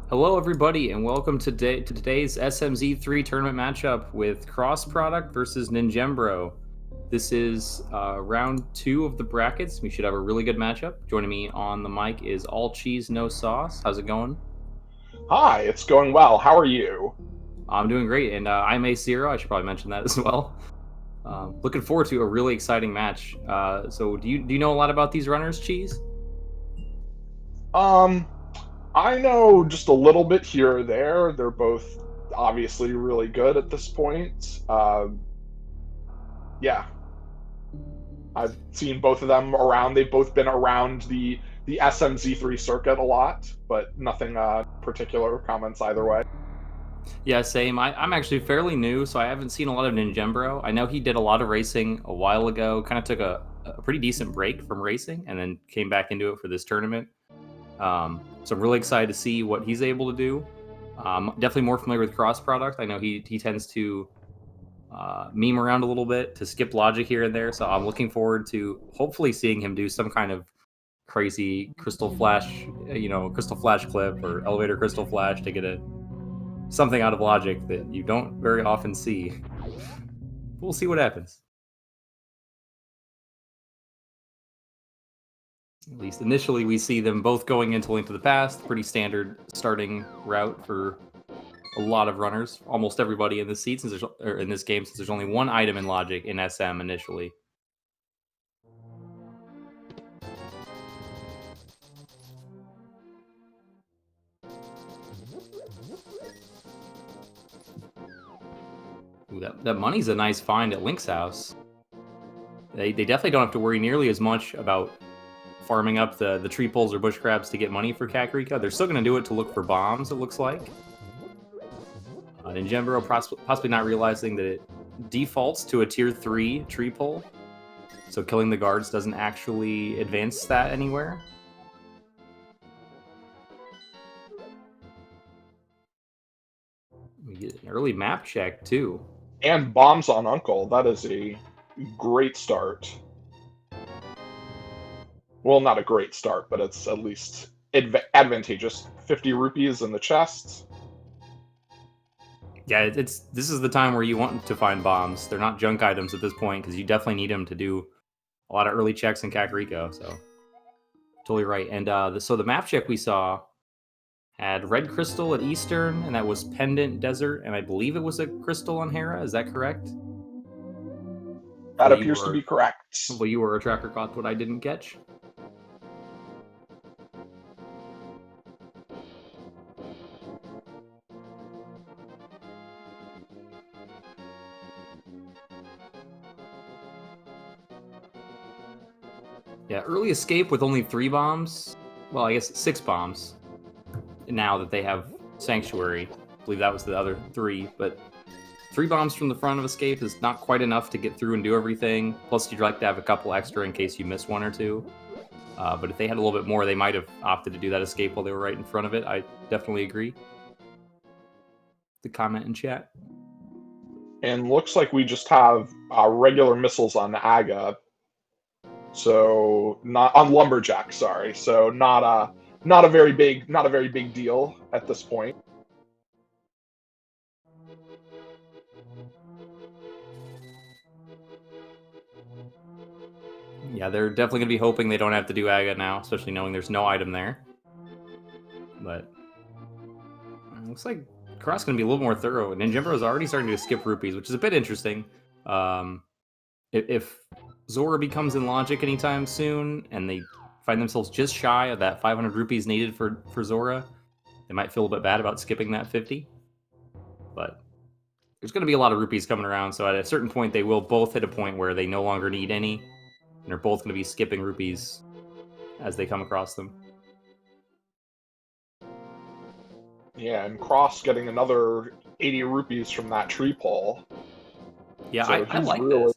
Hello, everybody, and welcome to today's SMZ3 tournament matchup with Crossproduct versus Ninjembro. This is round 2 of the brackets. We should have a really good matchup. Joining me on the mic is All Cheese, No Sauce. How's it going? Hi, it's going well. How are you? I'm doing great, and I'm A0. I should probably mention that as well. Looking forward to a really exciting match. So, do you know a lot about these runners, Cheese? Um, I know just a little bit here or there. They're both obviously really good at this point. Yeah, I've seen both of them around. They've both been around the SMZ3 circuit a lot, but nothing particular comments either way. Yeah, same. I'm actually fairly new, so I haven't seen a lot of Ninjembro. I know he did a lot of racing a while ago, kind of took a pretty decent break from racing and then came back into it for this tournament. So I'm really excited to see what he's able to do. Definitely more familiar with cross product. I know he tends to meme around a little bit, to skip logic here and there. So I'm looking forward to hopefully seeing him do some kind of crazy crystal flash, crystal flash clip or elevator crystal flash to get something out of logic that you don't very often see. We'll see what happens. At least initially, we see them both going into Link to the Past. Pretty standard starting route for a lot of runners. Almost everybody in this seat, in this game, since there's only one item in logic in SM initially. Ooh, that money's a nice find at Link's house. They definitely don't have to worry nearly as much about farming up the tree poles or bush crabs to get money for Kakariko. They're still going to do it to look for bombs, it looks like. Ninjembro possibly not realizing that it defaults to a tier 3 tree pole, so killing the guards doesn't actually advance that anywhere. We get an early map check, too. And bombs on Uncle. That is a great start. Well, not a great start, but it's at least advantageous. 50 rupees in the chest. Yeah, this is the time where you want to find bombs. They're not junk items at this point, because you definitely need them to do a lot of early checks in Kakariko, so totally right. And so the map check we saw had Red Crystal at Eastern, and that was Pendant Desert, and I believe it was a Crystal on Hera. Is that correct? That appears to be correct. Well, you were a tracker caught what I didn't catch. Yeah, early escape with only 3 bombs. Well, I guess 6 bombs. Now that they have Sanctuary. I believe that was the other 3, but 3 bombs from the front of escape is not quite enough to get through and do everything. Plus, you'd like to have a couple extra in case you miss 1 or 2. But if they had a little bit more, they might have opted to do that escape while they were right in front of it. I definitely agree. The comment in chat. And looks like we just have regular missiles on Aga. So not on Lumberjack, sorry. So not a very big deal at this point. Yeah, they're definitely going to be hoping they don't have to do Aga now, especially knowing there's no item there. But it looks like Cross going to be a little more thorough. Ninjembro is already starting to skip rupees, which is a bit interesting. If Zora becomes in logic anytime soon, and they find themselves just shy of that 500 rupees needed for Zora, they might feel a bit bad about skipping that 50. But there's going to be a lot of rupees coming around, so at a certain point, they will both hit a point where they no longer need any, and they're both going to be skipping rupees as they come across them. Yeah, and Cross getting another 80 rupees from that tree pole. Yeah, so I like this.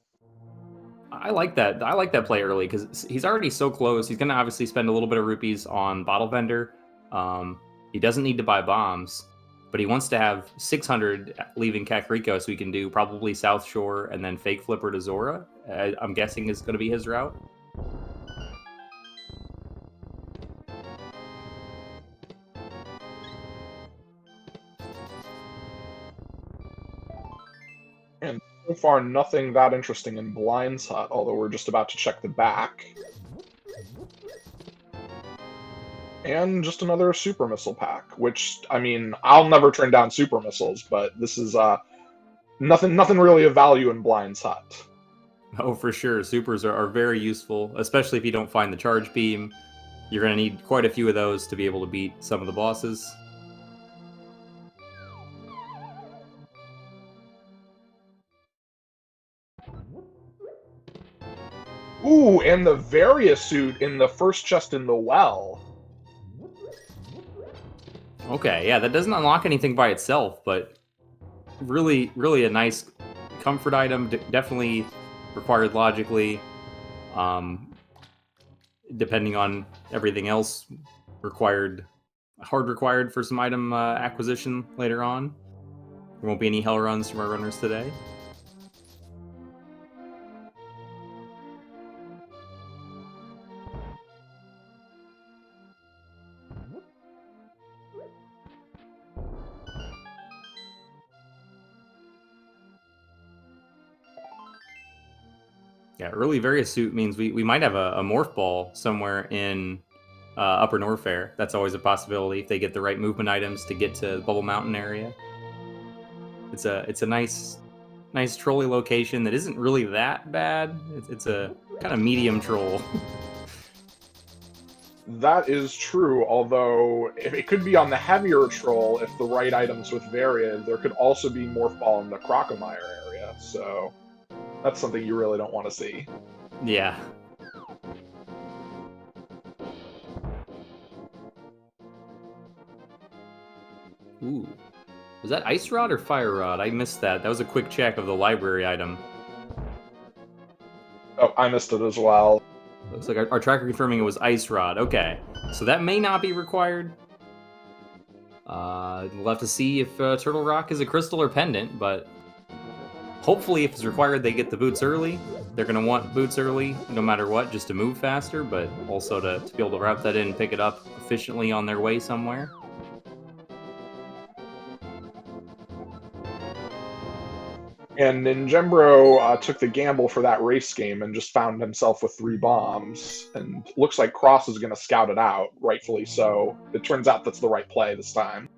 I like that. I like that play early because he's already so close. He's going to obviously spend a little bit of rupees on Bottle Vendor. He doesn't need to buy bombs, but he wants to have 600 leaving Kakariko so he can do probably South Shore and then Fake Flipper to Zora. I'm guessing is going to be his route. And so far, nothing that interesting in Blind's Hut, although we're just about to check the back. And just another super missile pack, which, I mean, I'll never turn down super missiles, but this is nothing really of value in Blind's Hut. Oh, for sure. Supers are very useful, especially if you don't find the charge beam. You're going to need quite a few of those to be able to beat some of the bosses. Ooh, and the Varia suit in the first chest in the well. Okay, yeah, that doesn't unlock anything by itself, but really a nice comfort item. Definitely required logically. Depending on everything else hard required for some item acquisition later on. There won't be any hell runs from our runners today. Yeah, early Varia suit means we might have a morph ball somewhere in Upper Norfair. That's always a possibility if they get the right movement items to get to the Bubble Mountain area. It's a nice trolley location that isn't really that bad. It's a kind of medium troll. That is true, although if it could be on the heavier troll if the right items with Varia. There could also be morph ball in the Crocomire area, so that's something you really don't want to see. Yeah. Ooh. Was that Ice Rod or Fire Rod? I missed that. That was a quick check of the library item. Oh, I missed it as well. Looks like our tracker confirming it was Ice Rod. Okay. So that may not be required. We'll have to see if Turtle Rock is a crystal or pendant, but hopefully if it's required they get the boots early. They're going to want boots early no matter what, just to move faster, but also to be able to route that in and pick it up efficiently on their way somewhere. And Ninjembro took the gamble for that race game and just found himself with 3 bombs. And looks like Cross is going to scout it out, rightfully so. It turns out that's the right play this time.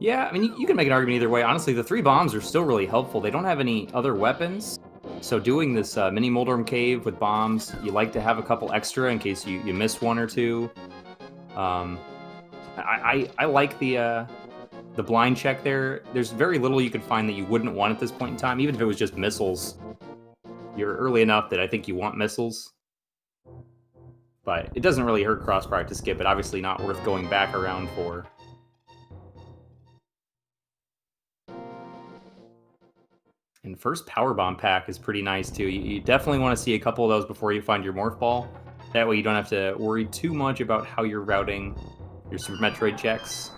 Yeah, I mean, you can make an argument either way. Honestly, the 3 bombs are still really helpful. They don't have any other weapons. So doing this mini Moldorm cave with bombs, you like to have a couple extra in case you miss one or two. I like the blind check there. There's very little you could find that you wouldn't want at this point in time, even if it was just missiles. You're early enough that I think you want missiles. But it doesn't really hurt crossproduct to skip it. Obviously not worth going back around for. And first Power Bomb pack is pretty nice too. You definitely want to see a couple of those before you find your Morph Ball. That way you don't have to worry too much about how you're routing your Super Metroid checks.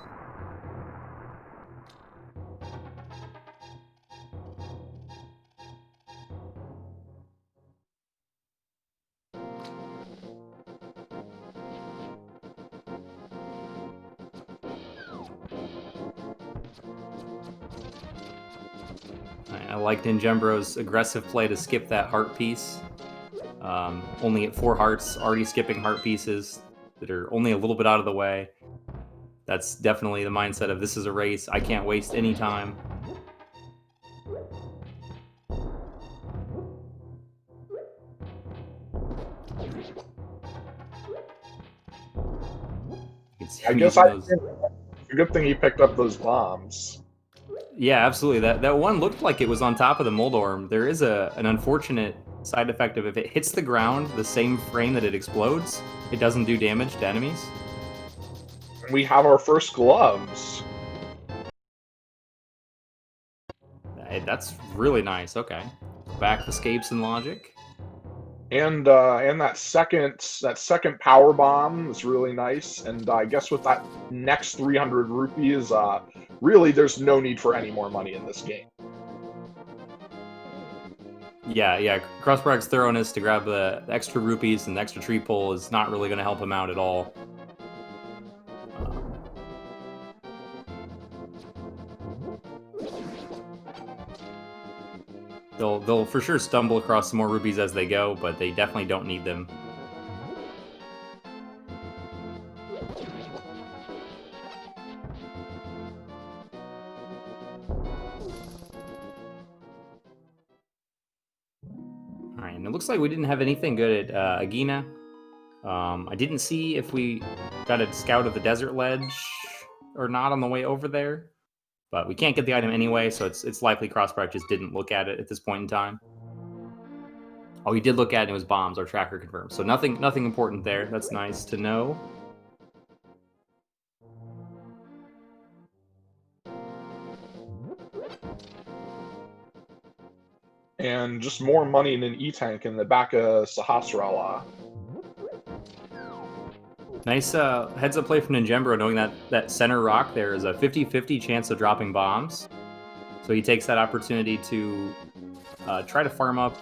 I like Ninjembro's aggressive play to skip that heart piece. Only at 4 hearts, already skipping heart pieces that are only a little bit out of the way. That's definitely the mindset of this is a race. I can't waste any time. I guess it's a good thing he picked up those bombs. Yeah, absolutely. That one looked like it was on top of the Moldorm. There is an unfortunate side effect of if it hits the ground the same frame that it explodes, it doesn't do damage to enemies. We have our first gloves. Hey, that's really nice. Okay. Back escapes and logic. And that second power bomb is really nice. And I guess with that next 300 rupees, really there's no need for any more money in this game. Yeah. Crossproduct's thoroughness to grab the extra rupees and the extra tree pull is not really going to help him out at all. They'll for sure stumble across some more rubies as they go, but they definitely don't need them. All right, and it looks like we didn't have anything good at Agina. I didn't see if we got a scout of the desert ledge or not on the way over there, but we can't get the item anyway, so it's likely crossproduct just didn't look at it at this point in time. Oh, he did look at it, and it was bombs. Our tracker confirmed. So nothing important there. That's nice to know. And just more money in an E-tank in the back of Sahasrara. Nice heads up play from ninjembro, knowing that center rock there is a 50-50 chance of dropping bombs. So he takes that opportunity to try to farm up.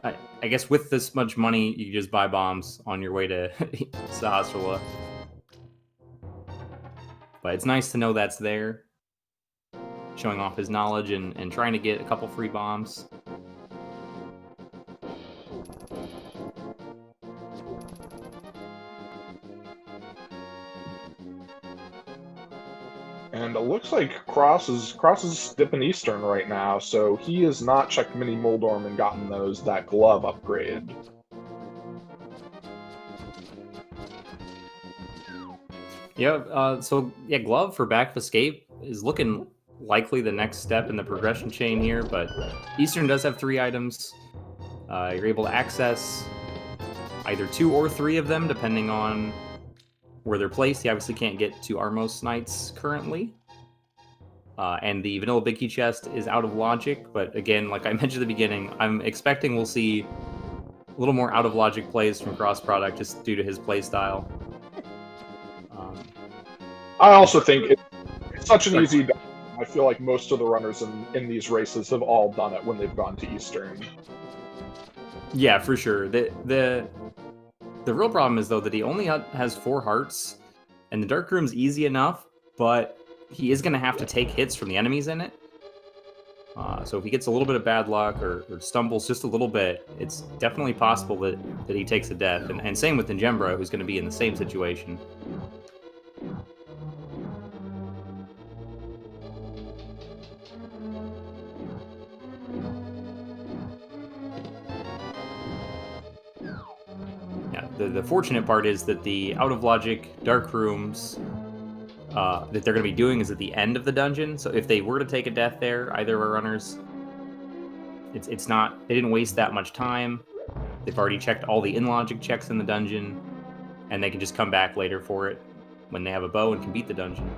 I guess with this much money, you just buy bombs on your way to Sahasrara. But it's nice to know that's there. Showing off his knowledge and trying to get a couple free bombs. And it looks like Cross is dipping Eastern right now, so he has not checked Mini Moldorm and gotten that glove upgrade. Yeah, so yeah, glove for back of escape is looking likely the next step in the progression chain here, but Eastern does have 3 items. You're able to access either 2 or 3 of them, depending on where they're placed. You obviously can't get to Armos Knights currently. And the vanilla big key chest is out of logic, but again, like I mentioned at the beginning, I'm expecting we'll see a little more out of logic plays from crossproduct just due to his play style. I also think it's such an easy. I feel like most of the runners in these races have all done it when they've gone to Eastern. Yeah, for sure. The real problem is, though, that he only has 4 hearts, and the Dark Room's easy enough, but he is going to have to take hits from the enemies in it. So if he gets a little bit of bad luck or stumbles just a little bit, it's definitely possible that he takes a death. And same with ninjembro, who's going to be in the same situation. The fortunate part is that the out-of-logic dark rooms that they're going to be doing is at the end of the dungeon. So if they were to take a death there, either of our runners, it's not... They didn't waste that much time. They've already checked all the in-logic checks in the dungeon, and they can just come back later for it when they have a bow and can beat the dungeon.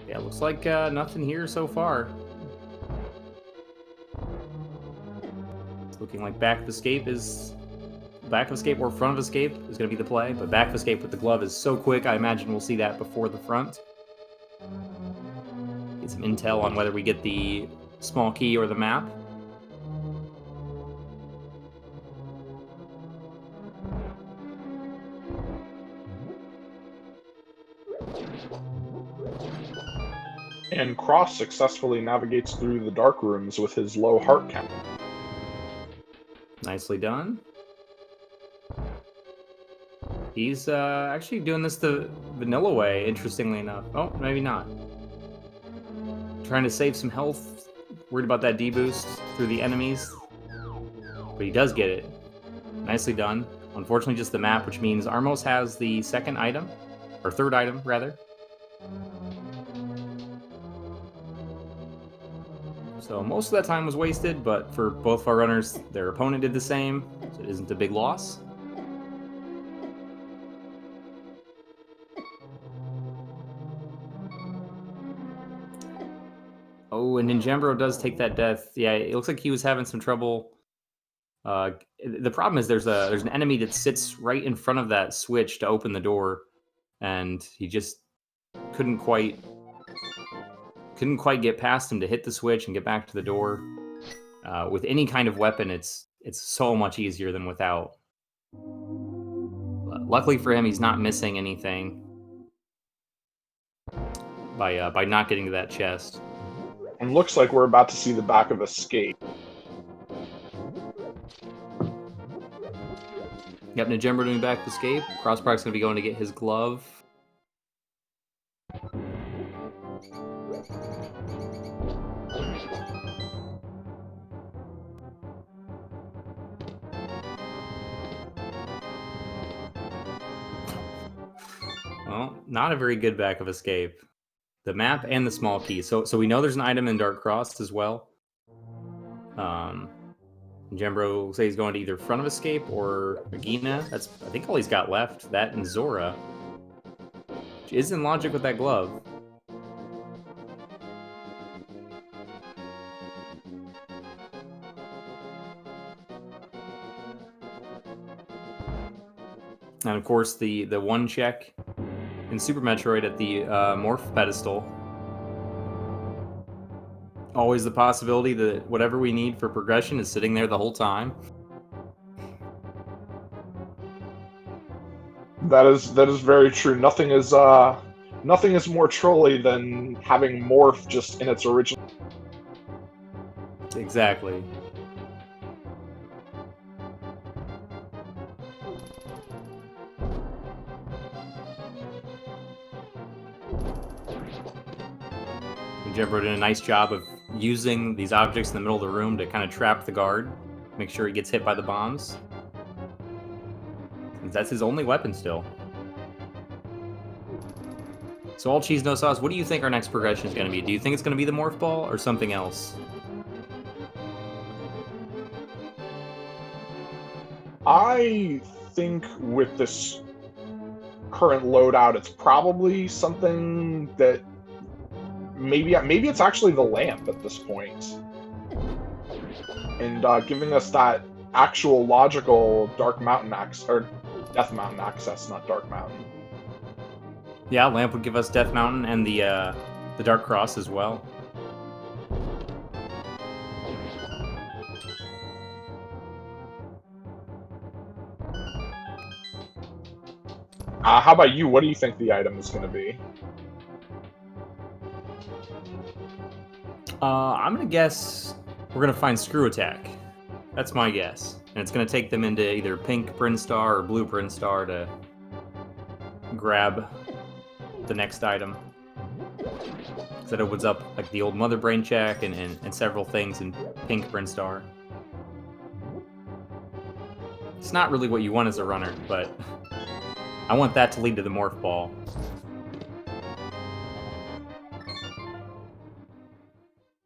Yeah, looks like nothing here so far. It's looking like back of escape or front of escape is going to be the play, but back of escape with the glove is so quick, I imagine we'll see that before the front. Get some intel on whether we get the small key or the map. And Cross successfully navigates through the dark rooms with his low heart count. Nicely done. He's actually doing this the vanilla way, interestingly enough. Oh, maybe not. Trying to save some health. Worried about that D-boost through the enemies. But he does get it. Nicely done. Unfortunately, just the map, which means Armos has the second item. Or third item, rather. So most of that time was wasted, but for both of our runners, their opponent did the same, so it isn't a big loss. Oh, and ninjembro does take that death. Yeah, it looks like he was having some trouble. The problem is there's an enemy that sits right in front of that switch to open the door, and he just couldn't quite get past him to hit the switch and get back to the door. With any kind of weapon, it's so much easier than without. luckily for him, he's not missing anything by not getting to that chest. And looks like we're about to see the back of Escape. Yep, Ninjembro doing back escape. Crossproduct's gonna be going to get his glove. Well, not a very good back of escape. The map and the small key. So we know there's an item in Dark Cross as well. Ninjembro will say he's going to either front of escape or Agina. That's, I think, all he's got left. That and Zora. Which is in logic with that glove. And of course, the one check in Super Metroid at the morph pedestal. Always the possibility that whatever we need for progression is sitting there the whole time. That is very true. Nothing is more trolly than having morph just in its original. Exactly. Ninjembro did a nice job of using these objects in the middle of the room to kind of trap the guard, make sure he gets hit by the bombs. That's his only weapon still. So all cheese, no sauce, what do you think our next progression is going to be? Do you think it's going to be the morph ball or something else? I think with this current loadout, it's probably something that maybe it's actually the lamp at this point, and giving us that actual logical Dark Mountain access, or Death Mountain access, not Dark Mountain. Yeah, lamp would give us Death Mountain and the Dark Cross as well. How about you? What do you think the item is going to be? I'm going to guess we're going to find Screw Attack. That's my guess. And it's going to take them into either pink Brinstar or blue Brinstar to grab the next item. So that opens up like the old Mother Brain check and several things in pink Brinstar. It's not really what you want as a runner, but I want that to lead to the morph ball.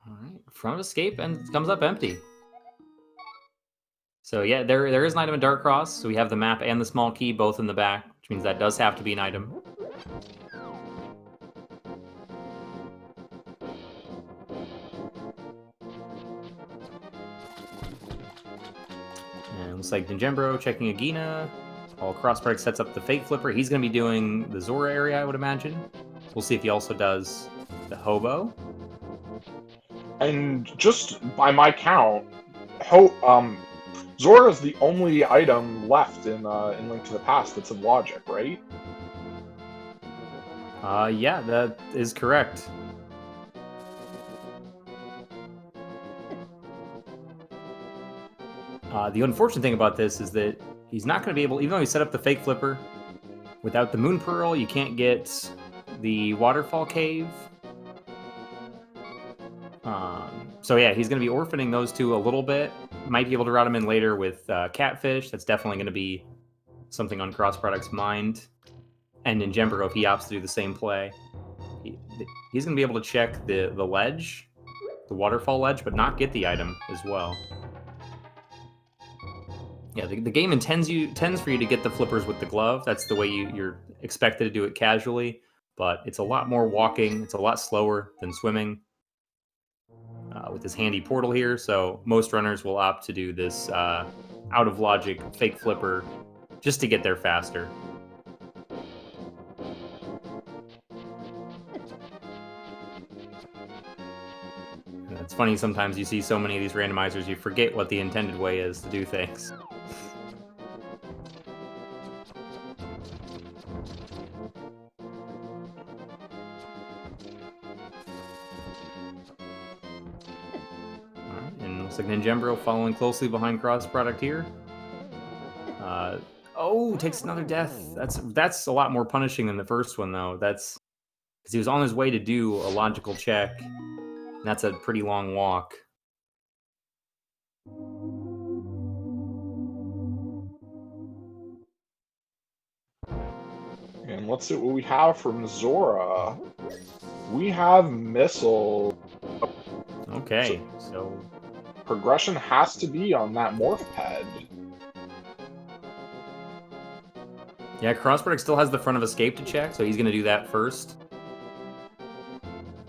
Alright, front of escape and comes up empty. So yeah, there is an item in Dark Cross, so we have the map and the small key both in the back, which means that does have to be an item. And it looks like Ninjembro checking Agina. While crossproduct sets up the Fake Flipper, he's going to be doing the Zora area, I would imagine. We'll see if he also does the Hobo. And just by my count, Zora is the only item left in Link to the Past that's in logic, right? Yeah, that is correct. The unfortunate thing about this is that he's not going to be able, even though he set up the Fake Flipper, without the Moon Pearl, you can't get the Waterfall Cave. So yeah, he's going to be orphaning those two a little bit. Might be able to route him in later with Catfish. That's definitely going to be something on Crossproduct's mind. And Ninjembro, if he opts to do the same play. He's going to be able to check the ledge, the waterfall ledge, but not get the item as well. Yeah, the game intends for you to get the flippers with the glove. That's the way you're expected to do it casually, but it's a lot more walking. It's a lot slower than swimming with this handy portal here, so most runners will opt to do this out-of-logic fake flipper just to get there faster. It's funny, sometimes you see so many of these randomizers, you forget what the intended way is to do things. Looks like Ninjembro following closely behind crossproduct here. Oh, takes another death. That's a lot more punishing than the first one, though. That's because he was on his way to do a logical check. And that's a pretty long walk. And let's see what we have from Zora. We have Missile. Okay, so Progression has to be on that Morph Ped. yeah, crossproduct still has the front of escape to check, so he's going to do that first.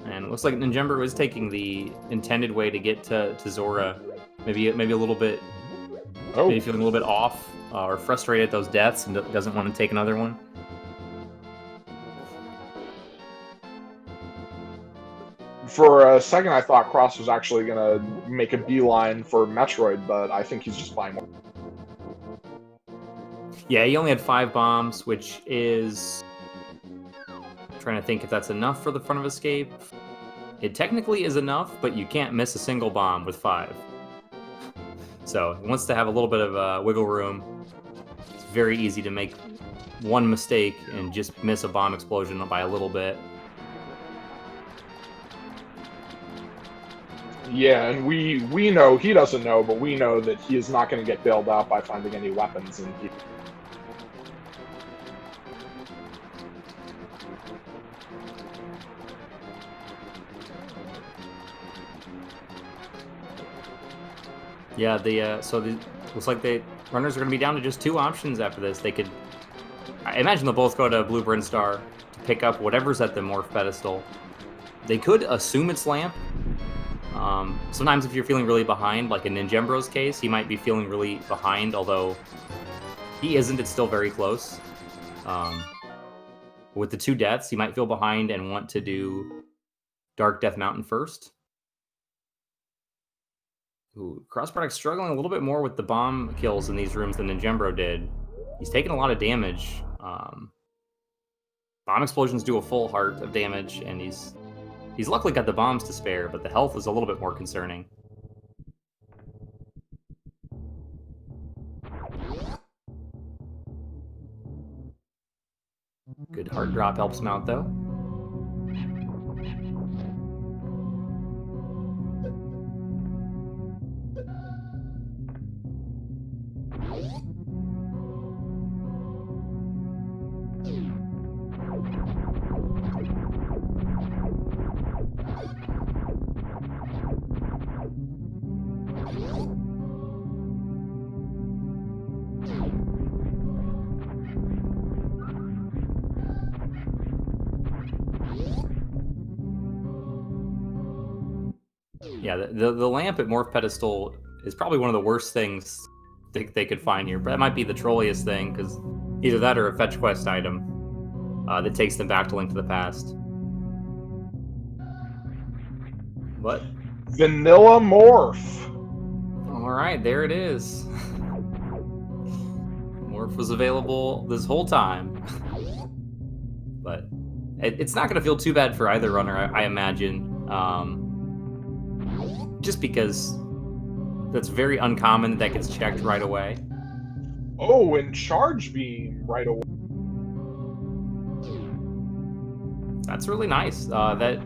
And it looks like Ninjembro is taking the intended way to get to Zora. Maybe a little bit, maybe feeling a little bit off or frustrated at those deaths and doesn't want to take another one. For a second, I thought Cross was actually going to make a beeline for Metroid, but I think he's just buying more. Yeah, he only had 5 bombs, which is... I'm trying to think if that's enough for the front of escape. It technically is enough, but you can't miss a single bomb with 5. So he wants to have a little bit of wiggle room. It's very easy to make one mistake and just miss a bomb explosion by a little bit. Yeah, and we know, he doesn't know, but we know that he is not going to get bailed out by finding any weapons in here. Yeah, looks like the runners are going to be down to just 2 options after this. They could, I imagine they'll both go to Blue Bryn Star to pick up whatever's at the Morph pedestal. They could assume it's Lamp. Sometimes if you're feeling really behind, like in Ninjembro's case, he might be feeling really behind, although he isn't, it's still very close. With the 2 deaths, he might feel behind and want to do Dark Death Mountain first. Ooh, crossproduct struggling a little bit more with the bomb kills in these rooms than Ninjembro did. He's taking a lot of damage. Bomb explosions do a full heart of damage, and he's luckily got the bombs to spare, but the health is a little bit more concerning. Good heart drop helps him out, though. Yeah, the lamp at Morph Pedestal is probably one of the worst things they could find here. But that might be the trolliest thing, because either that or a fetch quest item that takes them back to Link to the Past. What? Vanilla Morph! Alright, there it is. Morph was available this whole time. But it's not going to feel too bad for either runner, I imagine. Just because that's very uncommon that gets checked right away. Oh, and Charge Beam right away. That's really nice. That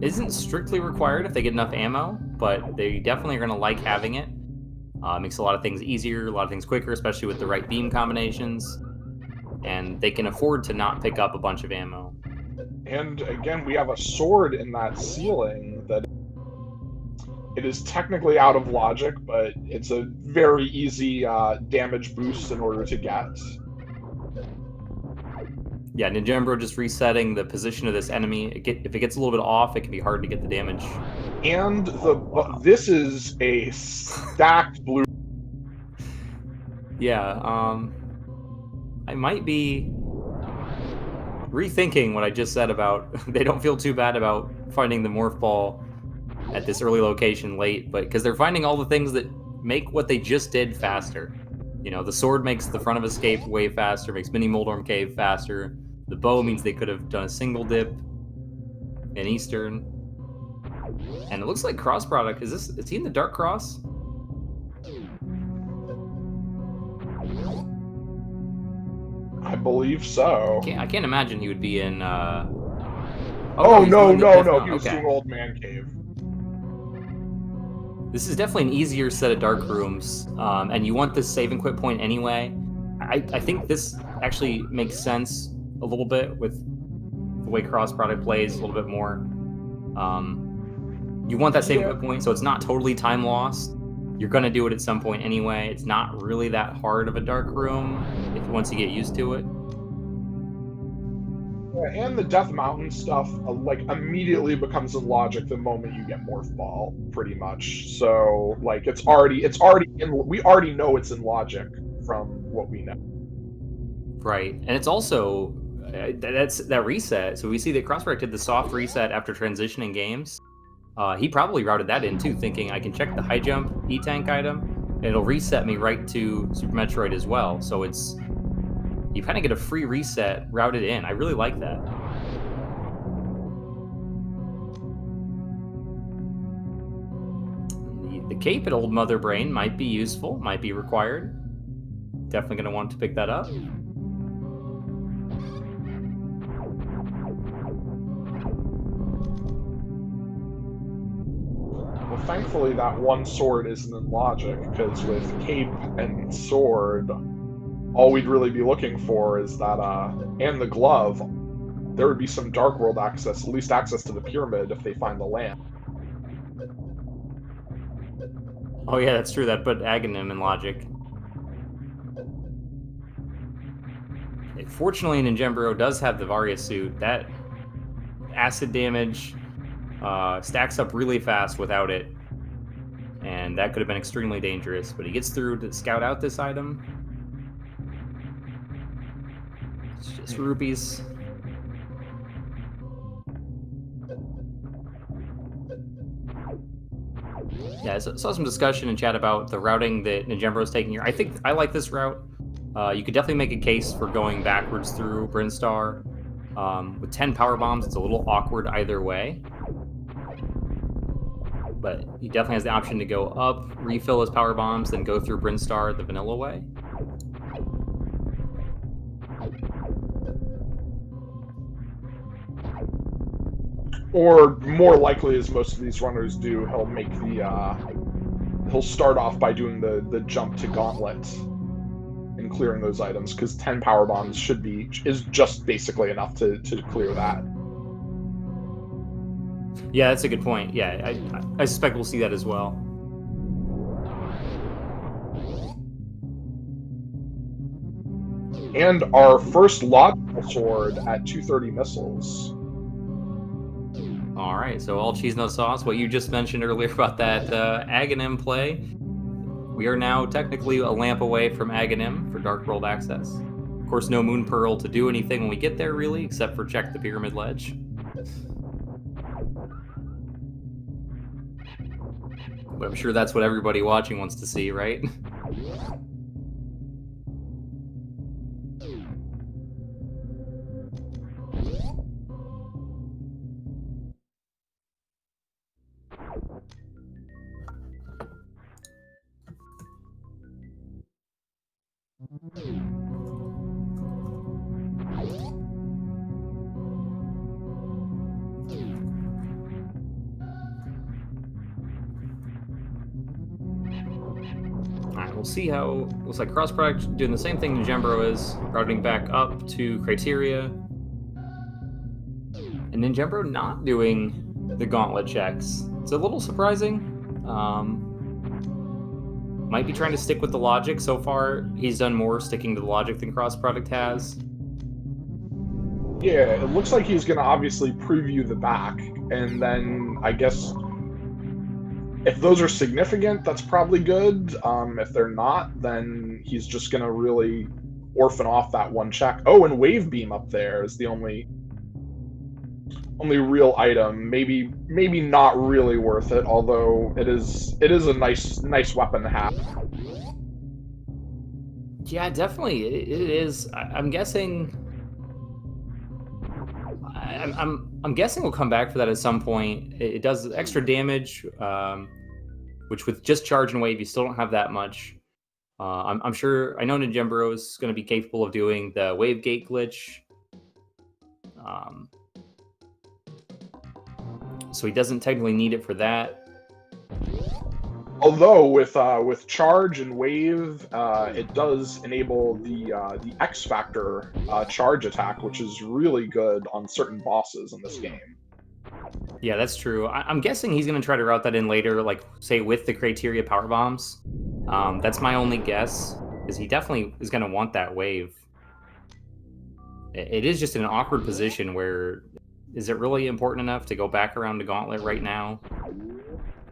isn't strictly required if they get enough ammo, but they definitely are going to like having it. Makes a lot of things easier, a lot of things quicker, especially with the right beam combinations. And they can afford to not pick up a bunch of ammo. And again, we have a sword in that ceiling that it is technically out of logic, but it's a very easy damage boost in order to get. Yeah, Ninjembro just resetting the position of this enemy. If it gets a little bit off, it can be hard to get the damage. And this is a stacked blue. Yeah, I might be rethinking what I just said about they don't feel too bad about finding the Morph Ball at this early location late, but because they're finding all the things that make what they just did faster. You know, the sword makes the front of escape way faster, makes Mini Moldorm Cave faster. The bow means they could have done a single dip in Eastern. And it looks like cross product. Is he in the Dark Cross? I believe so. I can't imagine he would be in. Oh, he's no, doing the no, Fifth no. Mountain. He was Okay. doing Old Man Cave. This is definitely an easier set of dark rooms, and you want this save and quit point anyway. I think this actually makes sense a little bit with the way cross product plays a little bit more. You want that save and quit point, so it's not totally time lost. You're gonna do it at some point anyway. It's not really that hard of a dark room once you get used to it. Yeah, and the Death Mountain stuff like immediately becomes illogic the moment you get Morph Ball, pretty much. So like it's already in. We already know it's in logic from what we know. Right, and it's also that's that reset. So we see that Crossproduct did the soft reset after transitioning games. He probably routed that in too, thinking I can check the high jump E-Tank item, and it'll reset me right to Super Metroid as well. So it's you kind of get a free reset routed in. I really like that. The cape at Old Mother Brain might be useful, might be required. Definitely going to want to pick that up. Well, thankfully that one sword isn't in logic, because with cape and sword, all we'd really be looking for is that, and the glove, there would be some Dark World access, at least access to the pyramid if they find the lamp. Oh yeah, that's true. That put Aghanim in logic. Fortunately, Ninjembro does have the Varia suit. That acid damage stacks up really fast without it, and that could have been extremely dangerous. But he gets through to scout out this item. It's just rupees. Yeah, I saw some discussion in chat about the routing that Ninjembro is taking here. I think I like this route. You could definitely make a case for going backwards through Brinstar. With 10 power bombs, it's a little awkward either way. But he definitely has the option to go up, refill his power bombs, then go through Brinstar the vanilla way. Or more likely, as most of these runners do, he'll make the he'll start off by doing the jump to Gauntlet and clearing those items, because 10 power bombs is just basically enough to clear that. Yeah, that's a good point. Yeah, I suspect we'll see that as well. And our first logical sword at 230 missiles. All right, so all cheese, no sauce. What you just mentioned earlier about that Aghanim play, we are now technically a lamp away from Aghanim for Dark World access. Of course, no Moon Pearl to do anything when we get there, really, except for check the Pyramid Ledge. But I'm sure that's what everybody watching wants to see, right? Alright, we'll see how. Looks like cross product doing the same thing Ninjembro is, routing back up to criteria. And Ninjembro not doing the gauntlet checks. It's a little surprising. Might be trying to stick with the logic. So far, he's done more sticking to the logic than cross product has. Yeah, it looks like he's going to obviously preview the back, and then I guess if those are significant, that's probably good. If they're not, then he's just going to really orphan off that one check. Oh, and Wave Beam up there is the only real item. Maybe not really worth it, although it is a nice weapon to have. Yeah, definitely. It is. I'm guessing. I'm guessing we'll come back for that at some point. It does extra damage, which with just charge and wave, you still don't have that much. I'm sure. I know Ninjembro is going to be capable of doing the wave gate glitch. So he doesn't technically need it for that. Although with charge and wave, it does enable the X Factor charge attack, which is really good on certain bosses in this game. Yeah, that's true. I'm guessing he's going to try to route that in later, like say with the criteria power bombs. That's my only guess, because he definitely is going to want that wave. It is just in an awkward position where, is it really important enough to go back around to Gauntlet right now?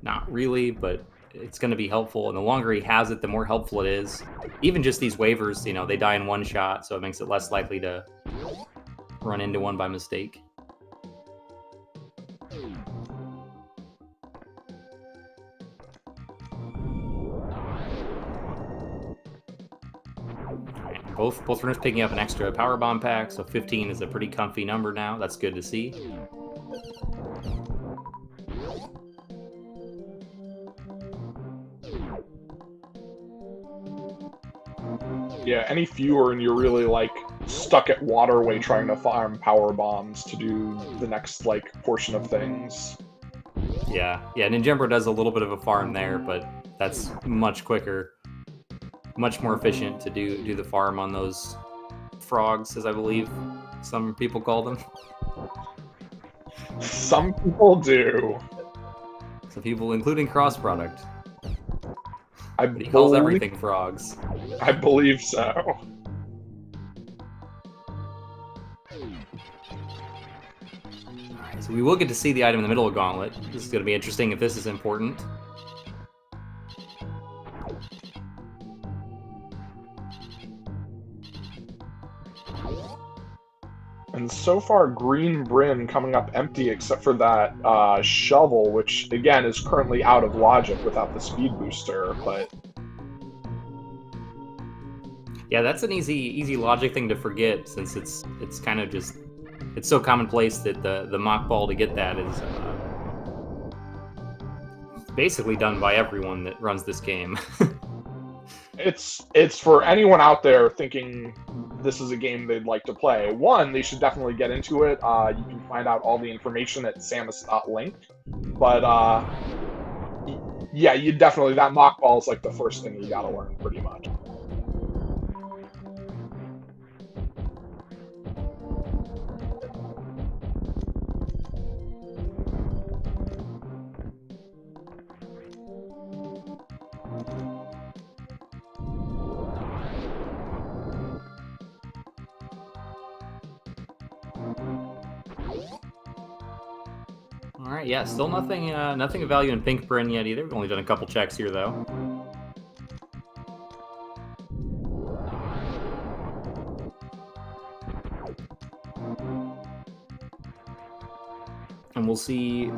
Not really, but it's going to be helpful. And the longer he has it, the more helpful it is. Even just these waivers, you know, they die in one shot, so it makes it less likely to run into one by mistake. Both runners picking up an extra power bomb pack, so 15 is a pretty comfy number now. That's good to see. Yeah, any fewer and you're really like stuck at waterway trying to farm power bombs to do the next like portion of things. Yeah, Ninjembro does a little bit of a farm there, but that's much quicker. Much more efficient to do the farm on those frogs, as I believe some people call them. Some people do. Some people, including crossproduct. He calls everything frogs. I believe so. Alright, so we will get to see the item in the middle of Gauntlet. This is going to be interesting if this is important. And so far, Green Brim coming up empty except for that shovel, which again is currently out of logic without the speed booster. But yeah, that's an easy logic thing to forget, since it's kind of just, it's so commonplace that the mock ball to get that is basically done by everyone that runs this game. it's for anyone out there thinking this is a game they'd like to play. One, they should definitely get into it. You can find out all the information at samus.link. But yeah, you definitely, that mock ball is like the first thing you gotta learn, pretty much. All right, yeah, still nothing of value in Pink Bryn yet either. We've only done a couple checks here, though. And we'll see.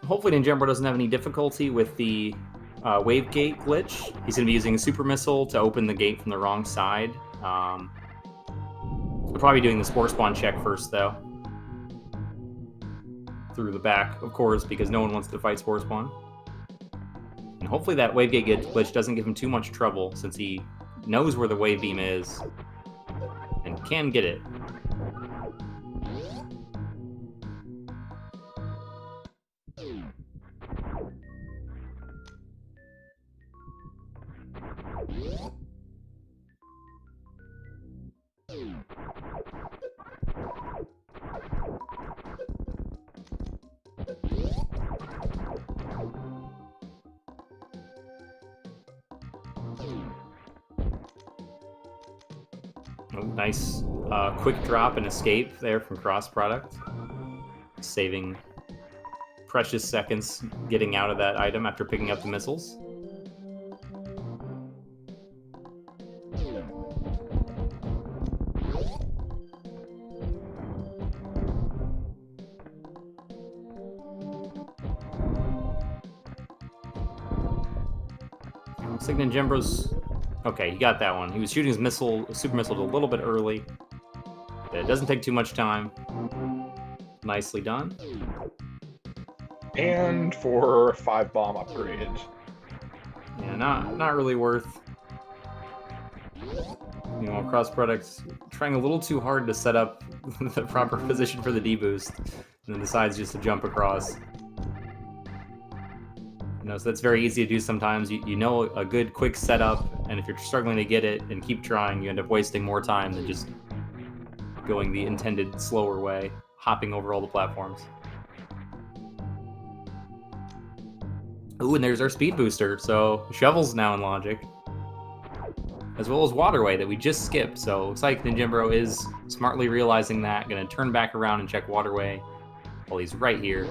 Hopefully Ninjembro doesn't have any difficulty with the wave gate glitch. He's going to be using a super missile to open the gate from the wrong side. We'll probably be doing the spore spawn check first, though. Through the back, of course, because no one wants to fight spore spawn. And hopefully that wave gate glitch doesn't give him too much trouble, since he knows where the wave beam is and can get it. Oh, nice quick drop and escape there from crossproduct, saving precious seconds getting out of that item after picking up the missiles. Looks like Ninjembro's... Okay, he got that one. He was shooting his super missile a little bit early. It doesn't take too much time. Nicely done. And for 5 bomb upgrade. Yeah, not really worth. You know, cross products trying a little too hard to set up the proper position for the D-boost, and then decides just to jump across. You know, so that's very easy to do sometimes. You know a good quick setup, and if you're struggling to get it and keep trying, you end up wasting more time than just going the intended slower way, hopping over all the platforms. Ooh, and there's our speed booster, so Shovel's now in logic. As well as Waterway that we just skipped, so looks like Ninjembro is smartly realizing that, gonna turn back around and check Waterway while he's right here.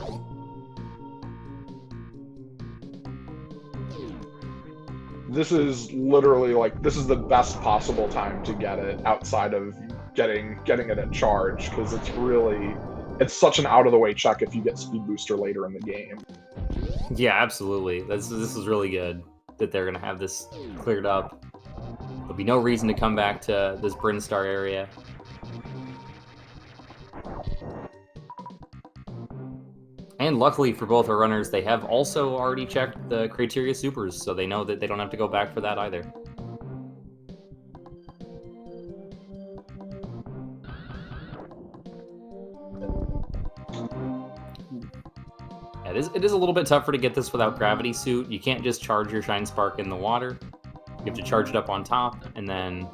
This is literally like, this is the best possible time to get it outside of getting it at charge, because it's such an out-of-the-way check if you get Speed Booster later in the game. Yeah, absolutely. This is really good that they're gonna have this cleared up. There'll be no reason to come back to this Brinstar area. And luckily for both our runners, they have also already checked the Criteria Supers, so they know that they don't have to go back for that either. Yeah, it is a little bit tougher to get this without Gravity Suit. You can't just charge your Shine Spark in the water. You have to charge it up on top, and then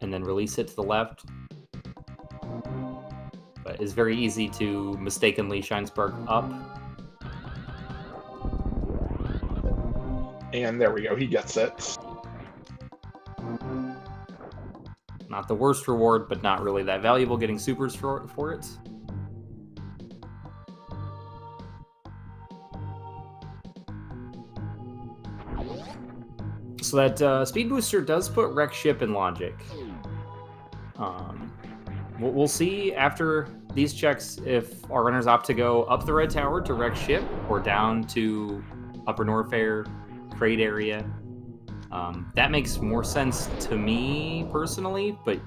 release it to the left. But it's very easy to mistakenly Shine Spark up. And there we go, he gets it. Not the worst reward, but not really that valuable getting supers for it. So that Speed Booster does put Wreck Ship in logic. We'll see after these checks if our runners opt to go up the Red Tower to Wreck Ship or down to Upper Norfair Crate area. That makes more sense to me personally, but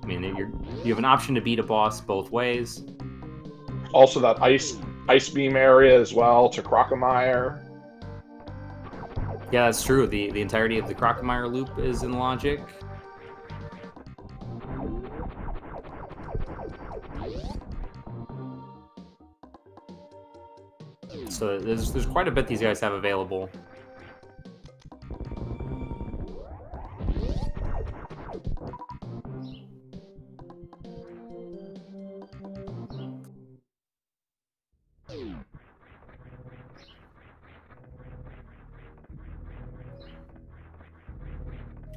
I mean, you have an option to beat a boss both ways. Also, that ice beam area as well to Crocomire. Yeah, that's true. The entirety of the Crocomire loop is in logic. So there's quite a bit these guys have available.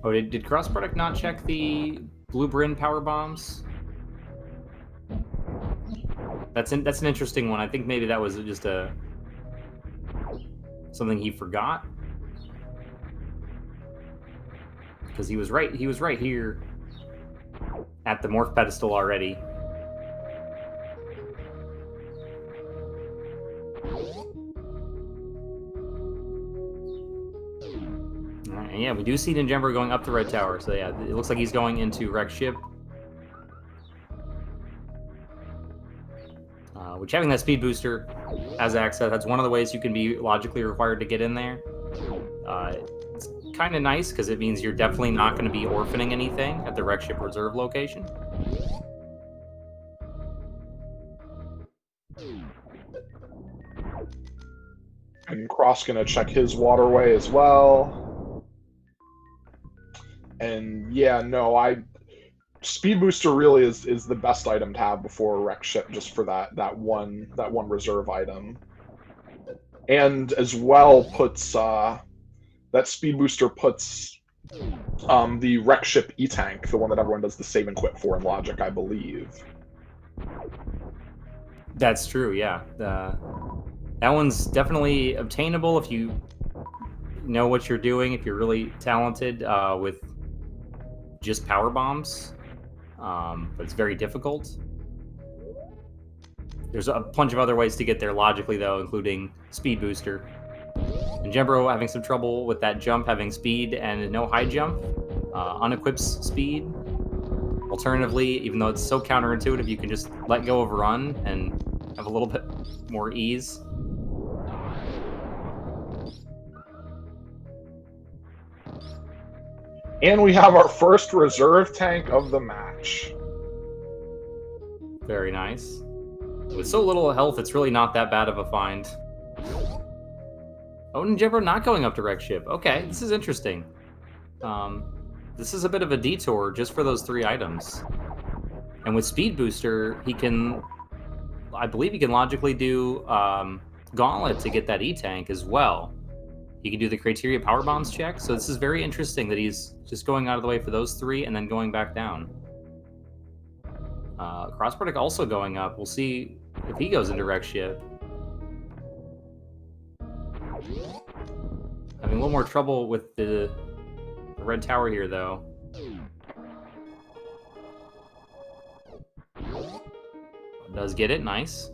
Oh, did Cross Product not check the Blue Bryn power bombs? That's an interesting one. I think maybe that was just something he forgot, because he was right here at the morph pedestal already. And yeah, we do see Ninjembro going up the Red Tower, so yeah, it looks like he's going into Wreck Ship. Which, having that speed booster as access, that's one of the ways you can be logically required to get in there. It's kind of nice because it means you're definitely not going to be orphaning anything at the Wreck Ship Reserve location. And Cross gonna check his Waterway as well. And yeah, no, Speed Booster really is the best item to have before Wreck Ship, just for that one reserve item. And as well puts that Speed Booster puts the Wreck Ship E-Tank, the one that everyone does the save and quit for in logic, I believe. That's true, yeah. That one's definitely obtainable if you know what you're doing, if you're really talented with just power bombs. But it's very difficult. There's a bunch of other ways to get there logically, though, including Speed Booster. And Ninjembro having some trouble with that jump, having speed and no high jump. Unequips speed. Alternatively, even though it's so counterintuitive, you can just let go of run and have a little bit more ease. And we have our first reserve tank of the match. Very nice. With so little health, it's really not that bad of a find. Oh, ninjembro not going up to wreck ship. Okay, this is interesting. This is a bit of a detour just for those 3 items. And with Speed Booster, he can... I believe he can logically do Gauntlet to get that E-Tank as well. He can do the Criteria Power Bombs check, so this is very interesting that he's just going out of the way for those 3 and then going back down. Crossproduct also going up. We'll see if he goes into wreck ship. Having a little more trouble with the red tower here, though. Does get it, nice.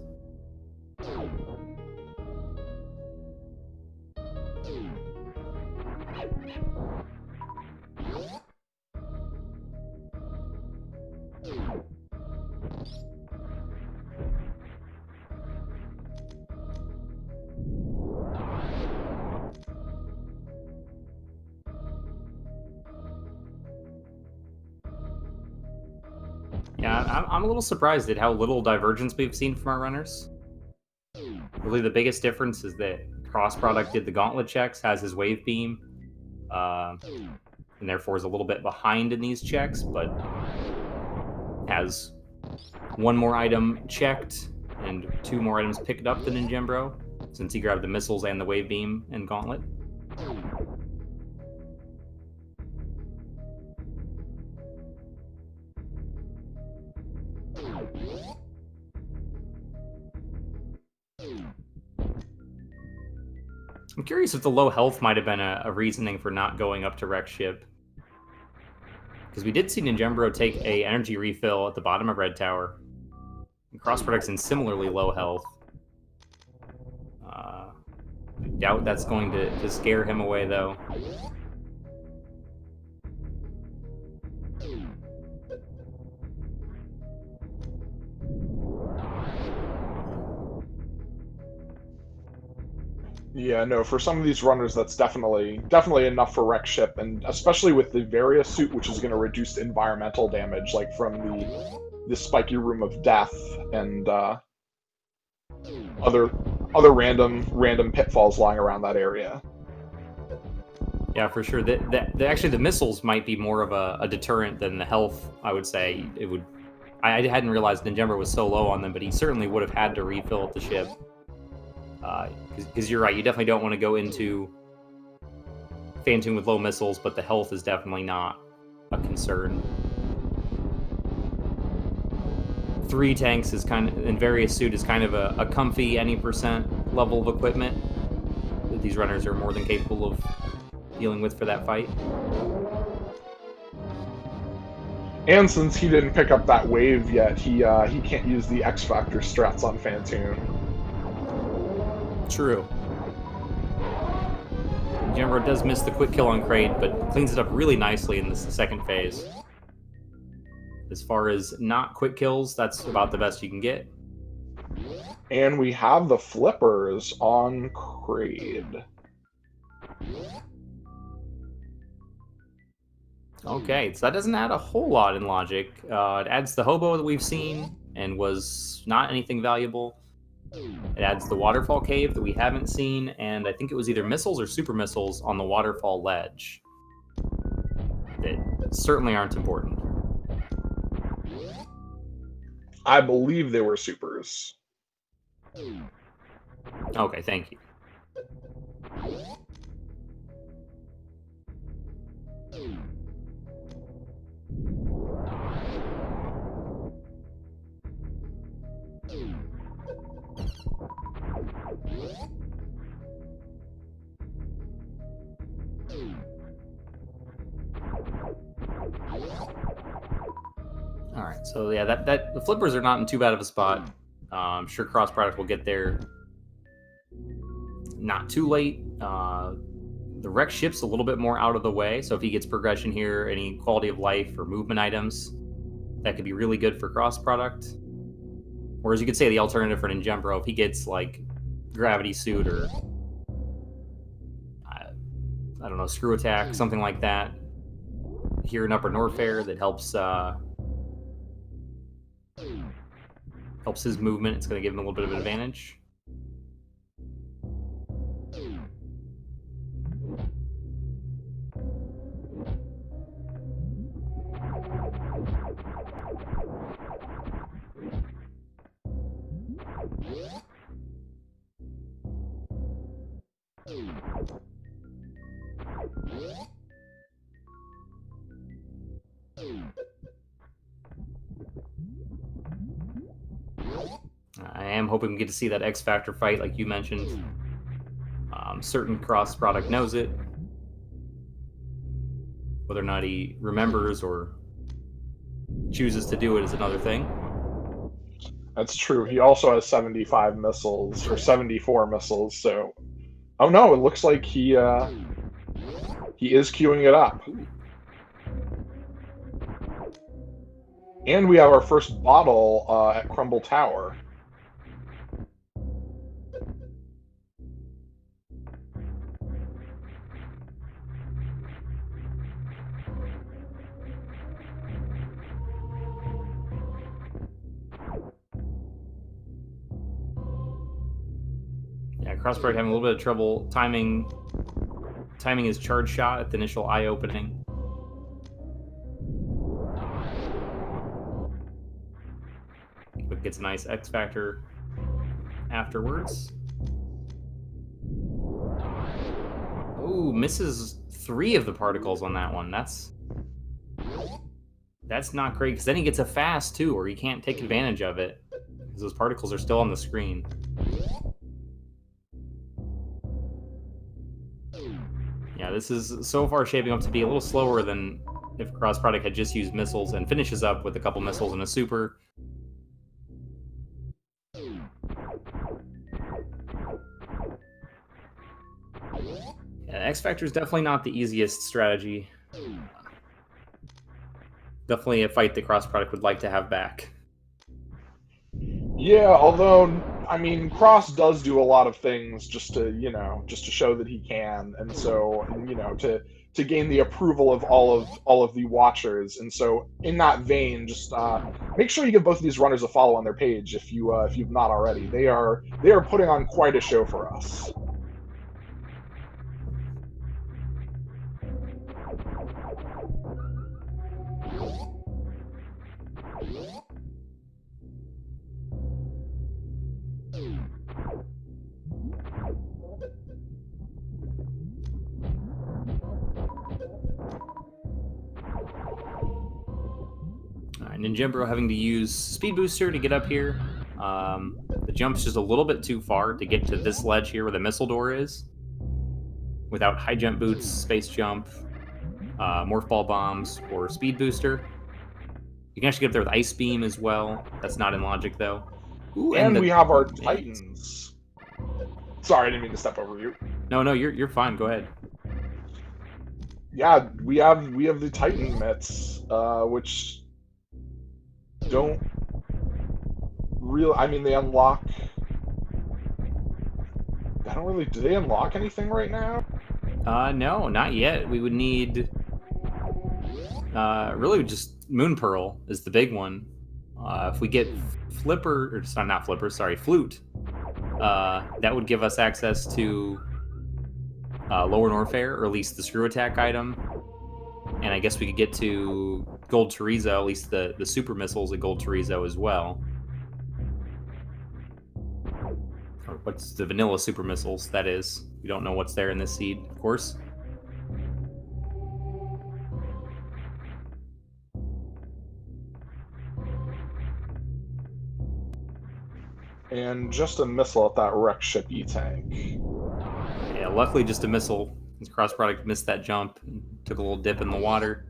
Yeah, I'm a little surprised at how little divergence we've seen from our runners. Really, the biggest difference is that Crossproduct did the gauntlet checks, has his wave beam, and therefore is a little bit behind in these checks, but has 1 more item checked and 2 more items picked up than ninjembro, since he grabbed the missiles and the wave beam and gauntlet. I'm curious if the low health might have been a reasoning for not going up to wreck ship. Because we did see ninjembro take a energy refill at the bottom of red tower. And Crossproduct's in similarly low health. I doubt that's going to scare him away, though. Yeah, no, for some of these runners, that's definitely enough for wreck ship, and especially with the Varia suit, which is going to reduce environmental damage, like from the spiky room of death and other random pitfalls lying around that area. Yeah, for sure. Actually, the missiles might be more of a deterrent than the health. I would say it would. I hadn't realized ninjembro was so low on them, but he certainly would have had to refill at the ship. Because you're right, you definitely don't want to go into Phantom with low missiles, but the health is definitely not a concern. 3 tanks is kind of, in various suit, is kind of a comfy any % level of equipment that these runners are more than capable of dealing with for that fight. And since he didn't pick up that wave yet, he can't use the X Factor strats on Phantoon. True. Ninjembro does miss the quick kill on Kraid, but cleans it up really nicely in this second phase. As far as not quick kills, that's about the best you can get. And we have the flippers on Kraid. Okay, so that doesn't add a whole lot in logic. It adds the hobo that we've seen and was not anything valuable. It adds the waterfall cave that we haven't seen, and I think it was either missiles or super missiles on the waterfall ledge that certainly aren't important. I believe they were supers. Okay, thank you. All right, so yeah, the flippers are not in too bad of a spot. I'm sure cross-product will get there not too late. The wreck ship's a little bit more out of the way, so if he gets progression here, any quality of life or movement items, that could be really good for cross product. Or as you could say, the alternative for Ninjembro, if he gets like gravity suit or I don't know, screw attack, something like that here in upper Norfair that helps helps his movement. It's going to give him a little bit of an advantage. I am hoping we get to see that X Factor fight, like you mentioned. Certain cross product knows it. Whether or not he remembers or chooses to do it is another thing. That's true. He also has 75 missiles, or 74 missiles, so... Oh no, it looks like he is queuing it up. And we have our first bottle at Crumble Tower. Yeah, Crossbreak having a little bit of trouble timing his charge shot at the initial eye opening. But gets a nice X Factor afterwards. Oh, misses 3 of the particles on that one. That's not great, because then he gets a fast too, or he can't take advantage of it because those particles are still on the screen. Yeah, this is so far shaping up to be a little slower than if Cross Product had just used missiles, and finishes up with a couple missiles and a super. Yeah, X Factor is definitely not the easiest strategy. Definitely a fight that Cross Product would like to have back. Yeah, although, I mean, Cross does do a lot of things just to show that he can, and so, to gain the approval of all of the watchers. And so, in that vein, just make sure you give both of these runners a follow on their page if you've not already. They are putting on quite a show for us. Ninjembro having to use Speed Booster to get up here. The jump's just a little bit too far to get to this ledge here where the missile door is. Without high jump boots, space jump, morph ball bombs, or Speed Booster. You can actually get up there with Ice Beam as well. That's not in logic though. Ooh, and we have our Titans. Sorry, I didn't mean to step over you. No, you're fine. Go ahead. Yeah, we have the Titan mitts, which don't really. I mean, they unlock. I don't really. Do they unlock anything right now? No, not yet. We would need. Really, just Moon Pearl is the big one. If we get Flipper, or not Flipper, sorry, Flute, that would give us access to Lower Norfair, or at least the Screw Attack item. And I guess we could get to Gold Chorizo, at least the super missiles at Gold Chorizo as well. Or what's the vanilla super missiles, that is. We don't know what's there in this seed, of course. And just a missile at that wreck ship E-tank. Yeah, luckily just a missile. Cross Product missed that jump and took a little dip in the water.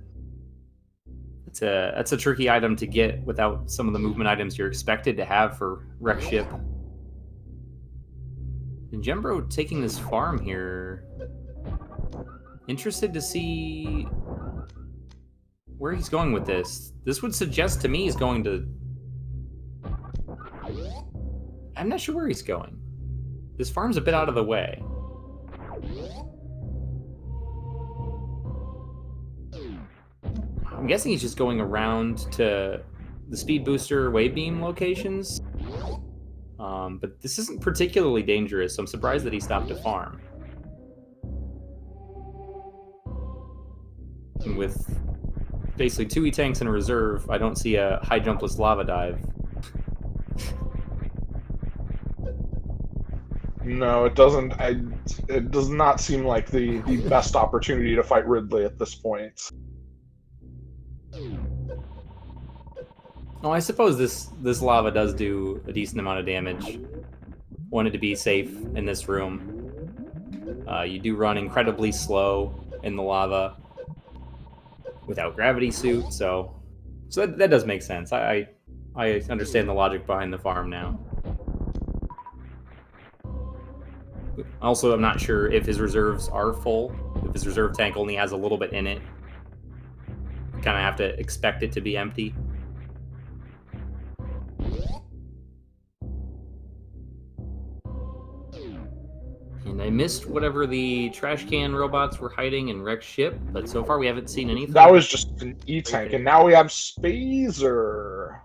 That's a tricky item to get without some of the movement items you're expected to have for wreck ship. Ninjembro taking this farm here. Interested to see where he's going with this. This would suggest to me he's going to... I'm not sure where he's going. This farm's a bit out of the way. I'm guessing he's just going around to the speed booster wave beam locations. But this isn't particularly dangerous, so I'm surprised that he stopped to farm. And with basically 2 E-tanks in reserve, I don't see a high jumpless lava dive. No, it doesn't. It does not seem like the best opportunity to fight Ridley at this point. Oh, I suppose this lava does do a decent amount of damage. Wanted to be safe in this room. You do run incredibly slow in the lava without gravity suit, so that does make sense. I understand the logic behind the farm now. Also, I'm not sure if his reserves are full. If his reserve tank only has a little bit in it, you kind of have to expect it to be empty. And I missed whatever the trash can robots were hiding in Rex ship, but so far we haven't seen anything. That was just an E-tank, and now we have Spazer.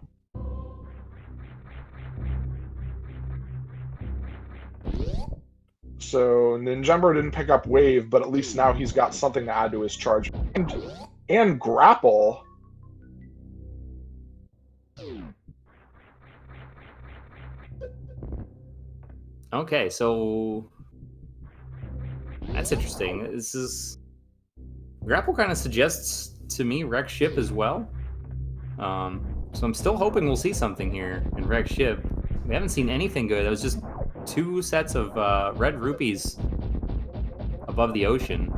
So Ninjembro didn't pick up Wave, but at least now he's got something to add to his charge. And Grapple. Okay, so that's interesting. This is Grapple kind of suggests to me Rex ship as well. So I'm still hoping we'll see something here in Rex ship. We haven't seen anything good. It was just 2 sets of red rupees above the ocean.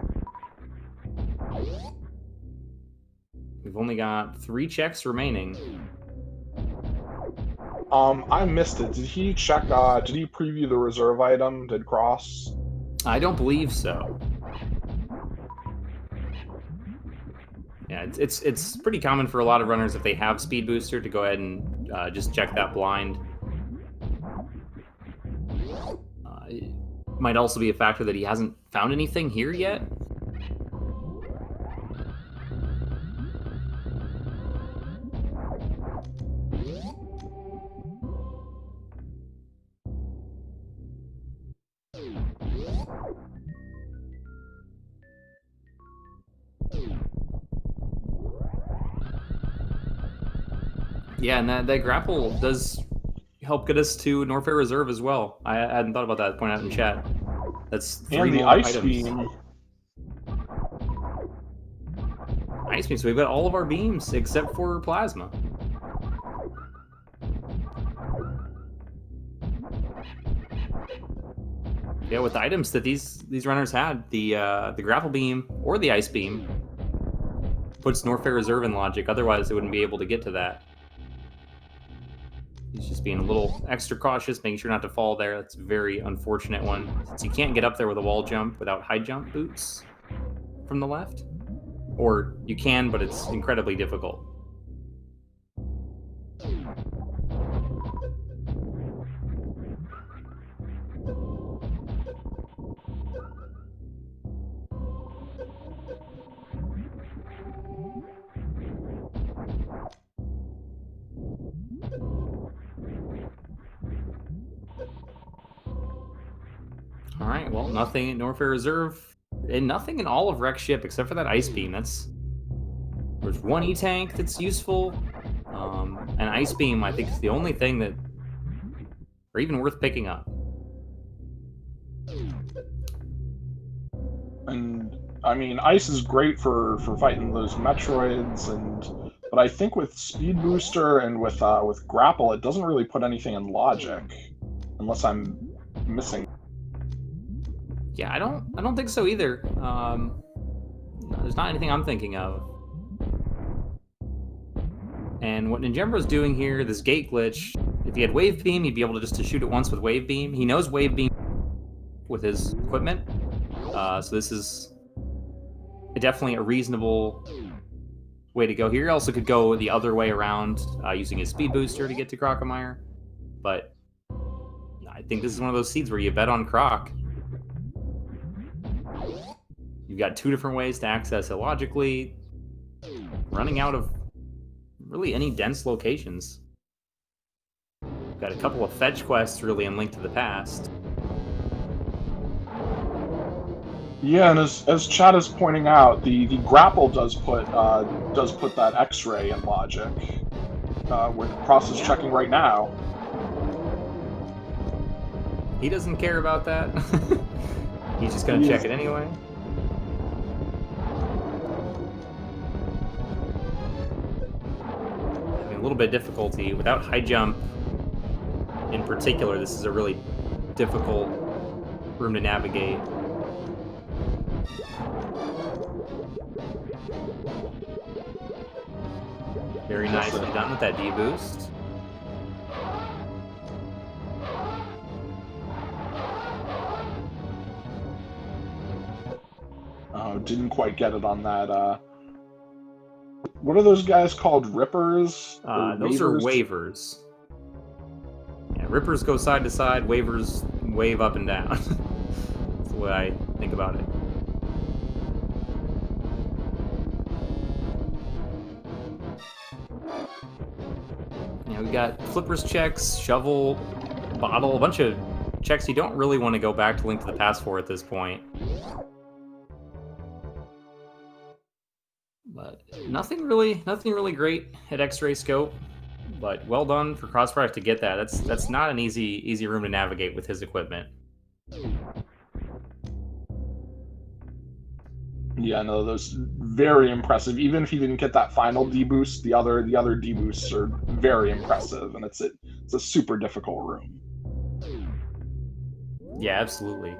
We've only got 3 checks remaining. I missed it. Did he check? Did he preview the reserve item? Did Cross? I don't believe so. Yeah, it's pretty common for a lot of runners if they have Speed Booster to go ahead and just check that blind. It might also be a factor that he hasn't found anything here yet. Yeah, and that grapple does help get us to Norfair Reserve as well. I hadn't thought about that. Point out in chat. That's 3 and the more ice items. beam. Ice beam. So we've got all of our beams except for plasma. Yeah, with the items that these runners had, the grapple beam or the ice beam puts Norfair Reserve in logic. Otherwise, they wouldn't be able to get to that. He's just being a little extra cautious, making sure not to fall there. That's a very unfortunate one, since you can't get up there with a wall jump without high jump boots from the left. Or you can, but it's incredibly difficult. All right, well, nothing at Norfair Reserve, and nothing in all of Rex ship except for that ice beam. There's 1 E-tank that's useful. An ice beam, I think, is the only thing that are even worth picking up. And I mean, ice is great for fighting those Metroids, but I think with Speed Booster and with Grapple, it doesn't really put anything in logic, unless I'm missing. Yeah, I don't think so either. There's not anything I'm thinking of. And what Ninjembro's doing here, this gate glitch, if he had Wave Beam, he'd be able to just shoot it once with Wave Beam. He knows Wave Beam with his equipment. So this is definitely a reasonable way to go here. He also could go the other way around using his speed booster to get to Crocomire. But I think this is one of those seeds where you bet on Croc. You've got two different ways to access it logically. Running out of really any dense locations. We've got a couple of fetch quests really in Link to the Past. Yeah, and as Chad is pointing out, the grapple does put that X-ray in logic. Where Cross is checking right now. He doesn't care about that. He's just gonna check it anyway. Having a little bit of difficulty without high jump. In particular, this is a really difficult room to navigate. Very nicely done with that D-boost. Oh, didn't quite get it on that. What are those guys called? Rippers? Those are wavers. Yeah, rippers go side to side, wavers wave up and down. That's the way I think about it. Yeah, we got flippers checks, shovel, bottle, a bunch of checks you don't really want to go back to Link to the Past for at this point. But nothing really great at X-ray scope. But well done for crossproduct to get that. That's not an easy room to navigate with his equipment. Yeah, no, those very impressive. Even if he didn't get that final D-boost, the other D-boosts are very impressive, and it's a super difficult room. Yeah, absolutely.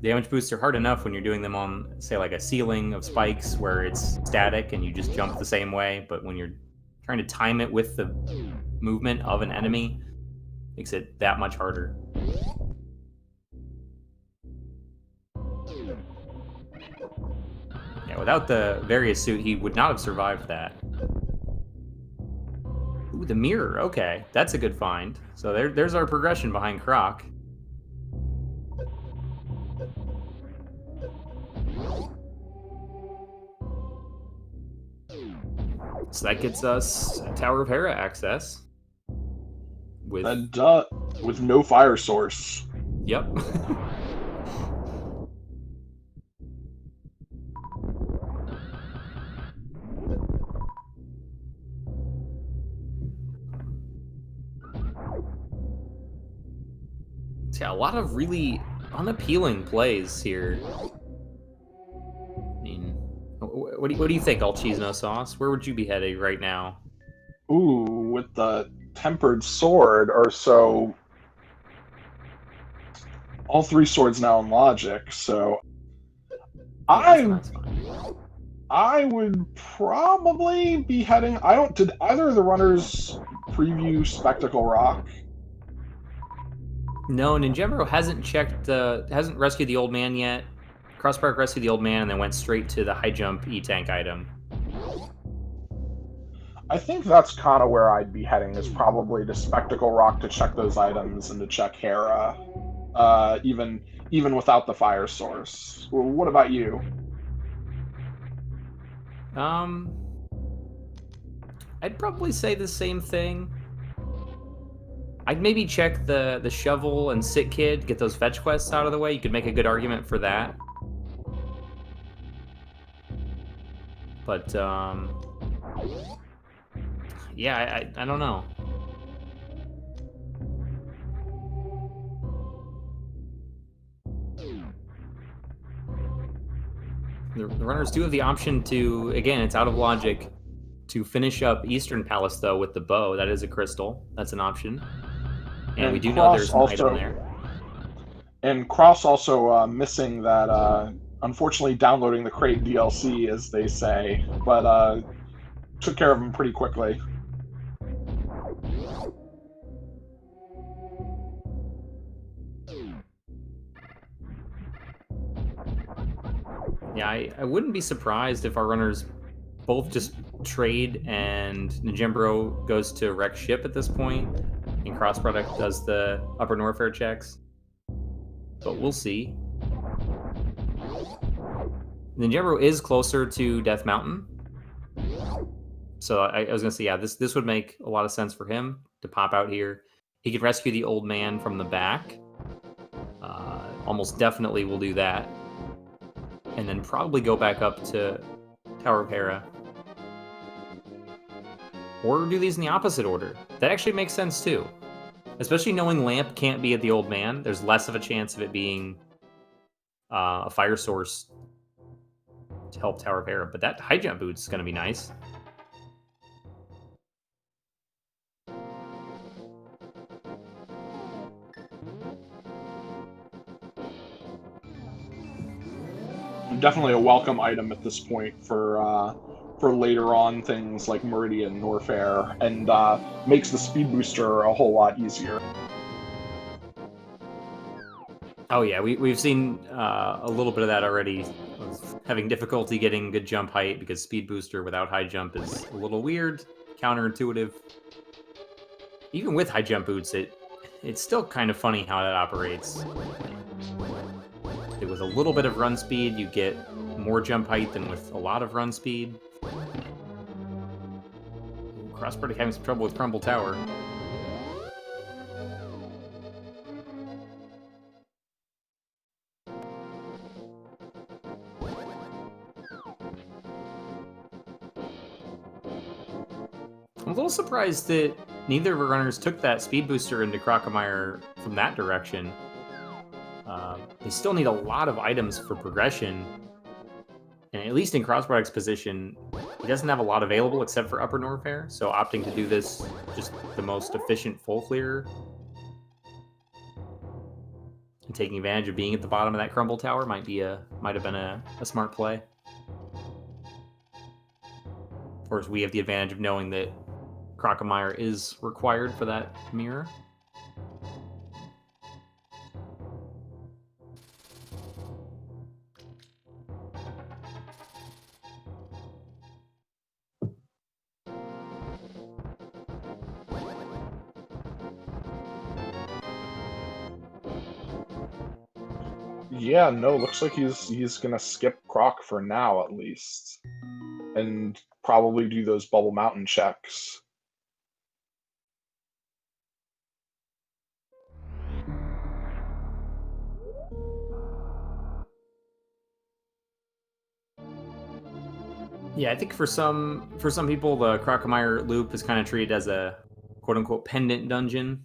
Damage boosts are hard enough when you're doing them on, say, like a ceiling of spikes where it's static and you just jump the same way, but when you're trying to time it with the movement of an enemy, it makes it that much harder. Yeah, without the various suit, he would not have survived that. Ooh, the mirror. Okay, that's a good find. So there's our progression behind Croc. So that gets us Tower of Hera access. With no fire source. Yep. Yeah, a lot of really unappealing plays here. I mean, what do you think, All Cheese No Sauce? Where would you be headed right now? Ooh, with the tempered sword, or so. All three swords now in logic, so Yeah, I would probably be heading. Did either of the runners preview Spectacle Rock? No, ninjembro hasn't rescued the old man yet. Crossproduct rescued the old man and then went straight to the high jump E-tank item. I think that's kind of where I'd be heading, is probably to Spectacle Rock to check those items and to check Hera, even without the fire source. What about you? I'd probably say the same thing. I'd maybe check the shovel and sit kid, get those fetch quests out of the way. You could make a good argument for that. But yeah, I don't know. The runners do have the option to, again, it's out of logic, to finish up Eastern Palace, though, with the bow. That is a crystal. That's an option. And we do know there's an item there. And Cross also missing that, unfortunately, downloading the Crate DLC, as they say, but took care of him pretty quickly. Yeah, I wouldn't be surprised if our runners both just trade and Ninjembro goes to wreck ship at this point, and crossproduct does the upper Norfair checks. But we'll see. Ninjembro is closer to Death Mountain. So I was gonna say, yeah, this would make a lot of sense for him to pop out here. He could rescue the old man from the back. Almost definitely will do that. And then probably go back up to Tower of Hera. Or do these in the opposite order. That actually makes sense too. Especially knowing Lamp can't be at the old man, there's less of a chance of it being a fire source to help Tower of Hera. But that high jump boot's going to be nice. Definitely a welcome item at this point for later on things like Meridian Norfair, and makes the speed booster a whole lot easier. Oh yeah, we've seen a little bit of that already. Having difficulty getting good jump height because speed booster without high jump is a little weird, counterintuitive. Even with high jump boots, it's still kind of funny how that operates. With a little bit of run speed, you get more jump height than with a lot of run speed. Crossproduct having some trouble with Crumble Tower. I'm a little surprised that neither of our runners took that speed booster into Crocomire from that direction. They still need a lot of items for progression. And at least in Crossproduct's position, he doesn't have a lot available except for Upper Norfair, so opting to do this just the most efficient full clear. And taking advantage of being at the bottom of that Crumble Tower might have been a smart play. Of course, we have the advantage of knowing that Crocomire is required for that mirror. Yeah, no, looks like he's gonna skip Croc for now at least, and probably do those Bubble Mountain checks. Yeah, I think for some people, the Crocomire loop is kind of treated as a quote-unquote pendant dungeon.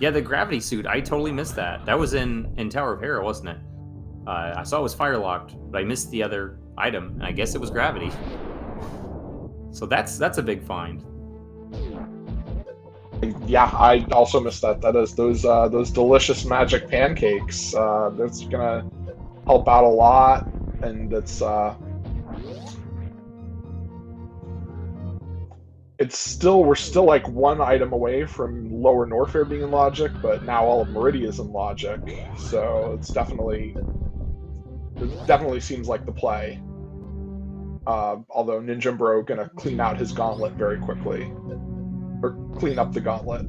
Yeah, the gravity suit, I totally missed that. That was in Tower of Hera, wasn't it? I saw it was fire locked, but I missed the other item, and I guess it was gravity. So that's a big find. Yeah, I also missed that. That is those delicious magic pancakes. That's gonna help out a lot, and we're still like one item away from Lower Norfair being in Logic, but now all of Meridia is in Logic, so it definitely seems like the play. Although Ninjembro gonna clean out his gauntlet very quickly, or clean up the gauntlet.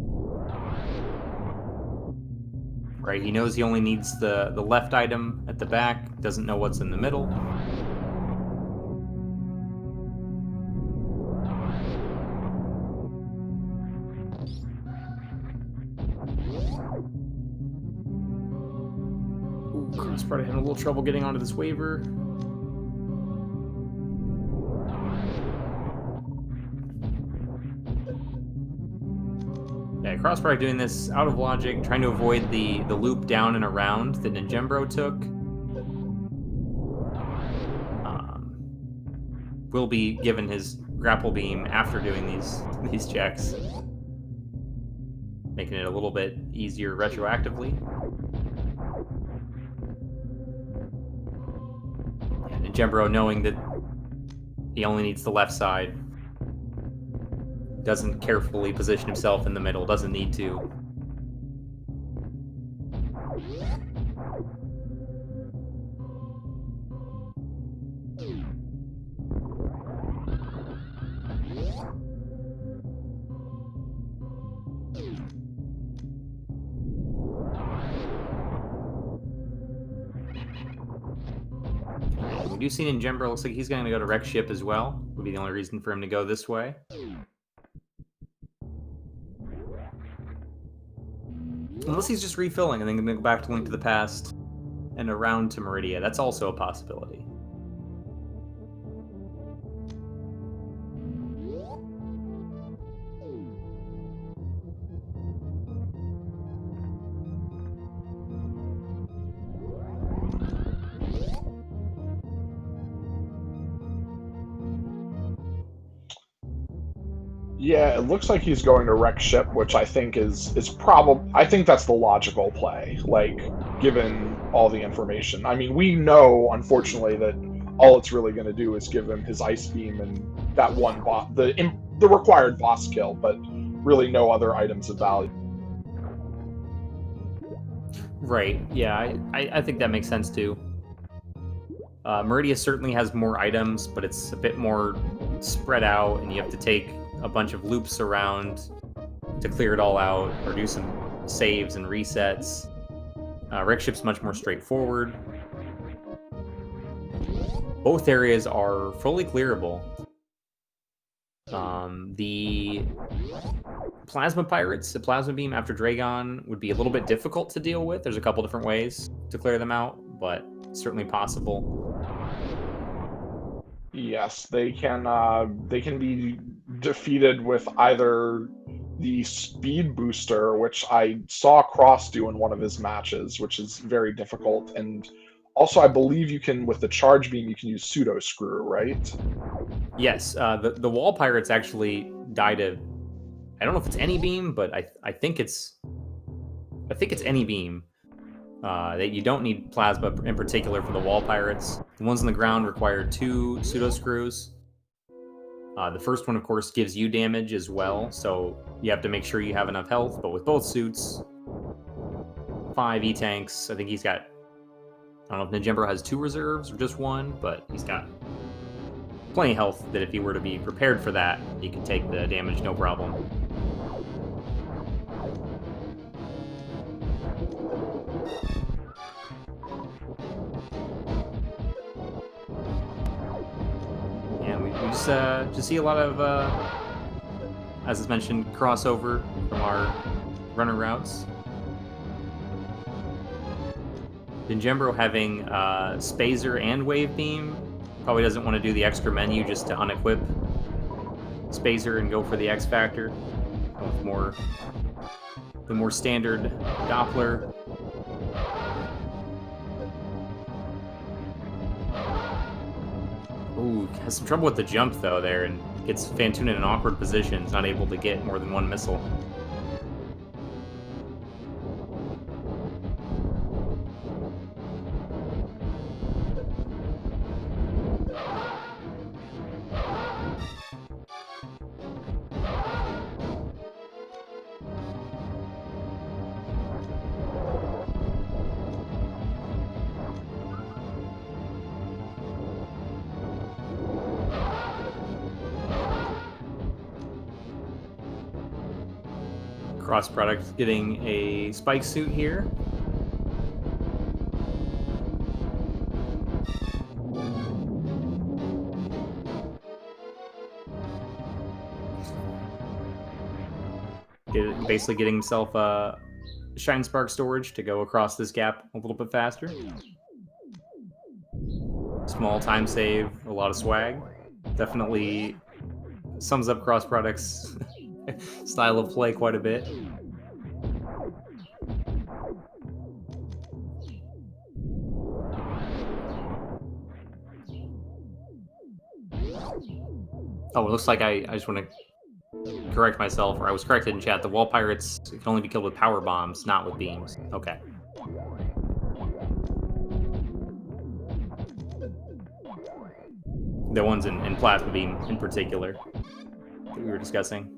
Right, he knows he only needs the left item at the back, doesn't know what's in the middle. Ooh, Crossproduct having a little trouble getting onto this waiver. Yeah, Crossproduct doing this out of logic, trying to avoid the loop down and around that Ninjembro took. Will be given his grapple beam after doing these checks, making it a little bit easier retroactively. And Ninjembro, knowing that he only needs the left side, doesn't carefully position himself in the middle, doesn't need to. we do see ninjembro. Looks like he's going to go to wreck ship as well. Would be the only reason for him to go this way. Unless he's just refilling and then going to go back to Link to the Past and around to Meridia. That's also a possibility. Yeah, it looks like he's going to wreck ship, which I think is probably. I think that's the logical play, like given all the information. I mean, we know, unfortunately, that all it's really going to do is give him his ice beam and that one boss, the required boss kill, but really no other items of value. Right. Yeah, I think that makes sense too. Meridia certainly has more items, but it's a bit more spread out, and you have to take a bunch of loops around to clear it all out, or do some saves and resets. Wreck Ship's much more straightforward. Both areas are fully clearable. The Plasma Pirates, the Plasma Beam after Dragon, would be a little bit difficult to deal with. There's a couple different ways to clear them out, but certainly possible. Yes, they can be defeated with either the speed booster, which I saw Cross do in one of his matches, which is very difficult, and also I believe you can, with the charge beam, you can use pseudo screw, right? Yes, the Wall Pirates actually die to, I don't know if it's any beam, but I think it's any beam. That you don't need plasma in particular for the Wall Pirates. The ones on the ground require 2 pseudo screws. The first one, of course, gives you damage as well, so you have to make sure you have enough health. But with both suits, 5 E-tanks. I think he's got, I don't know if ninjembro has 2 reserves or just 1, but he's got plenty of health that if he were to be prepared for that, he could take the damage no problem. And we just see a lot of, as is mentioned, crossover from our runner routes. Ninjembro having Spazer and Wave Beam probably doesn't want to do the extra menu just to unequip Spazer and go for the X Factor with the more standard Doppler. Ooh, has some trouble with the jump though there, and gets Phantoon in an awkward position. Is not able to get more than 1 missile. Crossproduct getting a spike suit here. Basically getting himself a Shine Spark storage to go across this gap a little bit faster. Small time save, a lot of swag. Definitely sums up Crossproduct's style of play quite a bit. Oh, it looks like I just want to correct myself, or I was corrected in chat. The Wall Pirates can only be killed with power bombs, not with beams. Okay. The ones in Plasma Beam in particular that we were discussing.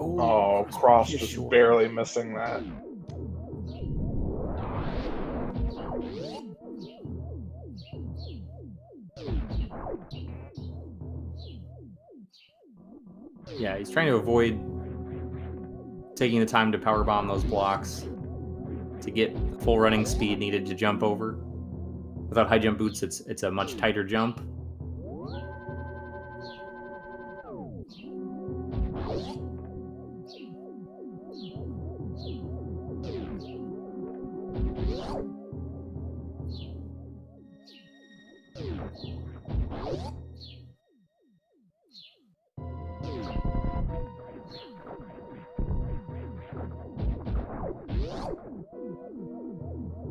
Oh, Cross just barely missing that. Yeah, he's trying to avoid taking the time to power bomb those blocks to get full running speed needed to jump over. Without high jump boots, it's a much tighter jump.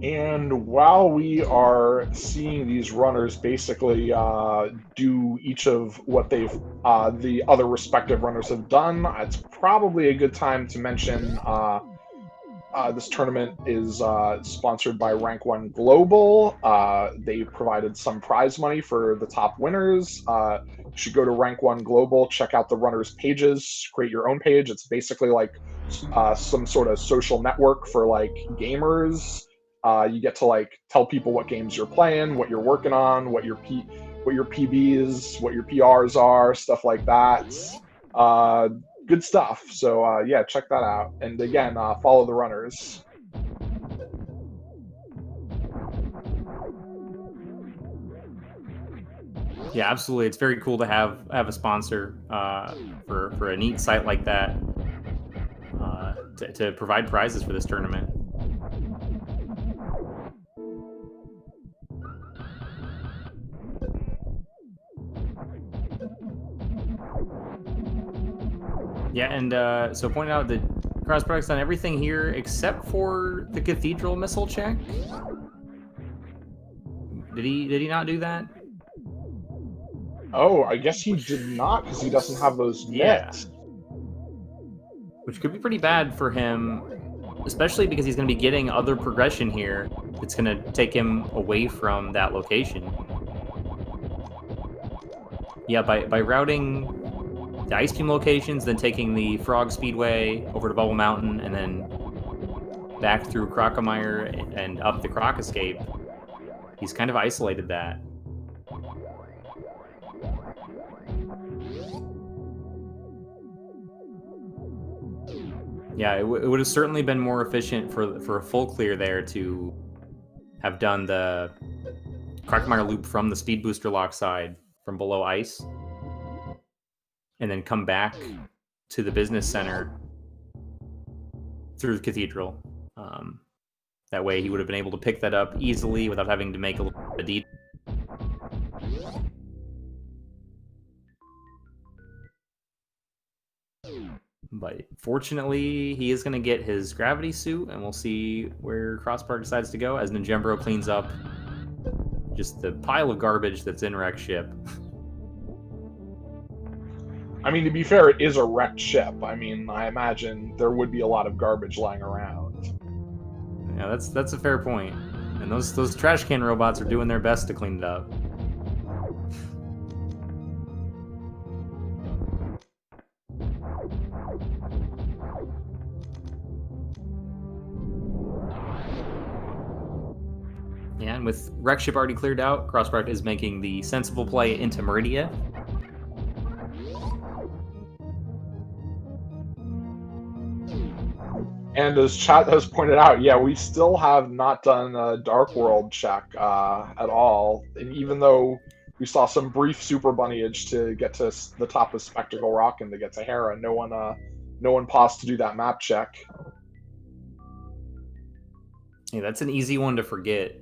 And while we are seeing these runners basically do each of what the other respective runners have done, it's probably a good time to mention this tournament is sponsored by Rank 1 Global. They provided some prize money for the top winners. You should go to Rank 1 Global, check out the runners' pages, create your own page. It's basically like some sort of social network for like gamers. You get to like tell people what games you're playing, what you're working on, what your PBs, what your PRs are, stuff like that. Good stuff. So yeah, check that out. And again, follow the runners. Yeah, absolutely. It's very cool to have a sponsor for a neat site like that to provide prizes for this tournament. Yeah, and so pointing out that crossproduct's done everything here except for the cathedral missile check. Did he not do that? Oh, I guess he did not because he doesn't have those mitts. Which could be pretty bad for him, especially because he's going to be getting other progression here. It's going to take him away from that location. Yeah, by routing the Ice Beam locations, then taking the Frog Speedway over to Bubble Mountain, and then back through Crocomire and up the Croc Escape, he's kind of isolated that. Yeah, it would have certainly been more efficient for a full clear there to have done the Crocomire loop from the Speed Booster lock side from below ice, and then come back to the business center through the cathedral. That way he would have been able to pick that up easily without having to make a little bit of detour. But fortunately, he is going to get his gravity suit, and we'll see where Crosspark decides to go as Ninjembro cleans up just the pile of garbage that's in Wreck Ship. I mean, to be fair, it is a wrecked ship. I mean, I imagine there would be a lot of garbage lying around. Yeah, that's a fair point. And those trash can robots are doing their best to clean it up. Yeah, and with Wreck Ship already cleared out, Crossproduct is making the sensible play into Meridia. And as chat has pointed out, yeah, we still have not done a Dark World check at all. And even though we saw some brief super bunnyage to get to the top of Spectacle Rock and to get to Hera, no one paused to do that map check. Yeah, that's an easy one to forget.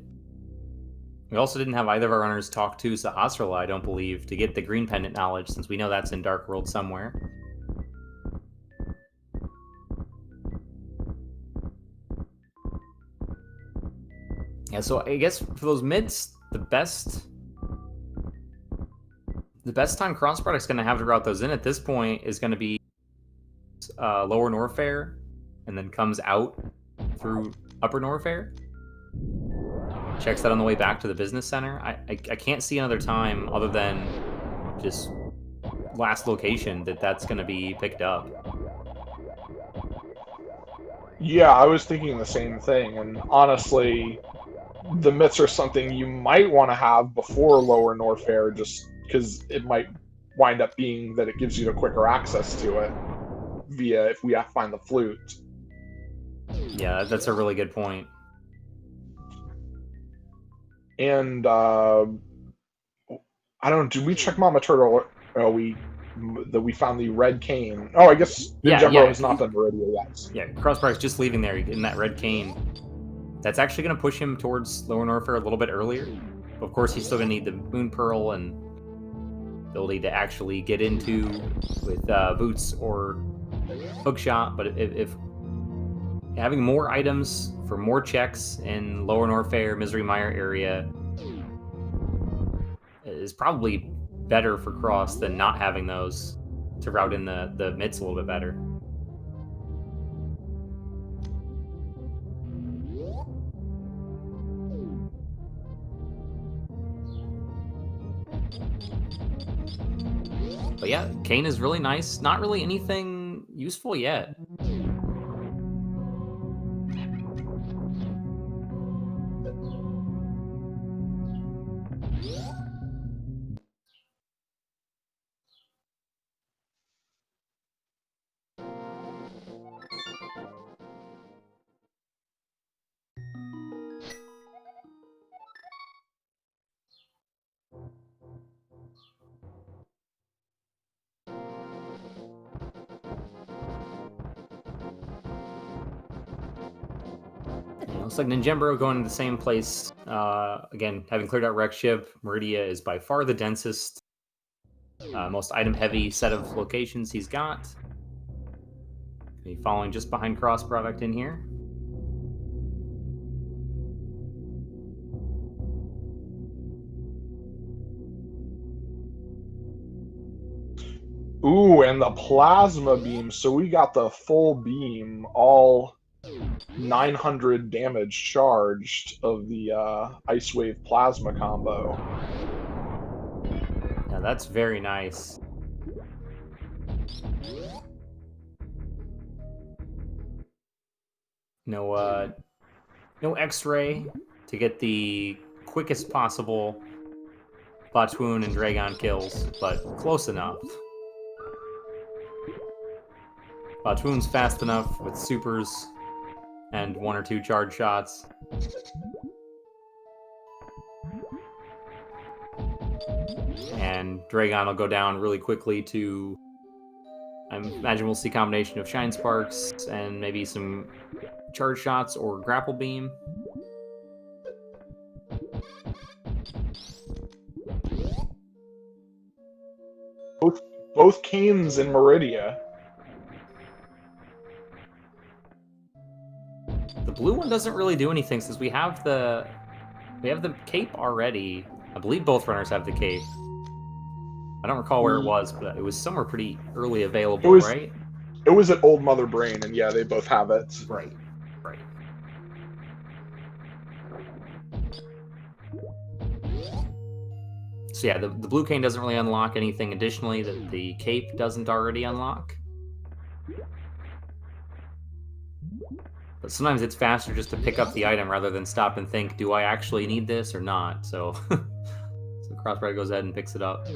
We also didn't have either of our runners talk to Sahasrara, I don't believe, to get the green pendant knowledge, since we know that's in Dark World somewhere. Yeah, so I guess for those mids, the best time Crossproduct's going to have to route those in at this point is going to be Lower Norfair, and then comes out through Upper Norfair. Checks that on the way back to the business center. I can't see another time other than just last location that's going to be picked up. Yeah, I was thinking the same thing, and honestly, the mitts are something you might want to have before Lower Norfair, just because it might wind up being that it gives you the quicker access to it. via if we find the flute. Yeah, that's a really good point. And I don't. Did we check Mama Turtle? We found the red cane. Oh, I guess ninjembro has not done Meridia yet. Yeah, crossproduct's just leaving there in that red cane. That's actually going to push him towards Lower Norfair a little bit earlier. Of course, he's still going to need the Moon Pearl and ability to actually get into with Boots or Hookshot. But if having more items for more checks in Lower Norfair, Misery Mire area is probably better for Cross than not having those to route in the mitts a little bit better. But yeah, Kane is really nice. Not really anything useful yet. Looks like ninjembro going to the same place. Again, having cleared out Rex Ship, Meridia is by far the densest, most item-heavy set of locations he's got. Be following just behind Cross Product in here. Ooh, and the plasma beam. So we got the full beam, all 900 damage charged of the Ice Wave plasma combo. Yeah, that's very nice. No X-ray to get the quickest possible Botwoon and Dragon kills, but close enough. Botwoon's fast enough with supers and 1 or 2 charge shots. And Dragon will go down really quickly to... I imagine we'll see a combination of Shine Sparks and maybe some charge shots or grapple beam. Both Canes in Meridia. The blue one doesn't really do anything since we have the cape already. I believe both runners have the cape. I don't recall where it was, but it was somewhere pretty early available, right? It was at Old Mother Brain, and yeah, they both have it. Right, right. So yeah, the blue cane doesn't really unlock anything additionally that the cape doesn't already unlock. But sometimes it's faster just to pick up the item rather than stop and think, do I actually need this or not? So, so Crossbred goes ahead and picks it up.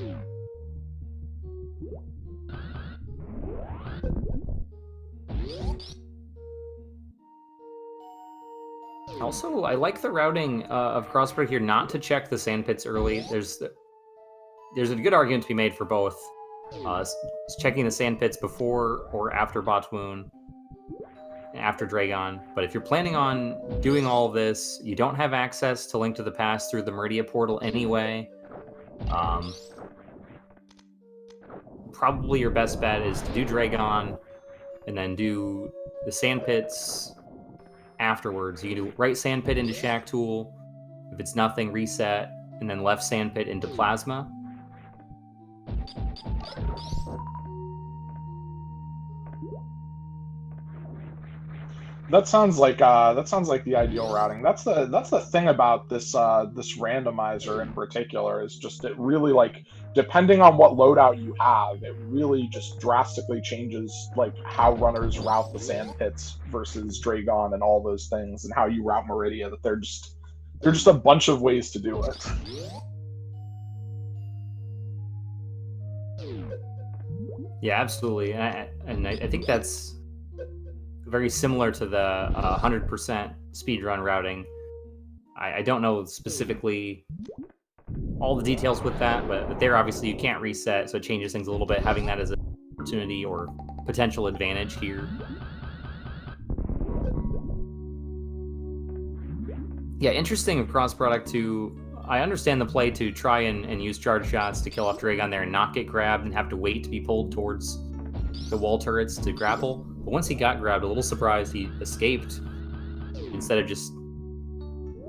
Also, I like the routing of Crossbred here not to check the sand pits early. There's a good argument to be made for both. Checking the sand pits before or after Botwoon, after Dragon. But if you're planning on doing all of this, you don't have access to Link to the Past through the Meridia portal anyway. Probably your best bet is to do Dragon and then do the sand pits afterwards. You can do right sand pit into Shack Tool. If it's nothing, reset, and then left sand pit into Plasma. That sounds like the ideal routing. That's the thing about this this randomizer in particular is just it really, like, depending on what loadout you have, it really just drastically changes like how runners route the sand pits versus Dragon and all those things, and how you route Meridia. That they're just a bunch of ways to do it. Yeah, absolutely. And I think that's very similar to the 100% speedrun routing. I don't know specifically all the details with that, but there obviously you can't reset, so it changes things a little bit, having that as an opportunity or potential advantage here. Yeah, interesting of cross product to. I understand the play to try and use charge shots to kill off Dragon there and not get grabbed and have to wait to be pulled towards the wall turrets to grapple. But once he got grabbed, a little surprised he escaped instead of just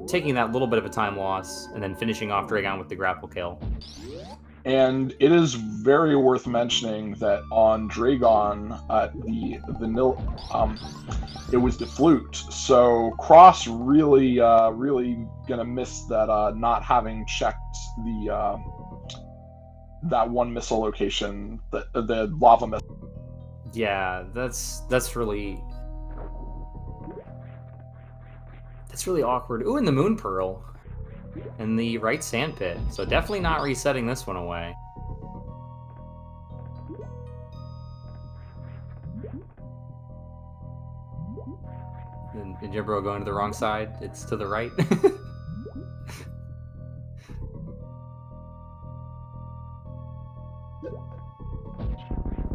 taking that little bit of a time loss and then finishing off Dragon with the grapple kill. And it is very worth mentioning that on Dragon, it was the flute. So Cross really gonna miss that not having checked the that one missile location, the lava missile. Yeah, that's really awkward. Ooh, and the Moon Pearl in the right sand pit. So definitely not resetting this one away. And Ninjembro going to the wrong side. It's to the right.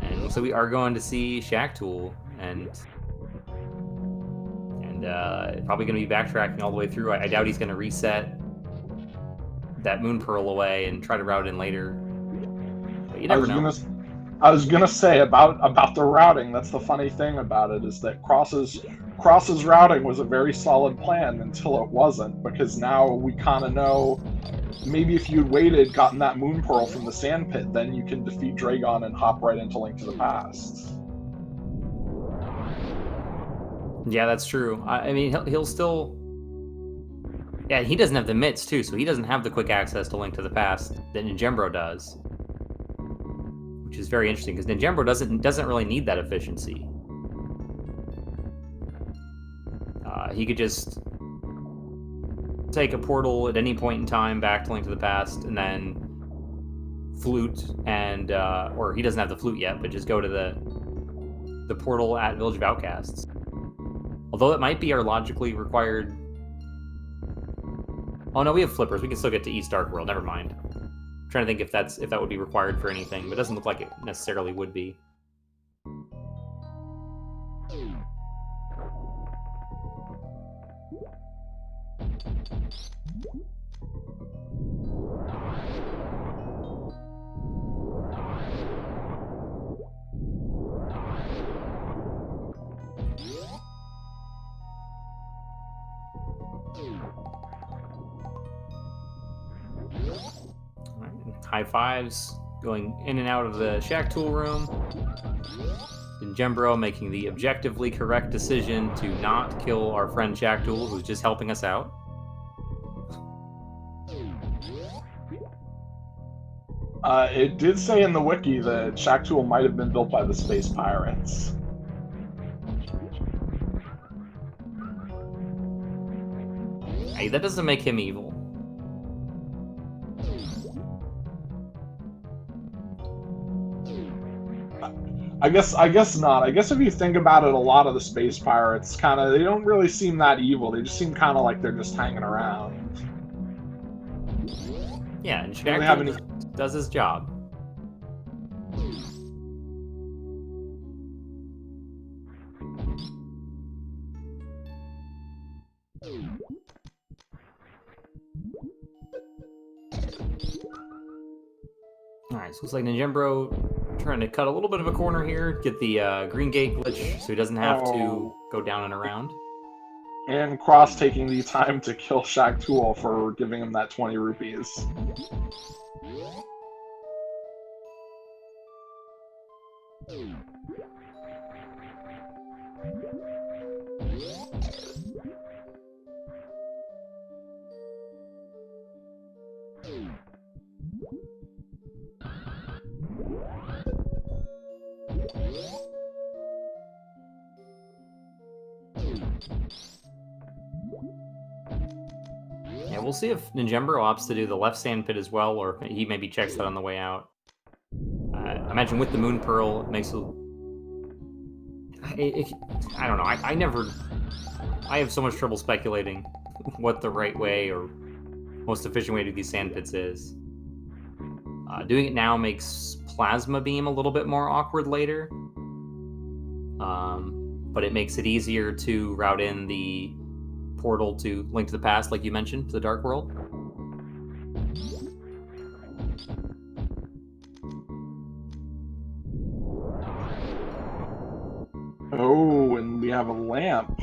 And so we are going to see Shack Tool and probably going to be backtracking all the way through. I doubt he's going to reset that Moon Pearl away and try to route in later. But you never know. I was gonna say about the routing. That's the funny thing about it, is that Cross's routing was a very solid plan until it wasn't, because now we kind of know. Maybe if you'd waited, gotten that Moon Pearl from the sand pit, then you can defeat Dragon and hop right into Link to the Past. Yeah, that's true. I mean, he'll still. Yeah, he doesn't have the mitts too, so he doesn't have the quick access to Link to the Past that Ninjembro does, which is very interesting because Ninjembro doesn't really need that efficiency. He could just take a portal at any point in time back to Link to the Past, and then flute and or he doesn't have the flute yet, but just go to the portal at Village of Outcasts. Although it might be our logically required. Oh no, we have flippers. We can still get to East Dark World. Never mind. I'm trying to think if that would be required for anything, but it doesn't look like it necessarily would be. High fives going in and out of the Shack Tool room. Ninjembro making the objectively correct decision to not kill our friend Shack Tool, who's just helping us out. It did say in the wiki that Shack Tool might have been built by the Space Pirates. Hey, that doesn't make him evil. I guess not. I guess if you think about it, a lot of the Space Pirates they don't really seem that evil. They just seem kind of like they're just hanging around. Yeah, and Shack Tool does his job. Alright, so looks like Ninjembro trying to cut a little bit of a corner here, get the green gate glitch so he doesn't have to go down and around. And Cross taking the time to kill Shack Tool for giving him that 20 rupees. Yeah, we'll see if Ninjembro opts to do the left sand pit as well, or he maybe checks that on the way out. I'm imagine with the Moon Pearl, it makes I don't know. I have so much trouble speculating what the right way or most efficient way to do these sand pits is. Doing it now makes Plasma Beam a little bit more awkward later. But it makes it easier to route in the portal to Link to the Past, like you mentioned, to the Dark World. Oh, and we have a lamp.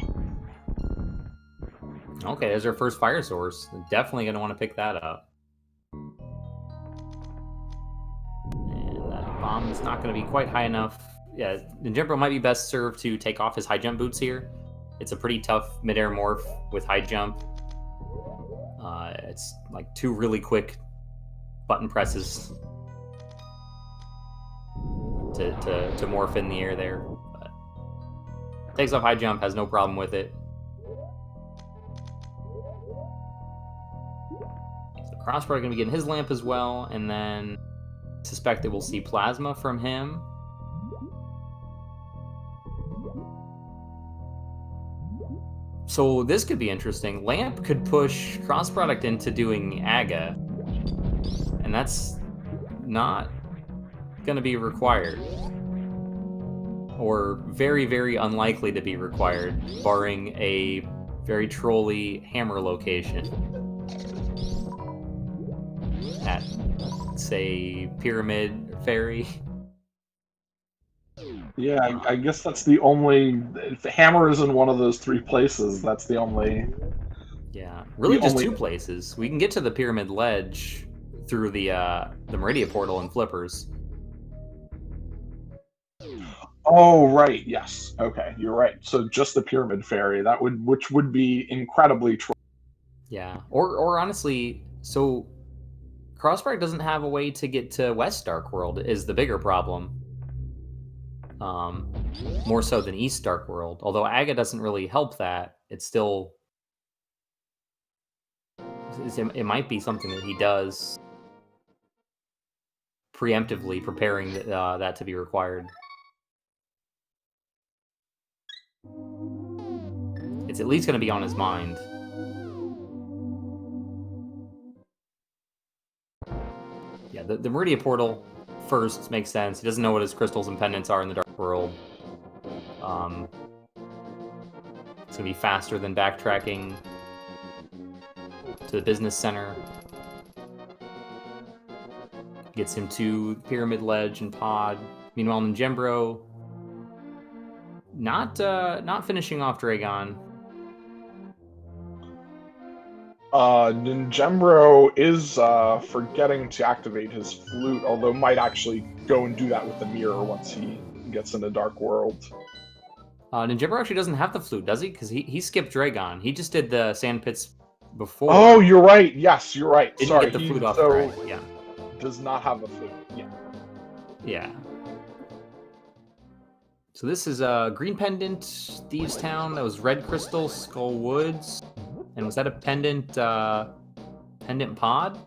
Okay, there's our first fire source. Definitely going to want to pick that up. And that bomb is not going to be quite high enough. Yeah, Ninjembro might be best served to take off his high jump boots here. It's a pretty tough midair morph with high jump. It's like 2 really quick button presses to morph in the air there. But takes off high jump, has no problem with it. So crossproduct going to be getting his lamp as well, and then I suspect that we'll see plasma from him. So this could be interesting. Lamp could push crossproduct into doing AGA, and that's not going to be required, or very, very unlikely to be required, barring a very trolly hammer location at, say, Pyramid Ferry. Yeah, I guess that's the only. If the hammer is in one of those 3 places, that's the only. Yeah, really just 2 places. We can get to the Pyramid Ledge through the Meridia portal and Flippers. Oh, right. Yes. Okay, you're right. So just the Pyramid Ferry, which would be incredibly. Yeah, or honestly, so crossproduct doesn't have a way to get to West Dark World is the bigger problem. More so than East Dark World. Although AGA doesn't really help that, it's still... It might be something that he does preemptively, preparing that to be required. It's at least going to be on his mind. Yeah, the Meridia portal first makes sense. He doesn't know what his crystals and pendants are in the Dark World. It's going to be faster than backtracking to the business center. Gets him to Pyramid Ledge and Pod. Meanwhile, Ninjembro not finishing off Dragon. Ninjembro is forgetting to activate his flute, although might actually go and do that with the mirror once he gets into Dark World. Ninjembro actually doesn't have the flute, does he? Because he skipped Dragon. He just did the sand pits before. Oh, you're right. Yes, you're right. Didn't Sorry, get the flute off Dragon. Yeah. Does not have a flute. Yeah. Yeah. So this is Green Pendant, Thieves Town. That was Red Crystal, Skull Woods. And was that a pendant pod?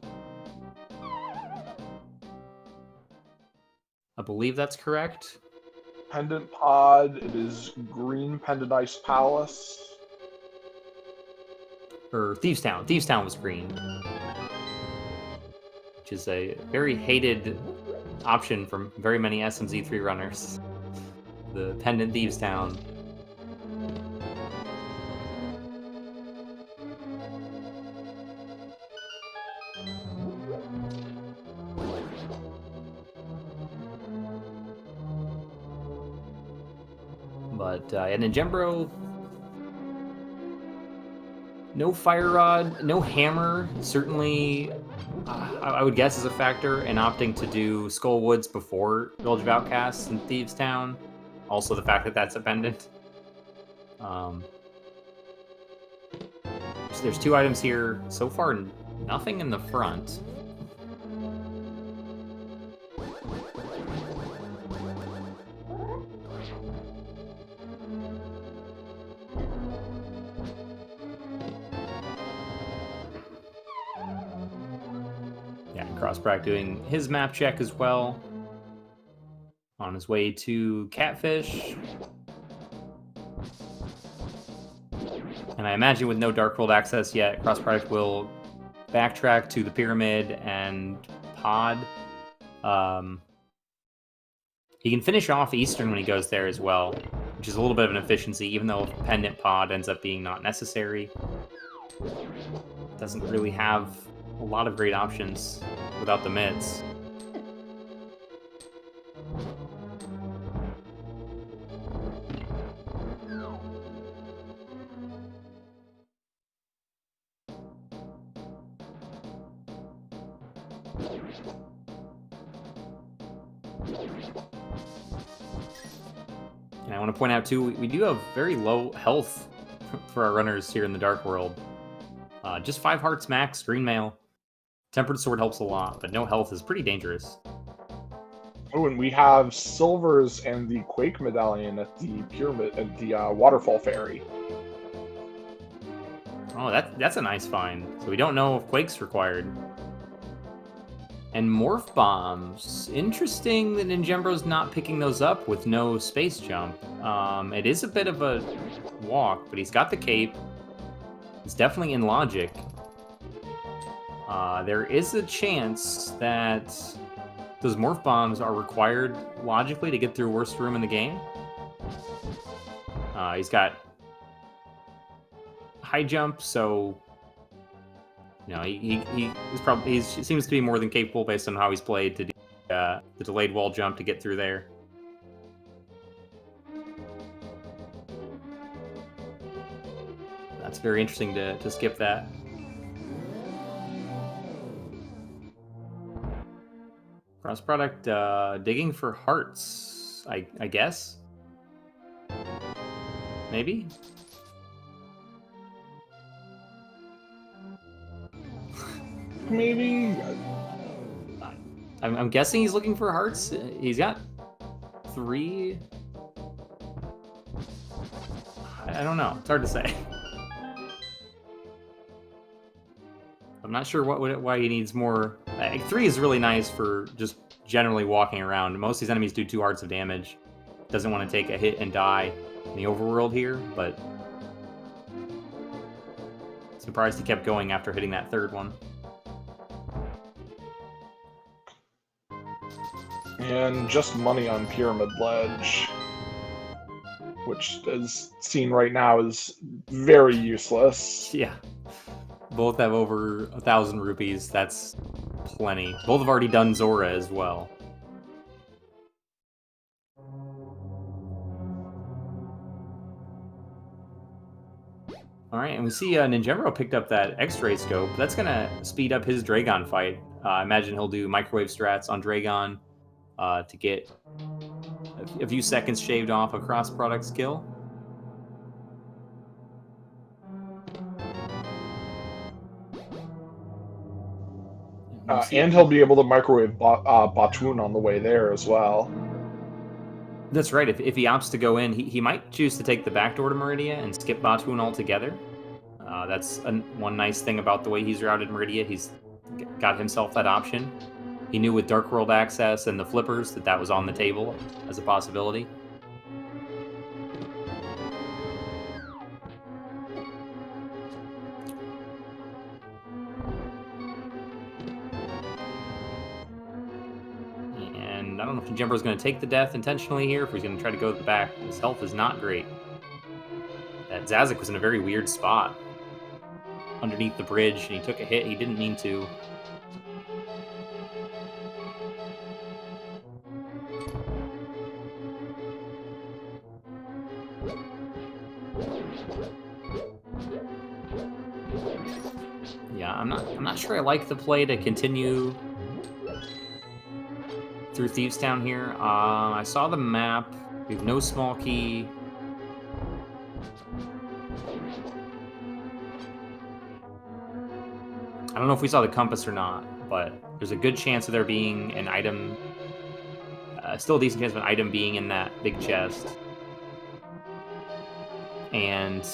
I believe that's correct. Pendant pod. It is Green Pendant Ice Palace. Or Thieves Town. Thieves Town was green. Which is a very hated option from very many SMZ3 runners. The Pendant Thieves Town. But and Ninjembro, no Fire Rod, no Hammer, certainly I would guess is a factor in opting to do Skull Woods before Village of Outcasts and Thieves Town. Also the fact that that's a pendant. So there's 2 items here. So far, nothing in the front. Yeah, crossproduct doing his map check as well. his way to Catfish. And I imagine with no Dark World access yet, crossproduct will backtrack to the Pyramid and Pod. He can finish off Eastern when he goes there as well, which is a little bit of an efficiency, even though Pendant Pod ends up being not necessary. Doesn't really have a lot of great options without the mids. And I want to point out, too, we do have very low health for our runners here in the Dark World. Just 5 hearts max, green mail. Tempered Sword helps a lot, but no health is pretty dangerous. Oh, and we have silvers and the Quake Medallion at the Pyramid, at the Waterfall Ferry. Oh, that's a nice find. So we don't know if Quake's required. And Morph Bombs. Interesting that Ninjembro's not picking those up with no space jump. It is a bit of a walk, but he's got the cape. It's definitely in logic. There is a chance that those Morph Bombs are required logically to get through worst room in the game. He's got high jump, so he seems to be more than capable based on how he's played to do the delayed wall jump to get through there. That's very interesting to skip that. Cross product, digging for hearts, I guess. Maybe? Maybe. I'm guessing he's looking for hearts. He's got 3. I don't know. It's hard to say. I'm not sure why he needs more. 3 is really nice for just generally walking around. Most of these enemies do 2 hearts of damage. Doesn't want to take a hit and die in the overworld here, but surprised he kept going after hitting that 3rd one. And just money on Pyramid Ledge, which is seen right now as very useless. Yeah. Both have over 1,000 rupees. That's plenty. Both have already done Zora as well. Alright, and we see Ninjembro picked up that X-ray scope. That's going to speed up his Dragon fight. I imagine he'll do microwave strats on Dragon to get a few seconds shaved off a cross-product skill. And he'll be able to microwave Batoon on the way there as well. That's right. If he opts to go in, he might choose to take the backdoor to Meridia and skip Batoon altogether. That's one nice thing about the way he's routed Meridia. He's got himself that option. He knew with Dark World access and the flippers that was on the table as a possibility. And I don't know if Ninjembro's going to take the death intentionally here, if he's going to try to go to the back. His health is not great. That Zazik was in a very weird spot underneath the bridge, and he took a hit he didn't mean to. Yeah, I'm not sure I like the play to continue through Thieves Town here. I saw the map. We have no small key. I don't know if we saw the compass or not, but there's a good chance of there being an item. Still a decent chance of an item being in that big chest. And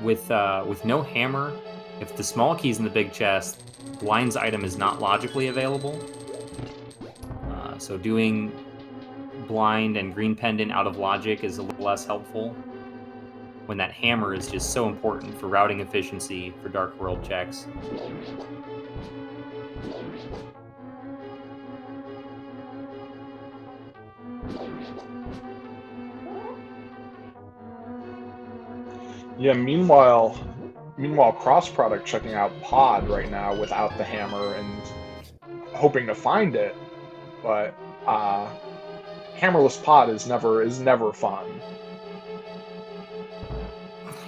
with no hammer, if the small key's in the big chest, Blind's item is not logically available. So doing blind and green pendant out of logic is a little less helpful, when that hammer is just so important for routing efficiency for Dark World checks. Yeah, meanwhile, cross-product checking out Pod right now without the hammer and hoping to find it, but hammerless Pod is never fun.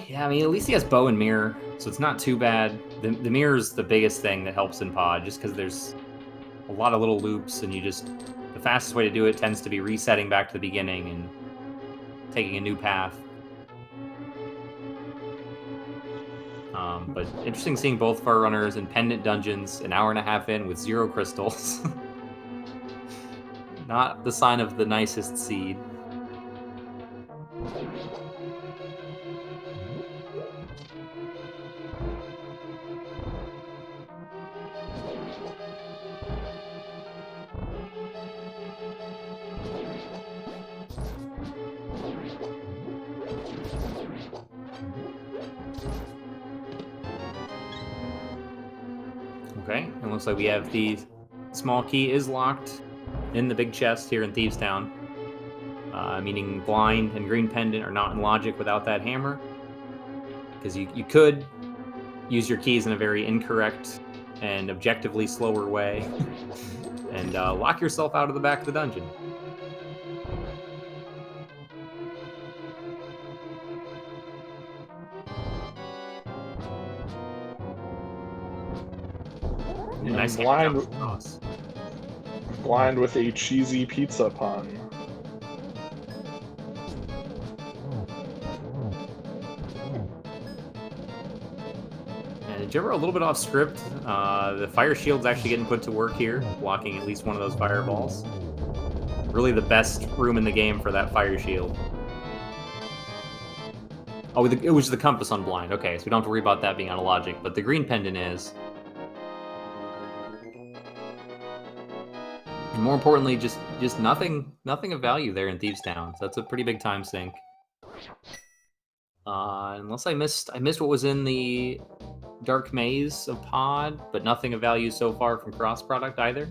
Yeah, I mean, at least he has bow and mirror, so it's not too bad. The mirror's the biggest thing that helps in Pod, just because there's a lot of little loops, and the fastest way to do it tends to be resetting back to the beginning and taking a new path. But interesting seeing both of our runners in pendant dungeons an hour and a half in with 0 crystals. Not the sign of the nicest seed. Okay, it looks like we have the small key is locked in the big chest here in Thieves Town, meaning blind and green pendant are not in logic without that hammer, because you could use your keys in a very incorrect and objectively slower way and lock yourself out of the back of the dungeon. Yeah, Nice blind with a cheesy pizza pun. And Jibber a little bit off script. The fire shield's actually getting put to work here, blocking at least one of those fireballs. Really the best room in the game for that fire shield. Oh, it was the compass on blind. Okay, so we don't have to worry about that being out of logic, but the green pendant is. And more importantly, just nothing of value there in Thieves Town. So that's a pretty big time sink. Unless I missed what was in the Dark Maze of Pod, but nothing of value so far from Cross Product either.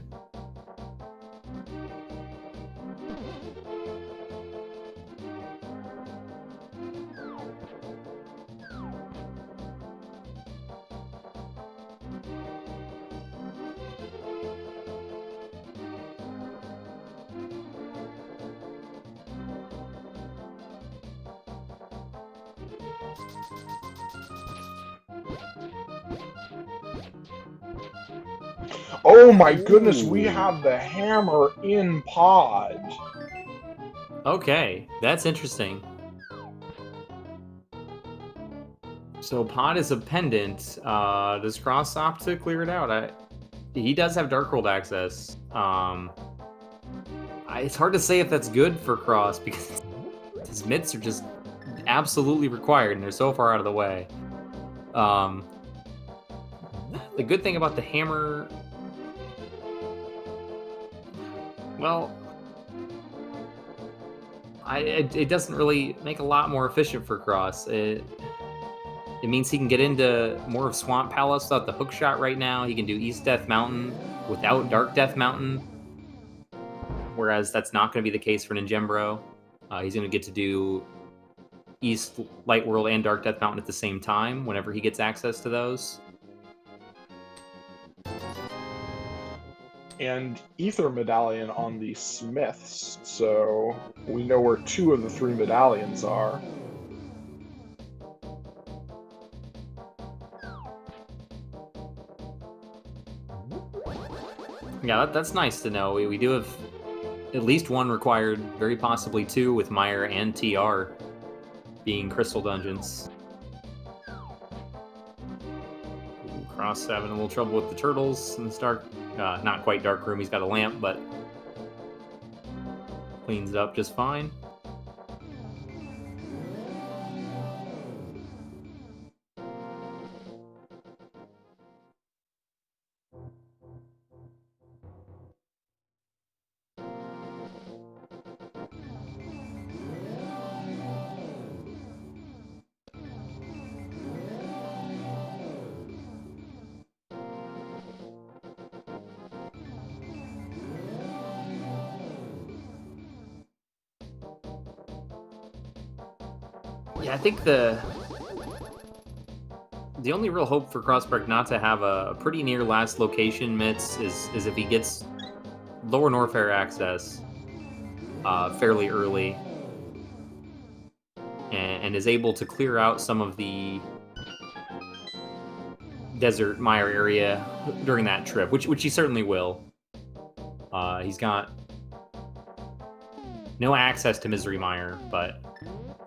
Oh my goodness, we have the hammer in Pod. Okay, that's interesting. So Pod is a pendant. Does Cross opt to clear it out? He does have Dark World access. It's hard to say if that's good for Cross because his mitts are just absolutely required and they're so far out of the way. The good thing about the hammer, well, it doesn't really make a lot more efficient for Cross. It means he can get into more of Swamp Palace without the hook shot right now. He can do East Death Mountain without Dark Death Mountain, whereas that's not going to be the case for Ninjembro. He's going to get to do East Light World and Dark Death Mountain at the same time whenever he gets access to those. And Ether Medallion on the Smiths, so we know where 2 of the 3 medallions are. Yeah, that's nice to know. We do have at least 1 required, very possibly 2 with Meyer and TR being Crystal Dungeons. Cross having a little trouble with the turtles in this dark, not quite dark room. He's got a lamp, but cleans it up just fine. Yeah, I think the only real hope for Crossproduct not to have a pretty near last location mitts is if he gets lower Norfair access fairly early and is able to clear out some of the desert mire area during that trip, which he certainly will. He's got no access to Misery Mire, but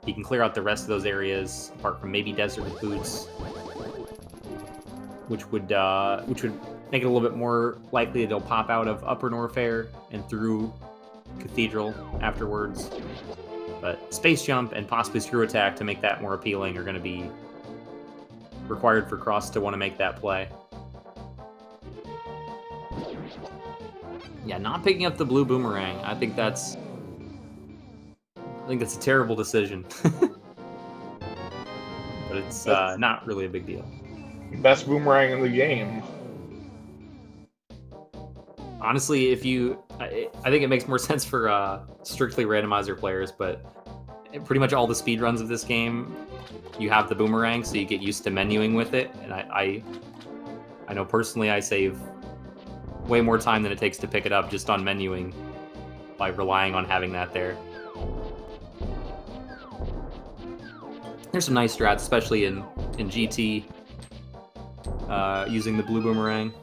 he can clear out the rest of those areas, apart from maybe Desert with Boots, which would make it a little bit more likely that they'll pop out of Upper Norfair and through Cathedral afterwards. But Space Jump and possibly Screw Attack to make that more appealing are going to be required for Cross to want to make that play. Yeah, not picking up the blue boomerang. I think that's a terrible decision. But it's not really a big deal. Best boomerang in the game. Honestly, I think it makes more sense for strictly randomizer players, but pretty much all the speedruns of this game, you have the boomerang, so you get used to menuing with it. And I know personally I save way more time than it takes to pick it up just on menuing by relying on having that there. There's some nice strats, especially in GT, using the blue boomerang.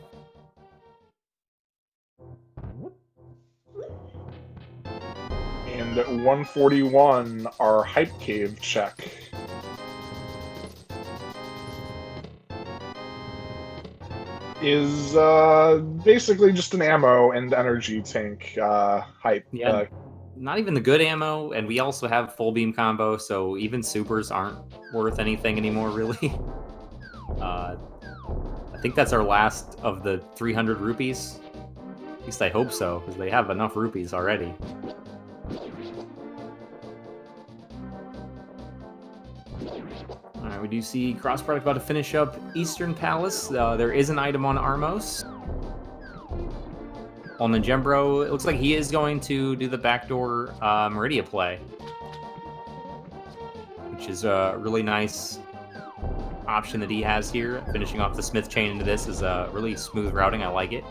And at 141, our Hype Cave check. Is basically just an ammo and energy tank hype. Yeah, not even the good ammo, and we also have full beam combo, so even supers aren't worth anything anymore, really. I think that's our last of the 300 rupees. At least I hope so, because they have enough rupees already. Alright, we do see Crossproduct about to finish up Eastern Palace. There is an item on Armos. On Ninjembro, it looks like he is going to do the backdoor Meridia play, which is a really nice option that he has here. Finishing off the Smith chain into this is a really smooth routing. I like it.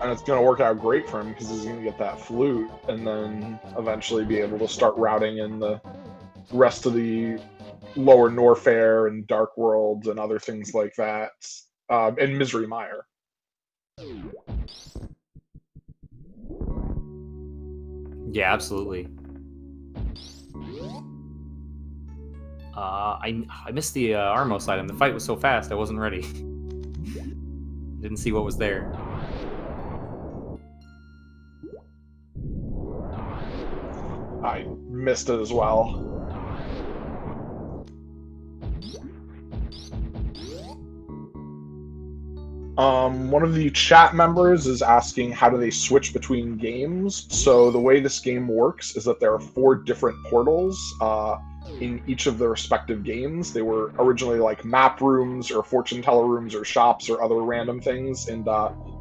And it's going to work out great for him because he's going to get that flute and then eventually be able to start routing in the rest of the lower Norfair and Dark Worlds and other things like that, and Misery Mire. Yeah, absolutely. I missed the Armos item. The fight was so fast, I wasn't ready. Didn't see what was there. I missed it as well. One of the chat members is asking how do they switch between games. So the way this game works is that there are 4 different portals in each of the respective games. They were originally like map rooms or fortune teller rooms or shops or other random things, and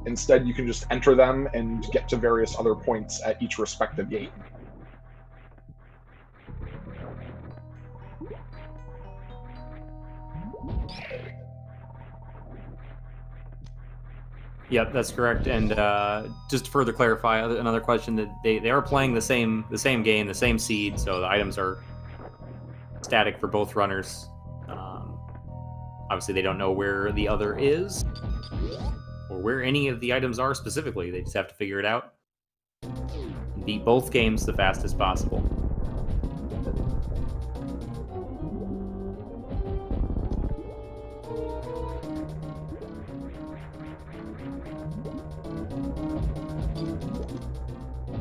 instead you can just enter them and get to various other points at each respective game. Yep, that's correct. And just to further clarify, another question, that they are playing the same game, the same seed, so the items are static for both runners. Obviously, they don't know where the other is or where any of the items are specifically. They just have to figure it out. Beat both games the fastest possible.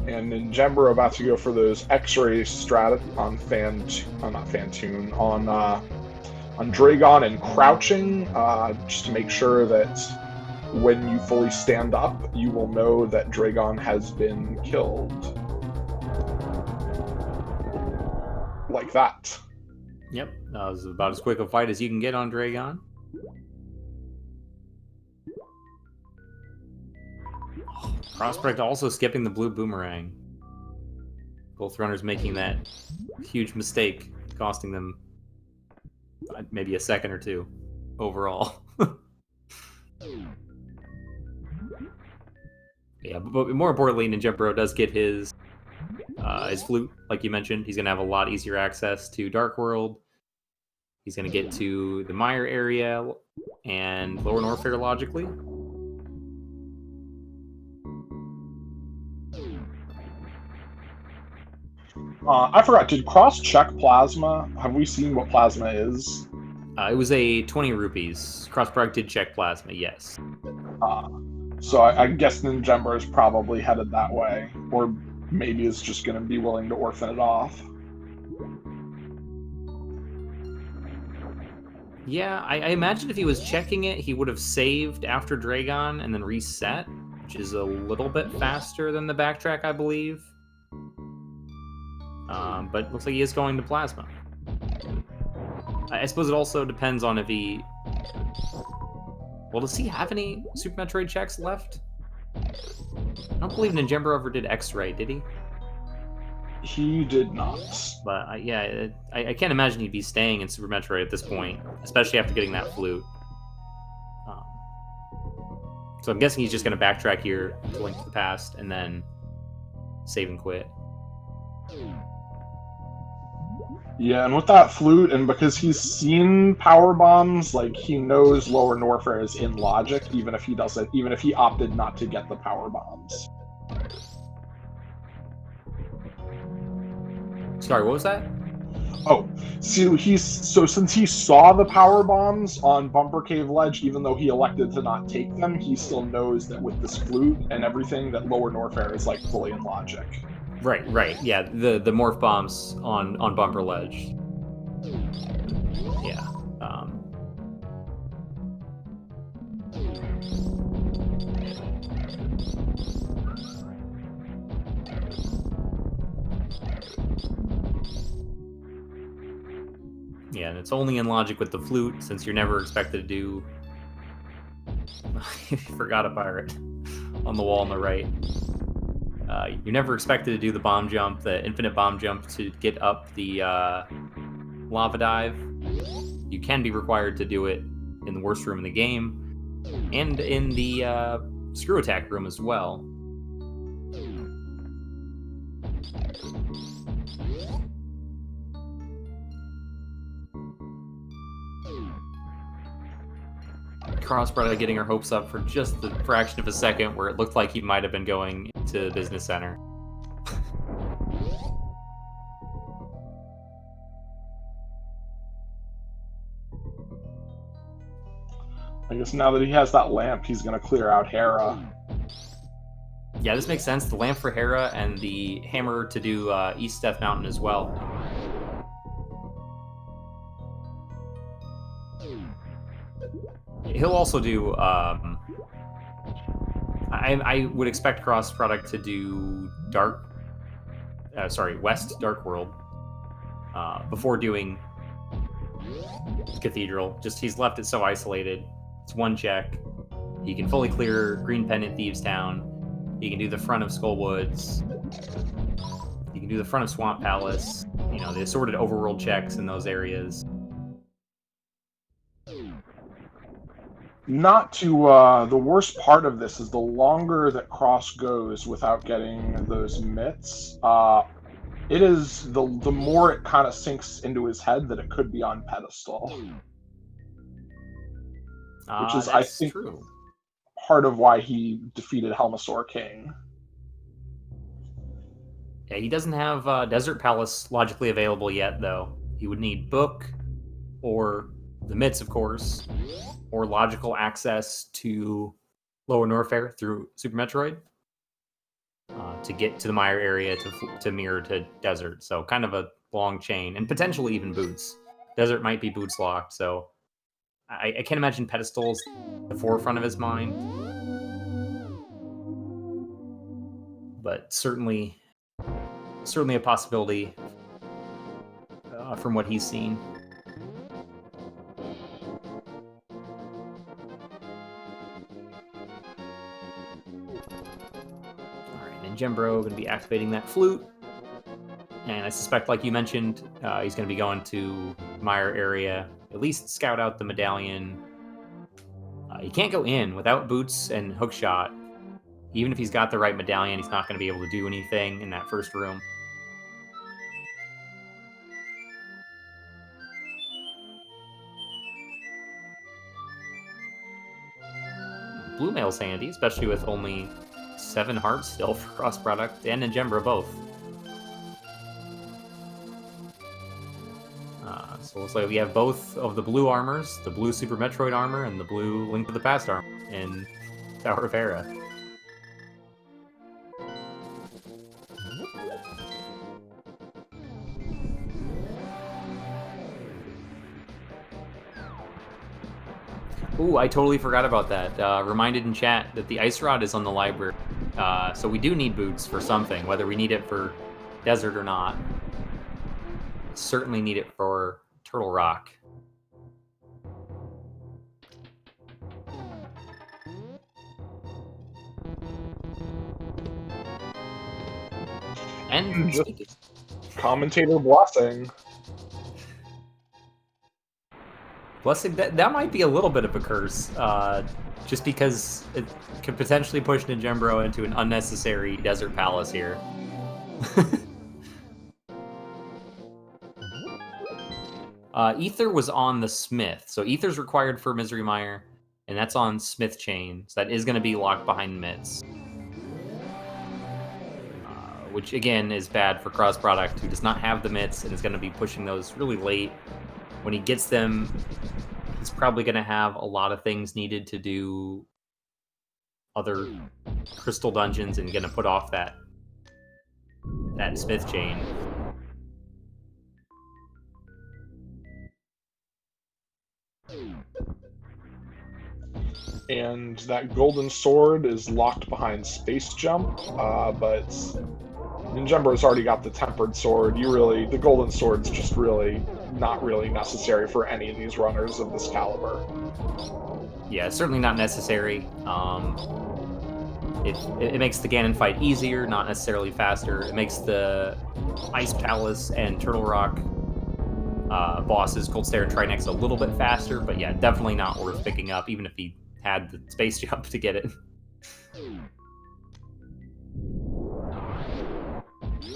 And Ninjembro about to go for those X-ray strat on on Dragon and crouching, just to make sure that when you fully stand up, you will know that Dragon has been killed. Like that. Yep, that was about as quick a fight as you can get on Dragon. Crossproduct also skipping the blue boomerang. Both runners making that huge mistake, costing them maybe a second or two overall. Yeah, but more importantly, ninjembro does get his flute, like you mentioned. He's gonna have a lot easier access to Dark World. He's gonna get to the Mire area and Lower Norfair logically. I forgot. Did Cross check plasma? Have we seen what plasma is? It was a 20 rupees. Crossproduct did check plasma, yes. So I guess Ninjembro is probably headed that way, or maybe is just going to be willing to orphan it off. Yeah, I imagine if he was checking it, he would have saved after Dragon and then reset, which is a little bit faster than the backtrack, I believe. But it looks like he is going to plasma. I suppose it also depends on if he... Well, does he have any Super Metroid checks left? I don't believe Ninjembro ever did X-Ray, did he? He did not. But yeah, I can't imagine he'd be staying in Super Metroid at this point, especially after getting that flute. So I'm guessing he's just going to backtrack here to Link to the Past and then save and quit. Yeah, and with that flute, and because he's seen power bombs, like he knows Lower Norfair is in logic, even if he opted not to get the power bombs. Sorry, what was that? Oh, so since he saw the power bombs on Bumper Cave Ledge, even though he elected to not take them, he still knows that with this flute and everything, that Lower Norfair is like fully in logic. Right. Yeah, the morph bombs on Bumper Ledge. Yeah. Yeah, and it's only in logic with the flute, since you're never expected to do... Forgot a pirate on the wall on the right. You're never expected to do the bomb jump, the infinite bomb jump, to get up the lava dive. You can be required to do it in the worst room in the game, and in the screw attack room as well. Crossproduct getting her hopes up for just the fraction of a second where it looked like he might have been going to the business center. I guess now that he has that lamp, he's going to clear out Hera. Yeah, this makes sense. The lamp for Hera and the hammer to do East Death Mountain as well. He'll also do... I would expect Crossproduct to do West Dark World before doing Cathedral. Just he's left it so isolated. It's one check. He can fully clear Green Pendant Thieves Town. He can do the front of Skull Woods. He can do the front of Swamp Palace. You know, the assorted overworld checks in those areas. Not to the worst part of this is the longer that Cross goes without getting those mitts, it is the more it kind of sinks into his head that it could be on pedestal, which is I think true. part of why he defeated Helmasaur King. Yeah, he doesn't have Desert Palace logically available yet, though. He would need Book or the mitts, of course, or logical access to Lower Norfair through Super Metroid to get to the Mire area to mirror to Desert. So kind of a long chain, and potentially even Boots. Desert might be Boots locked, so I can't imagine pedestals the forefront of his mind. But certainly a possibility from what he's seen. Ninjembro going to be activating that flute. And I suspect, like you mentioned, he's going to be going to Meyer area, at least scout out the medallion. He can't go in without boots and hookshot. Even if he's got the right medallion, he's not going to be able to do anything in that first room. Blue mail's handy, especially with only 7 hearts still for cross product and ninjembro both. So it looks like we have both of the blue armors, the blue Super Metroid armor and the blue Link to the Past armor in Tower of Hera. Ooh, I totally forgot about that. Reminded in chat that the Ice Rod is on the library. So we do need boots for something, whether we need it for desert or not. Certainly need it for Turtle Rock. And just commentator blessing. Blessing, that might be a little bit of a curse, just because it could potentially push Ninjembro into an unnecessary desert palace here. Ether was on the Smith, so Ether's required for Misery Mire, and that's on Smith Chain, so that is going to be locked behind Mitts. Which, again, is bad for Cross Product, who does not have the Mitts, and is going to be pushing those really late. When he gets them, he's probably going to have a lot of things needed to do other crystal dungeons and going to put off that Smith Chain. And that golden sword is locked behind Space Jump, but Ninjembro's already got the tempered sword. The golden sword's just really not really necessary for any of these runners of this caliber. Yeah, it's certainly not necessary. It makes the Ganon fight easier, not necessarily faster. It makes the Ice Palace and Turtle Rock bosses, Cold Stare and Trinex, a little bit faster, but yeah, definitely not worth picking up, even if he had the Space Jump to get it.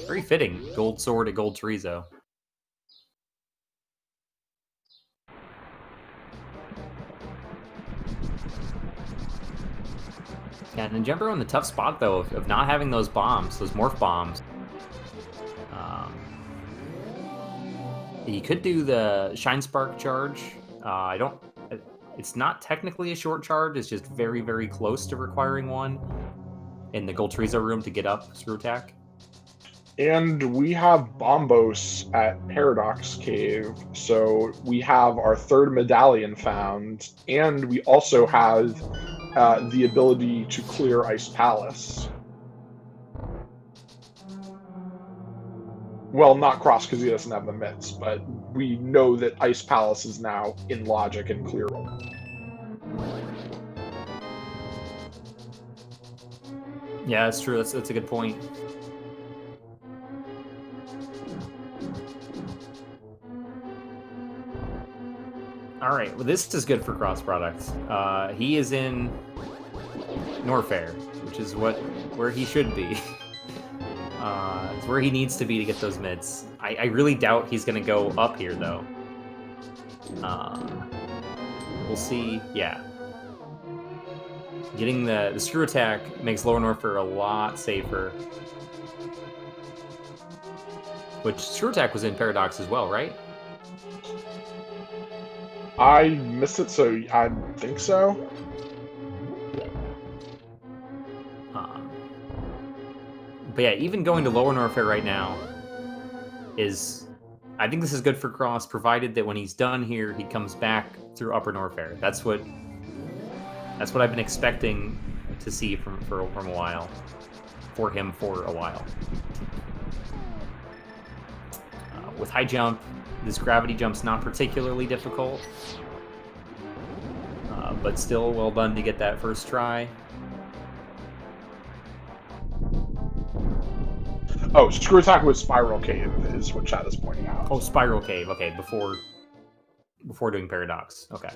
Very fitting, gold sword at gold chorizo. Yeah, Ninjembro in the tough spot, though, of not having those bombs, those morph bombs. He could do the Shine Spark charge. It's not technically a short charge, it's just very, very close to requiring one in the gold chorizo room to get up screw attack. And we have Bombos at Paradox Cave, so we have our third medallion found, and we also have the ability to clear Ice Palace. Well, not Cross because he doesn't have the mitts, but we know that Ice Palace is now in logic and clearable. Yeah, that's true. That's a good point. All right, well, this is good for cross products. He is in Norfair, which is where he should be. It's where he needs to be to get those mids. I really doubt he's going to go up here, though. We'll see. Yeah. Getting the screw attack makes Lower Norfair a lot safer. Which screw attack was in Paradox as well, right? I missed it, so I think so. But yeah, even going to Lower Norfair right now is... I think this is good for Cross, provided that when he's done here, he comes back through Upper Norfair. That's what I've been expecting to see from a while. For him for a while. With high jump, this gravity jump's not particularly difficult. But still well done to get that first try. Oh, screw attack with Spiral Cave is what chat is pointing out. Oh, Spiral Cave. Okay, before doing Paradox. Okay.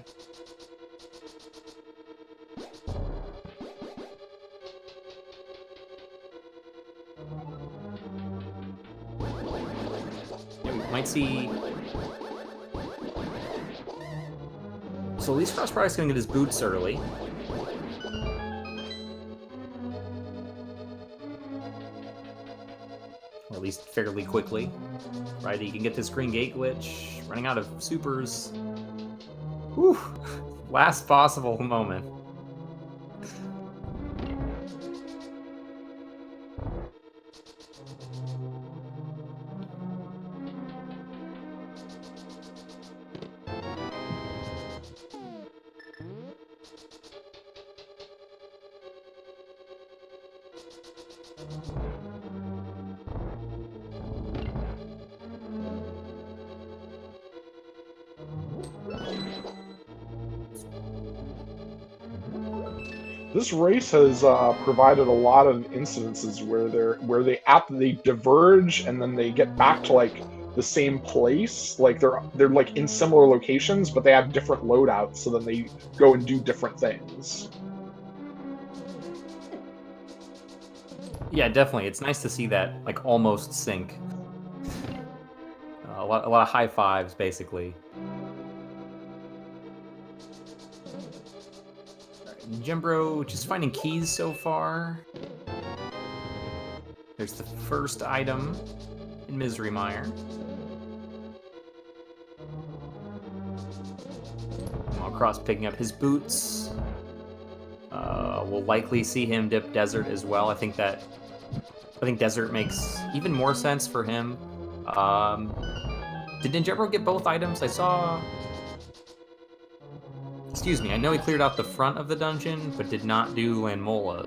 Yeah, we might see. So at least crossproduct's gonna get his boots early. Or at least fairly quickly. Right, he can get this green gate glitch. Running out of supers. Whew. Last possible moment. This race has provided a lot of incidences where they diverge and then they get back to like the same place. Like they're like in similar locations, but they have different loadouts, so then they go and do different things. Yeah, definitely. It's nice to see that like almost sync. A lot of high fives, basically. Ninjembro just finding keys so far. There's the first item in Misery Mire. Cross picking up his boots. We'll likely see him dip Desert as well. I think Desert makes even more sense for him. Did Ninjembro get both items? I saw. Excuse me, I know he cleared out the front of the dungeon, but did not do Landmola.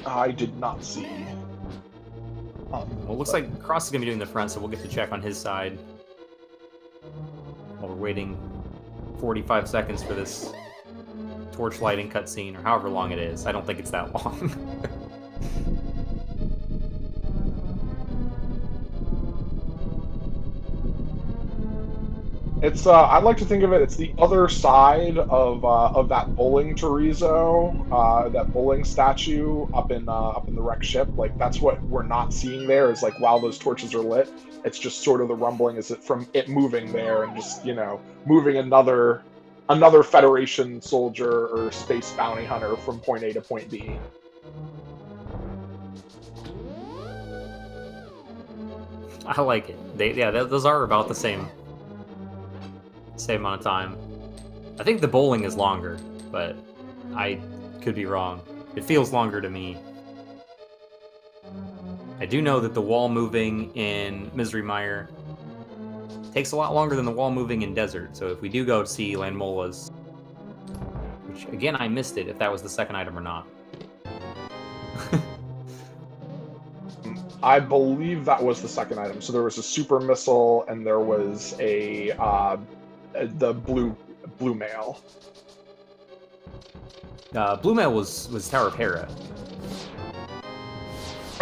I did not see. Well, it looks like Cross is going to be doing the front, so we'll get to check on his side. While we're waiting 45 seconds for this torch lighting cutscene, or however long it is. I don't think it's that long. It's I'd like to think of it. It's the other side of that bowling chorizo, that bowling statue up in the wrecked ship. Like that's what we're not seeing there. Is like while those torches are lit, it's just sort of the rumbling is it from it moving there and just moving another Federation soldier or space bounty hunter from point A to point B. I like it. Those are about the same amount of time. I think the bowling is longer, but I could be wrong. It feels longer to me. I do know that the wall moving in Misery Mire takes a lot longer than the wall moving in Desert, so if we do go see Landmola's, which again I missed it if that was the second item or not. I believe that was the second item. So there was a super missile and there was the blue mail. Blue mail was Tower of Hera.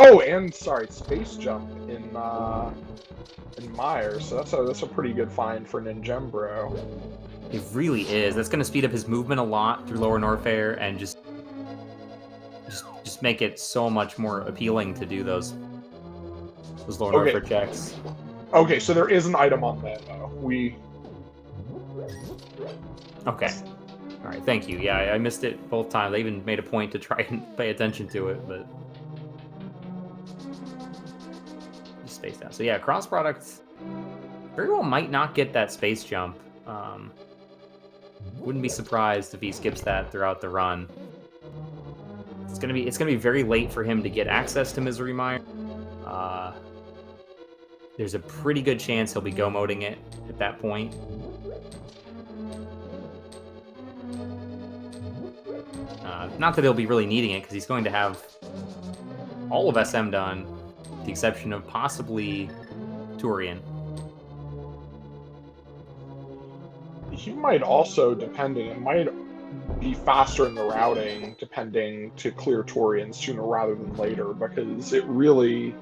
Oh, and sorry, space jump in Mire. So that's a pretty good find for Ninjembro. It really is. That's going to speed up his movement a lot through Lower Norfair and just make it so much more appealing to do those Lower Norfair checks. Okay, so there is an item on that though. Okay. All right, thank you. Yeah, I missed it both times. I even made a point to try and pay attention to it, but just spaced out. So yeah, cross product very well might not get that space jump. Wouldn't be surprised if he skips that throughout the run. It's gonna be very late for him to get access to Misery Mire. There's a pretty good chance he'll be go-moding it at that point. Not that he'll be really needing it, because he's going to have all of SM done to the exception of possibly Turian. He might also, depending, it might be faster in the routing, depending, to clear Torians sooner rather than later, because it really,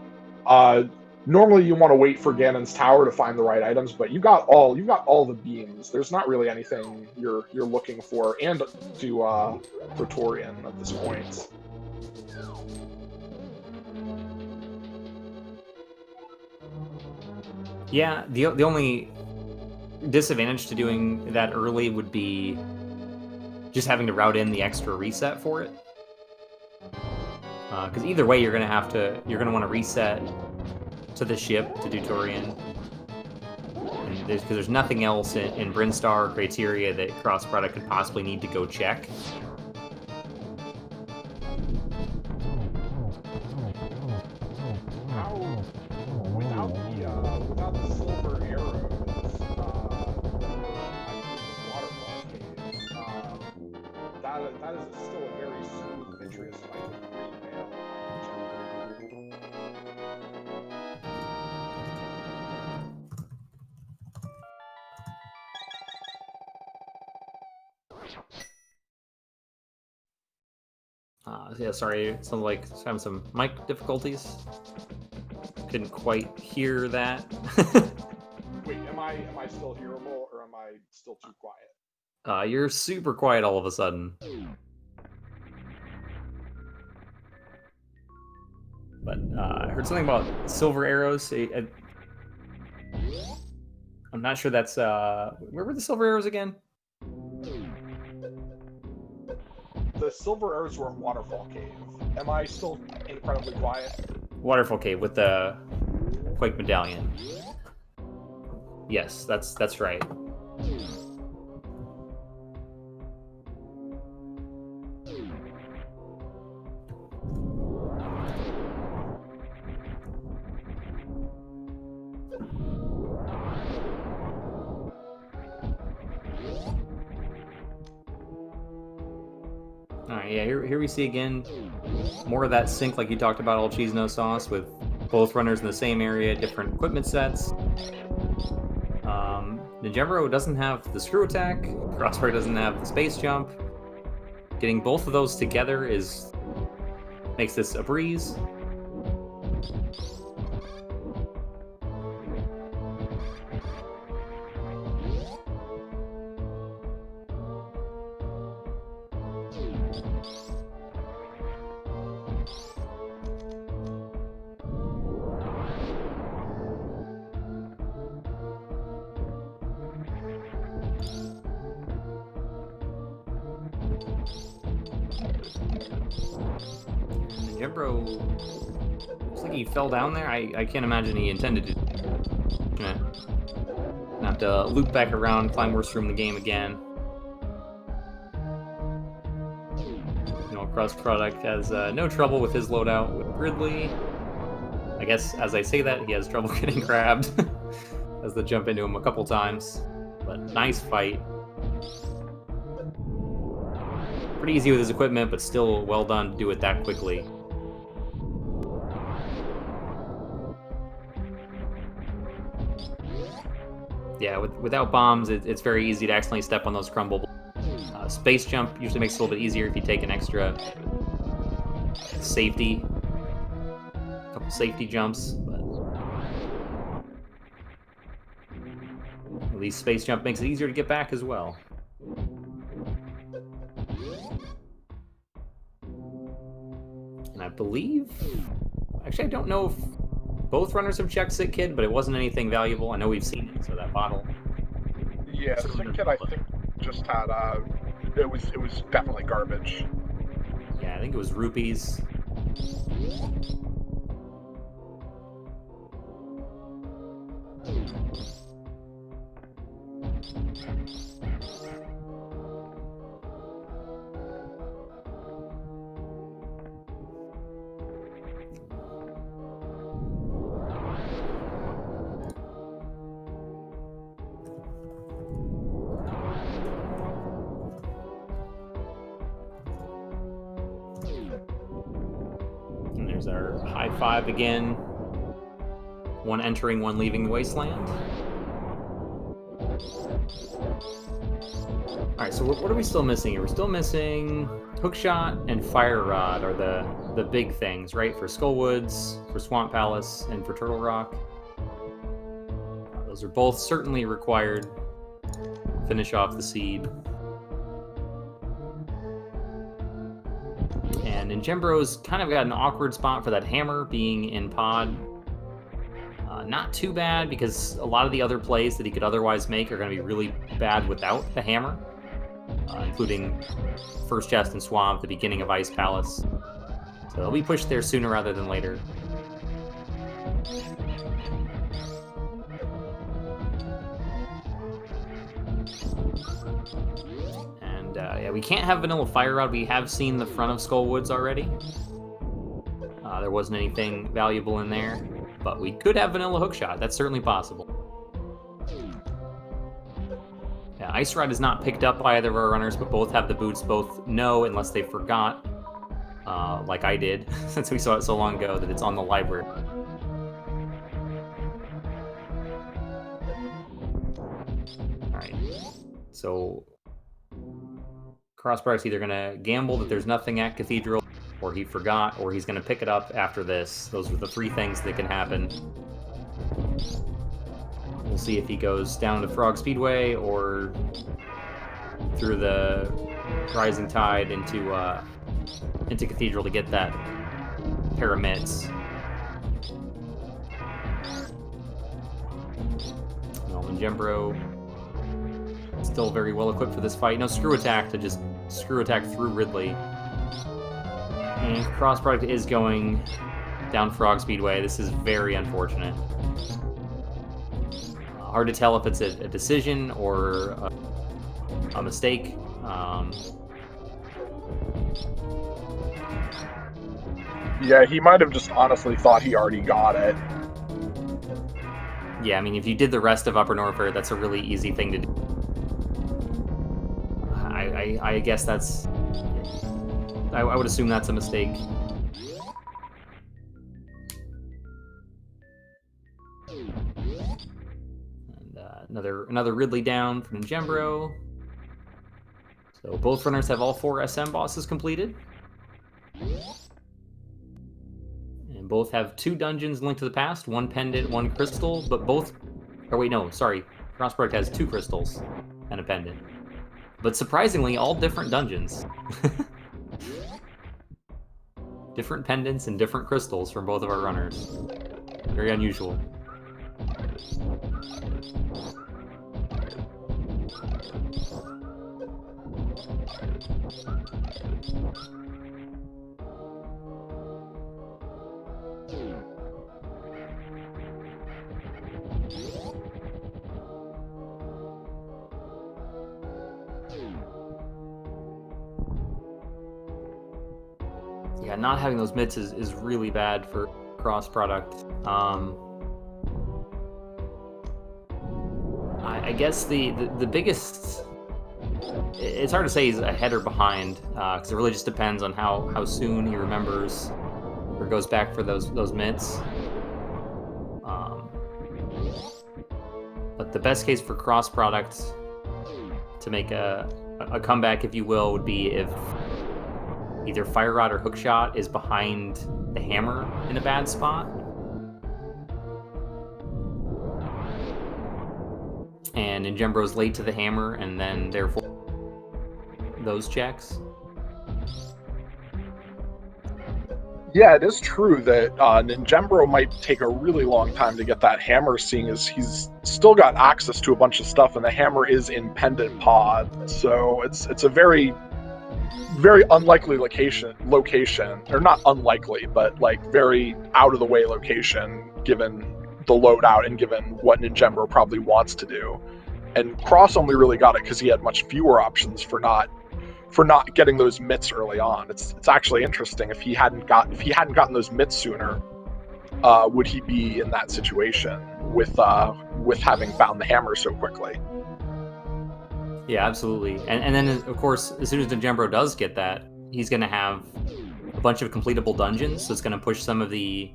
normally you want to wait for Ganon's tower to find the right items, but you got all the beams. There's not really anything you're looking for, and to for Torian at this point. Yeah, the only disadvantage to doing that early would be just having to route in the extra reset for it. Because either way, you're gonna want to reset to the ship to do Turian. Because there's nothing else in Brinstar or Criteria that Cross Product could possibly need to go check. Without the silver arrows, waterfall cave, that is still a very smooth Mitreus fight with green mail. Yeah, sorry, it sounded like having some mic difficulties. Couldn't quite hear that. Wait, am I still hearable, or am I still too quiet? You're super quiet all of a sudden. But I heard something about silver arrows. I'm not sure that's... where were the silver arrows again? The silver arrows were in Waterfall Cave. Am I still incredibly quiet? Waterfall Cave with the Quake Medallion. Yes, that's right. Alright, yeah, here we see again more of that sync like you talked about, all cheese, no sauce, with both runners in the same area, different equipment sets. Ninjembro doesn't have the screw attack, Crossfire doesn't have the space jump. Getting both of those together makes this a breeze. Ninjembro looks like he fell down there. I can't imagine he intended to. Gonna have to loop back around, climb worst room in the game again. You know, Cross Product has no trouble with his loadout with Ridley. I guess as I say that, he has trouble getting grabbed as they jump into him a couple times. But nice fight. Pretty easy with his equipment, but still well done to do it that quickly. Yeah, without bombs, it's very easy to accidentally step on those crumble. Space jump usually makes it a little bit easier if you take an extra safety, a couple safety jumps. But at least space jump makes it easier to get back as well. And I believe, actually, I don't know if both runners have checked Sick Kid, but it wasn't anything valuable. I know we've seen it, so that bottle. Yeah, Sick Kid I think just had it was definitely garbage. Yeah, I think it was rupees. And there's our high five again. One entering, one leaving the wasteland. Alright, so what are we still missing here? We're still missing Hookshot and Fire Rod are the big things, right? For Skullwoods, for Swamp Palace, and for Turtle Rock. Those are both certainly required. Finish off the seed. And Ninjembro's kind of got an awkward spot for that hammer being in pod. Not too bad, because a lot of the other plays that he could otherwise make are going to be really bad without the hammer, including first chest and swamp, the beginning of Ice Palace. So they'll be pushed there sooner rather than later. And yeah, we can't have Vanilla Fire Rod. We have seen the front of Skullwoods already. There wasn't anything valuable in there. But we could have Vanilla Hookshot. That's certainly possible. Yeah, Ice Rod is not picked up by either of our runners, but both have the boots. Both know, unless they forgot, like I did, since we saw it so long ago, that it's on the library. Alright. So, crossproduct's either going to gamble that there's nothing at Cathedral, or he forgot, or he's going to pick it up after this. Those are the three things that can happen. We'll see if he goes down to Frog Speedway or through the Rising Tide into Cathedral to get that pair of mitts. Ninjembro still very well equipped for this fight. No screw attack to just screw attack through Ridley. And crossproduct is going down Frog Speedway. This is very unfortunate. Hard to tell if it's a decision or a mistake. Yeah, he might have just honestly thought he already got it. Yeah, I mean, if you did the rest of Upper Norfair, that's a really easy thing to do. I guess that's... I would assume that's a mistake. And another Ridley down for Ninjembro. So both runners have all 4 SM bosses completed. And both have 2 dungeons linked to the past, 1 pendant, 1 crystal, but both... Oh wait, no, sorry. Crossproduct has 2 crystals and a pendant. But surprisingly, all different dungeons. Different pendants and different crystals from both of our runners. Very unusual. Yeah, not having those mitts is really bad for cross-product. I guess the biggest... It's hard to say he's ahead or behind, because it really just depends on how soon he remembers or goes back for those mitts. But the best case for cross-product to make a comeback, if you will, would be if either Fire Rod or Hookshot is behind the hammer in a bad spot. And Ninjembro's late to the hammer, and then therefore those checks. Yeah, it is true that Ninjembro might take a really long time to get that hammer, seeing as he's still got access to a bunch of stuff, and the hammer is in pendant pod. So it's a very unlikely location, or not unlikely, but like very out of the way location, given the loadout and given what Ninjembro probably wants to do. And Cross only really got it because he had much fewer options for not getting those mitts early on. It's actually interesting, if he hadn't gotten those mitts sooner, would he be in that situation with having found the hammer so quickly? Yeah, absolutely. And then, of course, as soon as Ninjembro does get that, he's going to have a bunch of completable dungeons, so it's going to push some of the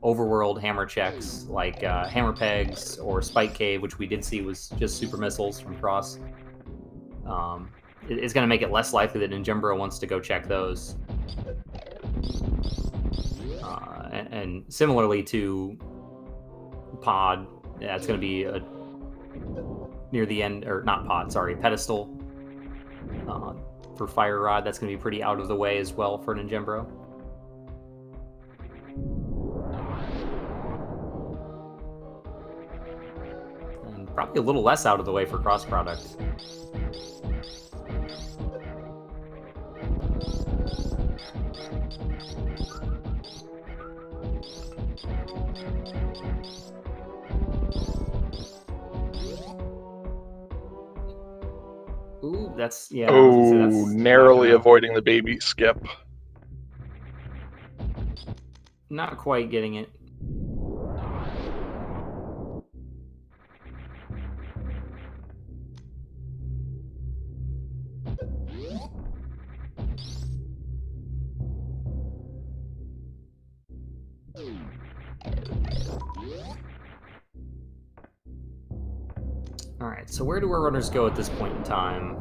overworld hammer checks like hammer pegs or spike cave, which we did see was just super missiles from Cross. It's going to make it less likely that Ninjembro wants to go check those. And similarly to Pod, that's going to be near the end, or not Pod, sorry, Pedestal. For Fire Rod, that's going to be pretty out of the way as well for Ninjembro. And probably a little less out of the way for Cross Product. Ooh, that's, yeah. Oh, narrowly avoiding the baby skip. Not quite getting it. All right, so where do our runners go at this point in time?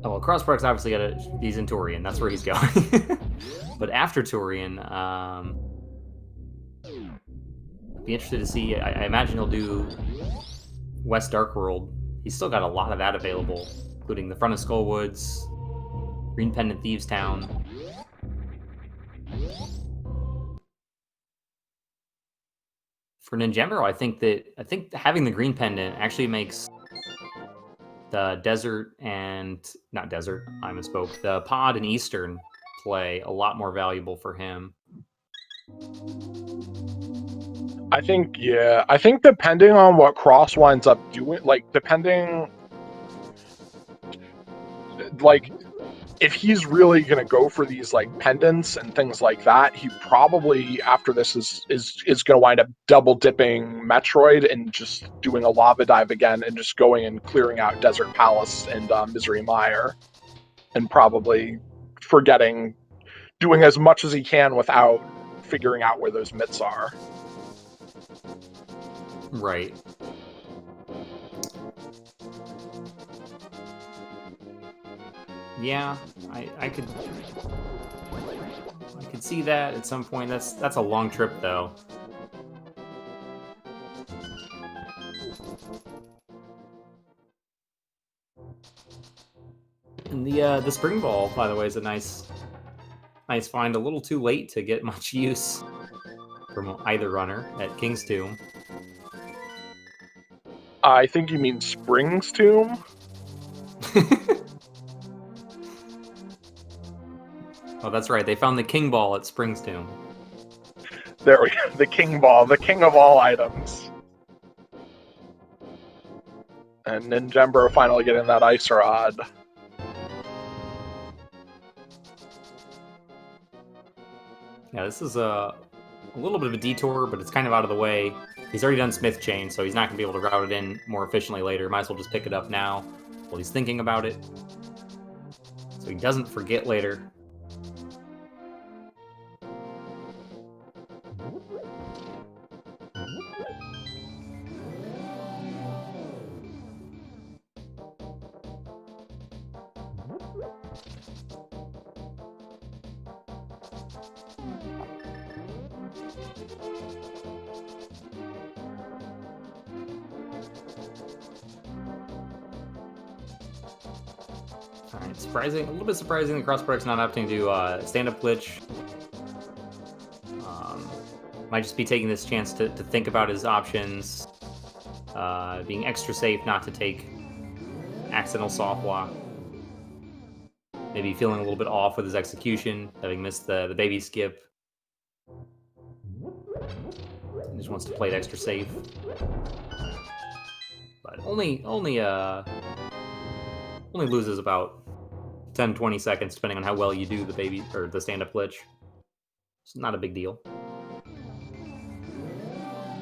Oh, well, Cross Product's obviously he's in Turian. That's where he's going. But after Turian, I'd be interested to see. I imagine he'll do West Dark World. He's still got a lot of that available, including the front of Skullwoods, Green Pendant Thieves Town. For Ninjembro, I think having the Green Pendant actually makes the desert and not desert, I misspoke. The Pod and Eastern play a lot more valuable for him. I think, yeah. I think depending on what Cross winds up doing, like, depending, like, if he's really going to go for these, like, pendants and things like that, he probably, after this, is going to wind up double-dipping Metroid and just doing a lava dive again and just going and clearing out Desert Palace and Misery Mire, and probably doing as much as he can without figuring out where those mitts are. Right. Yeah, I could see that at some point. That's a long trip though. And the spring ball, by the way, is a nice find. A little too late to get much use from either runner at King's Tomb. I think you mean Spring's Tomb? Oh, that's right. They found the King Ball at Spring's Tomb. There we go. The King Ball, the king of all items. And Ninjembro finally getting that ice rod. Yeah, this is a little bit of a detour, but it's kind of out of the way. He's already done Smith Chain, so he's not going to be able to route it in more efficiently later. Might as well just pick it up now while he's thinking about it, so he doesn't forget later. Alright, surprising, a little bit surprising that Cross Product's not opting to stand-up glitch. Might just be taking this chance to think about his options, being extra safe not to take accidental soft lock. Maybe feeling a little bit off with his execution, having missed the baby skip. He just wants to play it extra safe. But only loses about 10-20 seconds depending on how well you do the baby or the stand-up glitch. It's not a big deal.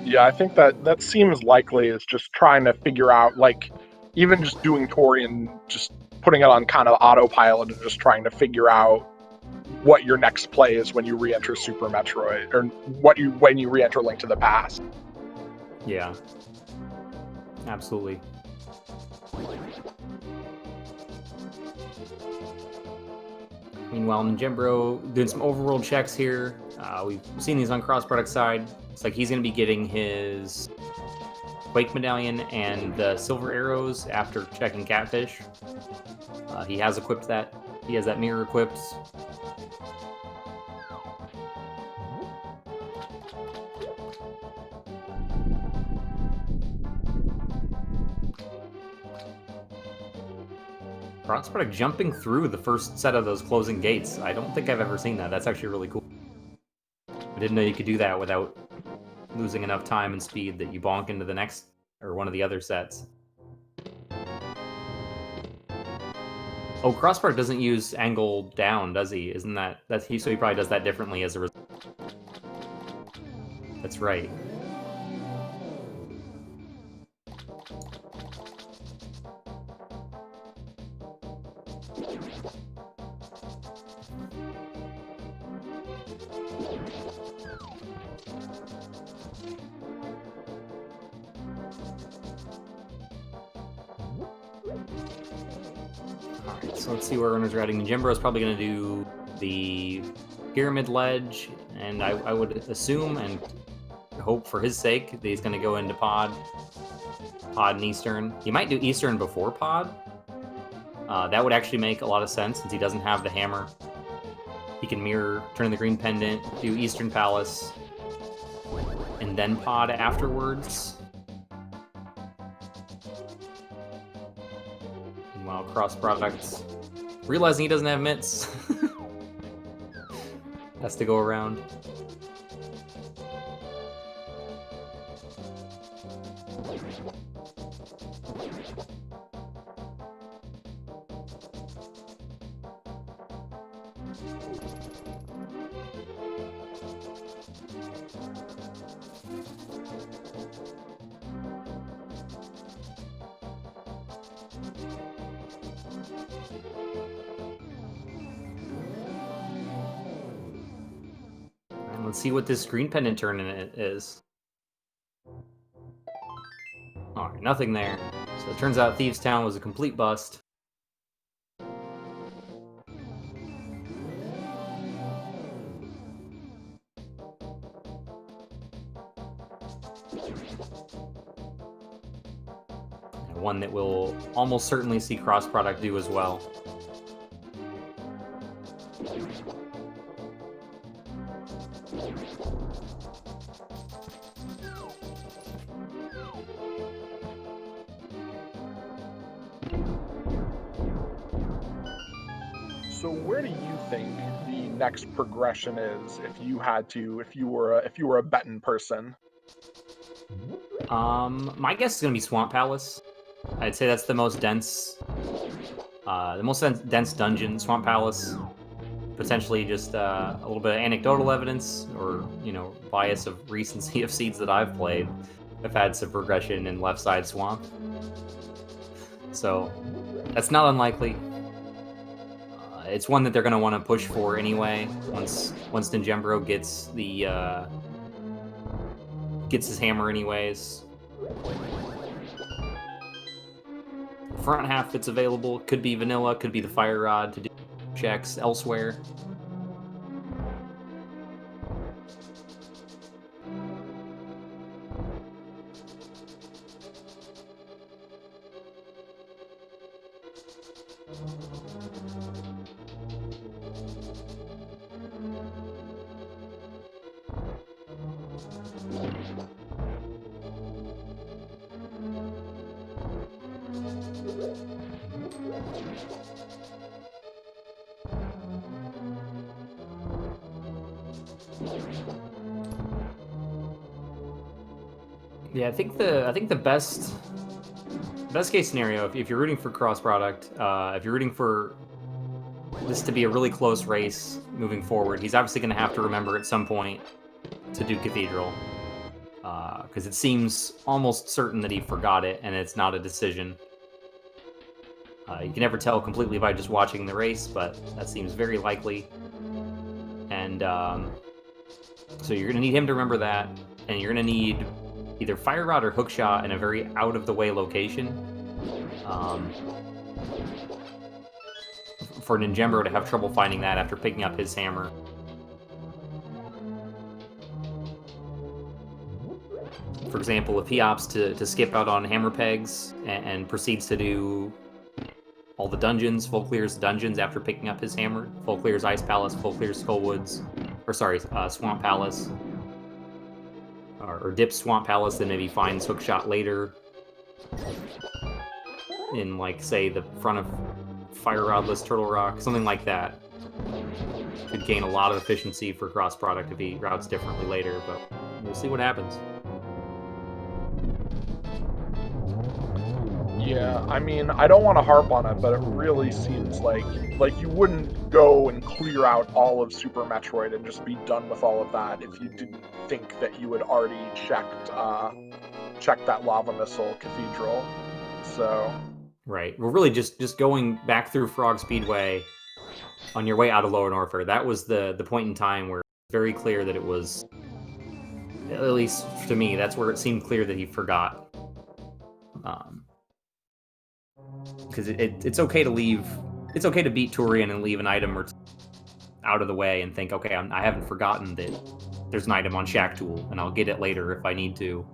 Yeah, I think that seems likely, is just trying to figure out, like, even just doing Tori and just putting it on kind of autopilot and just trying to figure out what your next play is when you re-enter Super Metroid, or when you re-enter Link to the Past. Yeah. Absolutely. Meanwhile, ninjembro doing some overworld checks here. We've seen these on cross-product side. It's like he's going to be getting his Quake Medallion and the silver arrows after checking Catfish. He has equipped that. He has that mirror equipped. Cross-product jumping through the first set of those closing gates. I don't think I've ever seen that. That's actually really cool. I didn't know you could do that without losing enough time and speed that you bonk into the next or one of the other sets. Oh, crossproduct doesn't use angle down, does he? Isn't that's he? So he probably does that differently as a result. That's right. Alright, so let's see where runners are heading. Ninjembro is probably going to do the pyramid ledge, and I would assume and hope for his sake that he's going to go into Pod and Eastern. He might do Eastern before Pod. That would actually make a lot of sense since he doesn't have the hammer. He can mirror, turn the green pendant, do Eastern Palace, and then Pod afterwards. Meanwhile, cross products, realizing he doesn't have mitts, has to go around. Let's see what this green pendant turn in it is. Alright, nothing there. So it turns out Thieves Town was a complete bust. And one that we'll almost certainly see cross product do as well. So where do you think the next progression is if you were a betting person? My guess is gonna be Swamp Palace. I'd say that's the most dense dungeon. Swamp Palace, potentially just a little bit of anecdotal evidence or bias of recency of seeds that I've played. I've had some progression in left side swamp, so that's not unlikely. It's one that they're going to want to push for anyway. Once ninjembro gets his hammer, anyways. Front half that's available could be vanilla, could be the fire rod to do checks elsewhere. Yeah, I think the best case scenario, if you're rooting for cross product, if you're rooting for this to be a really close race moving forward, he's obviously going to have to remember at some point to do Cathedral, because it seems almost certain that he forgot it and it's not a decision. You can never tell completely by just watching the race, but that seems very likely. And so you're going to need him to remember that, and you're going to need either Fire Rod or Hookshot in a very out-of-the-way location for Ninjembro to have trouble finding that after picking up his hammer. For example, if he opts to skip out on hammer pegs and proceeds to do all the dungeons, full clears the dungeons after picking up his hammer, full clears Ice Palace, full clears Skullwoods, or sorry, Swamp Palace, or dips Swamp Palace, then maybe finds Hookshot later in, like, say, the front of Fire Rodless Turtle Rock, something like that. Could gain a lot of efficiency for cross product if he routes differently later, but we'll see what happens. Yeah, I mean, I don't want to harp on it, but it really seems like you wouldn't go and clear out all of Super Metroid and just be done with all of that if you didn't think that you had already checked that Lava Missile Cathedral. So right, we're really just going back through Frog Speedway on your way out of Lower Norfair. That was the point in time where it's very clear that it was, at least to me, that's where it seemed clear that he forgot. Because it's okay to leave, it's okay to beat Turian and leave an item or out of the way and think, okay, I haven't forgotten that there's an item on Shack Tool and I'll get it later if I need to.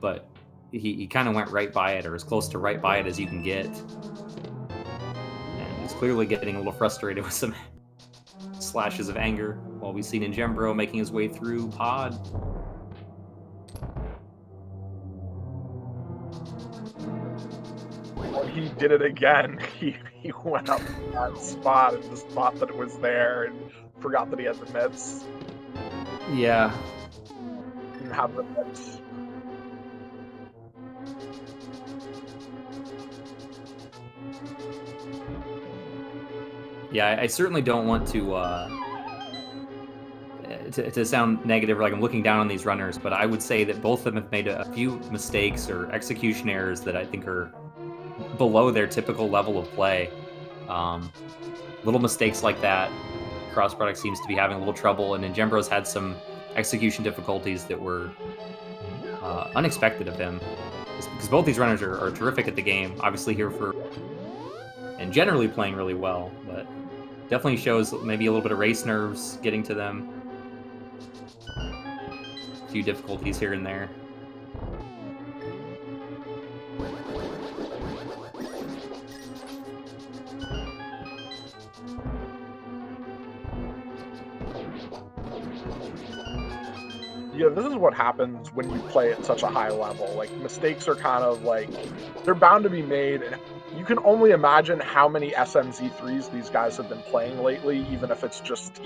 But he kind of went right by it, or as close to right by it as you can get. And he's clearly getting a little frustrated with some slashes of anger while we see Ninjembro making his way through Pod. when he did it again, he went up to that spot and just thought that it was there and forgot that he had the meds. Yeah. Didn't have the meds. Yeah, I certainly don't want to sound negative, or like I'm looking down on these runners, but I would say that both of them have made a few mistakes or execution errors that I think are below their typical level of play. Little mistakes like that, Cross Product seems to be having a little trouble, and Ninjembro's had some execution difficulties that were unexpected of him. Because both these runners are terrific at the game, obviously here for, and generally playing really well, but definitely shows maybe a little bit of race nerves getting to them. A few difficulties here and there. Yeah, this is what happens when you play at such a high level. Like, mistakes are kind of like, they're bound to be made, and you can only imagine how many SMZ3s these guys have been playing lately, even if it's just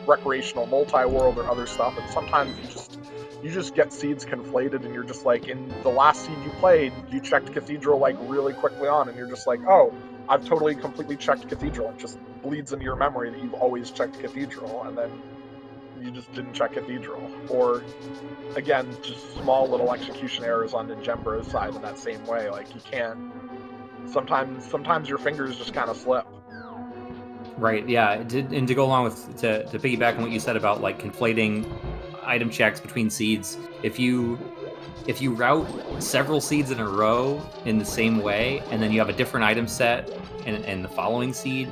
recreational multi-world or other stuff. And sometimes you just get seeds conflated, and you're just like, in the last seed you played, you checked Cathedral like really quickly on, and you're just like, oh, I've totally completely checked Cathedral. It just bleeds into your memory that you've always checked Cathedral, and then you just didn't check Cathedral. Or, again, just small little execution errors on Ninjembro's side in that same way. Like, you can't... Sometimes your fingers just kind of slip. Right, yeah. And to go along with, to piggyback on what you said about, like, conflating item checks between seeds, if you route several seeds in a row in the same way, and then you have a different item set in the following seed,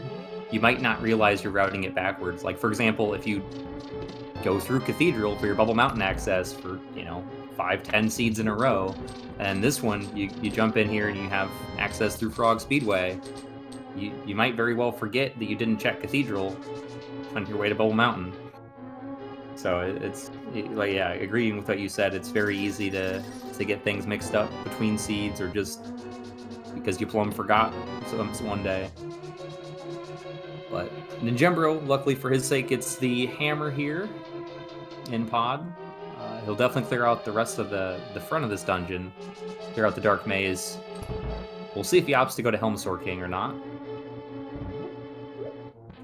you might not realize you're routing it backwards. Like, for example, if you go through Cathedral for your Bubble Mountain access for, 5-10 seeds in a row, and this one you jump in here and you have access through Frog Speedway, you might very well forget that you didn't check Cathedral on your way to Bubble Mountain. So it's like, yeah, agreeing with what you said, it's very easy to get things mixed up between seeds, or just because you plumb forgot one day. But Ninjembro, luckily for his sake, gets the hammer here in Pod. He'll definitely clear out the rest of the front of this dungeon, clear out the Dark Maze. We'll see if he opts to go to Helmasaur King or not.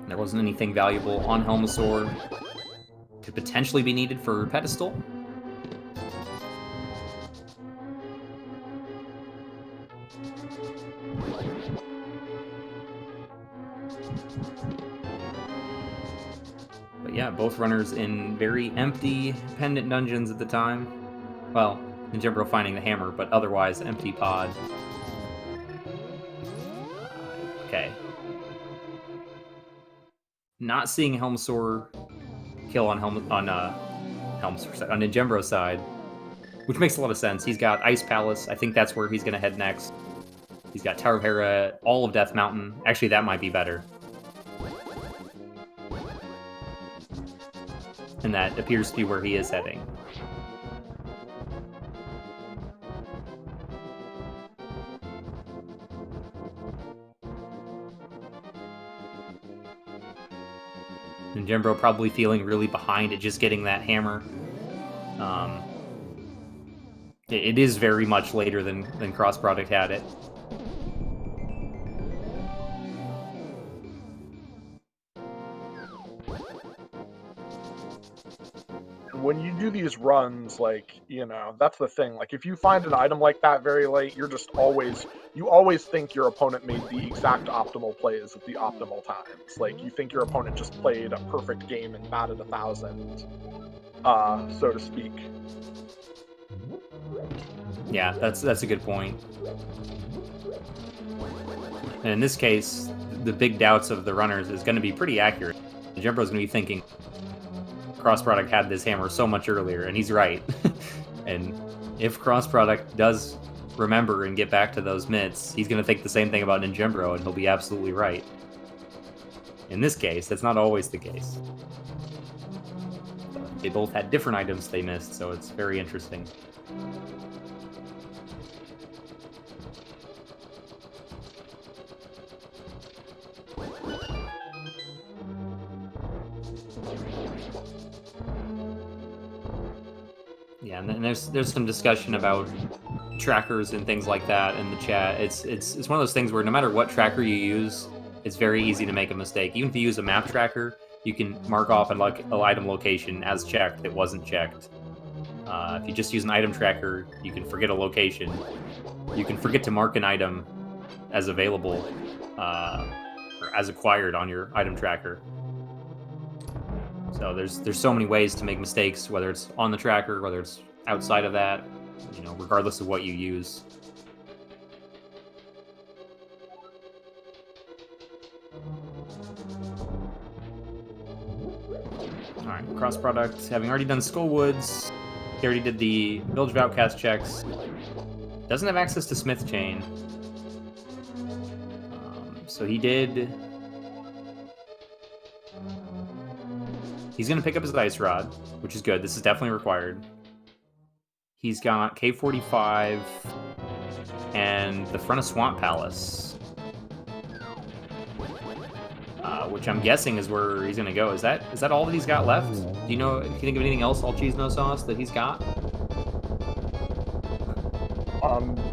There wasn't anything valuable on Helmasaur. Could potentially be needed for Pedestal. But Yeah, both runners in very empty pendant dungeons at the time. Well, Ninjembro finding the hammer, but otherwise empty pod. Okay. Not seeing Helmsor kill on Ninjembro's side, which makes a lot of sense. He's got Ice Palace. I think that's where he's going to head next. He's got Tower of Hera, all of Death Mountain. Actually, that might be better. And that appears to be where he is heading. Ninjembro probably feeling really behind at just getting that hammer. It is very much later than crossproduct had it. When you do these runs, like, you know, that's the thing. Like, if you find an item like that very late, you always think your opponent made the exact optimal plays at the optimal times. Like, you think your opponent just played a perfect game and batted 1,000, so to speak. Yeah, that's a good point. And in this case, the big doubts of the runners is going to be pretty accurate. Ninjembro's going to be thinking crossproduct had this hammer so much earlier, and he's right. And if crossproduct does remember and get back to those mitts, he's going to think the same thing about Ninjembro, and he'll be absolutely right. In this case, that's not always the case. They both had different items they missed, so it's very interesting. Yeah, and then there's some discussion about trackers and things like that in the chat. It's one of those things where no matter what tracker you use, it's very easy to make a mistake. Even if you use a map tracker, you can mark off an item location as checked. It wasn't checked. If you just use an item tracker, you can forget a location. You can forget to mark an item as available or as acquired on your item tracker. So there's so many ways to make mistakes, whether it's on the tracker, whether it's outside of that, you know, regardless of what you use. Alright, crossproduct. Having already done Skullwoods, he already did the Village of Outcast checks. Doesn't have access to Smith Chain. So he did... He's going to pick up his Ice Rod, which is good. This is definitely required. He's got K45 and the front of Swamp Palace, which I'm guessing is where he's going to go. Is that all that he's got left? Do you know, if you think of anything else, all cheese, no sauce, that he's got?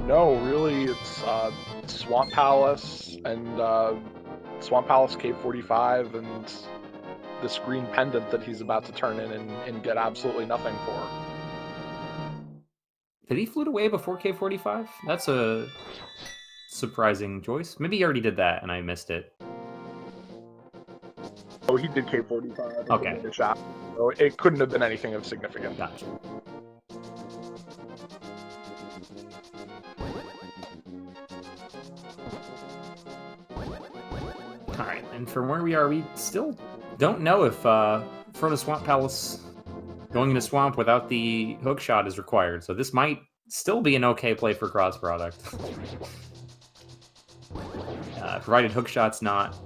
No, really, it's Swamp Palace and Swamp Palace K45 and this green pendant that he's about to turn in and get absolutely nothing for. Did he flute away before K45? That's a surprising choice. Maybe he already did that and I missed it. Oh, he did K45. Okay. So it couldn't have been anything of significance. Gotcha. Alright, and from where we are, we still don't know if Frodo Swamp Palace going into Swamp without the hook shot is required, so this might still be an okay play for cross-product. Provided hook shot's not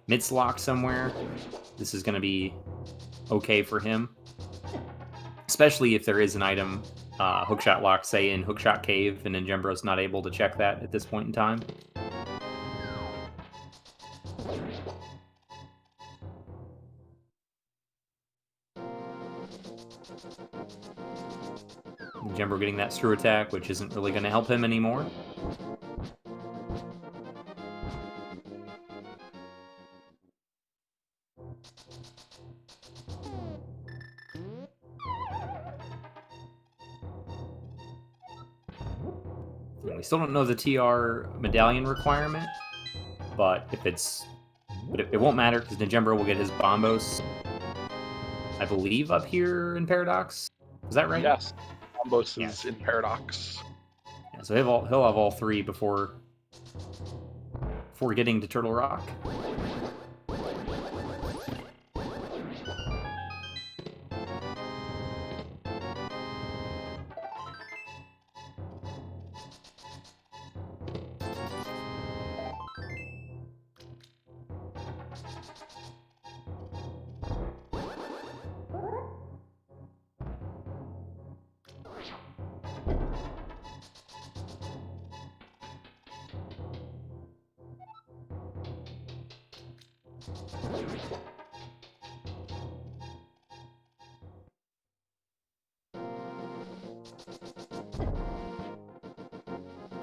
mitts locked somewhere, this is going to be okay for him. Especially if there is an item hookshot locked, say in Hookshot Cave, and Ninjembro's not able to check that at this point in time. Ninjembro getting that screw attack, which isn't really going to help him anymore. And we still don't know the TR medallion requirement, but if it's but it won't matter because ninjembro will get his bombos, I believe, up here in Paradox. Is that right? Yes. Bombos Yeah. is in Paradox. Yeah, so he'll have all three before getting to Turtle Rock.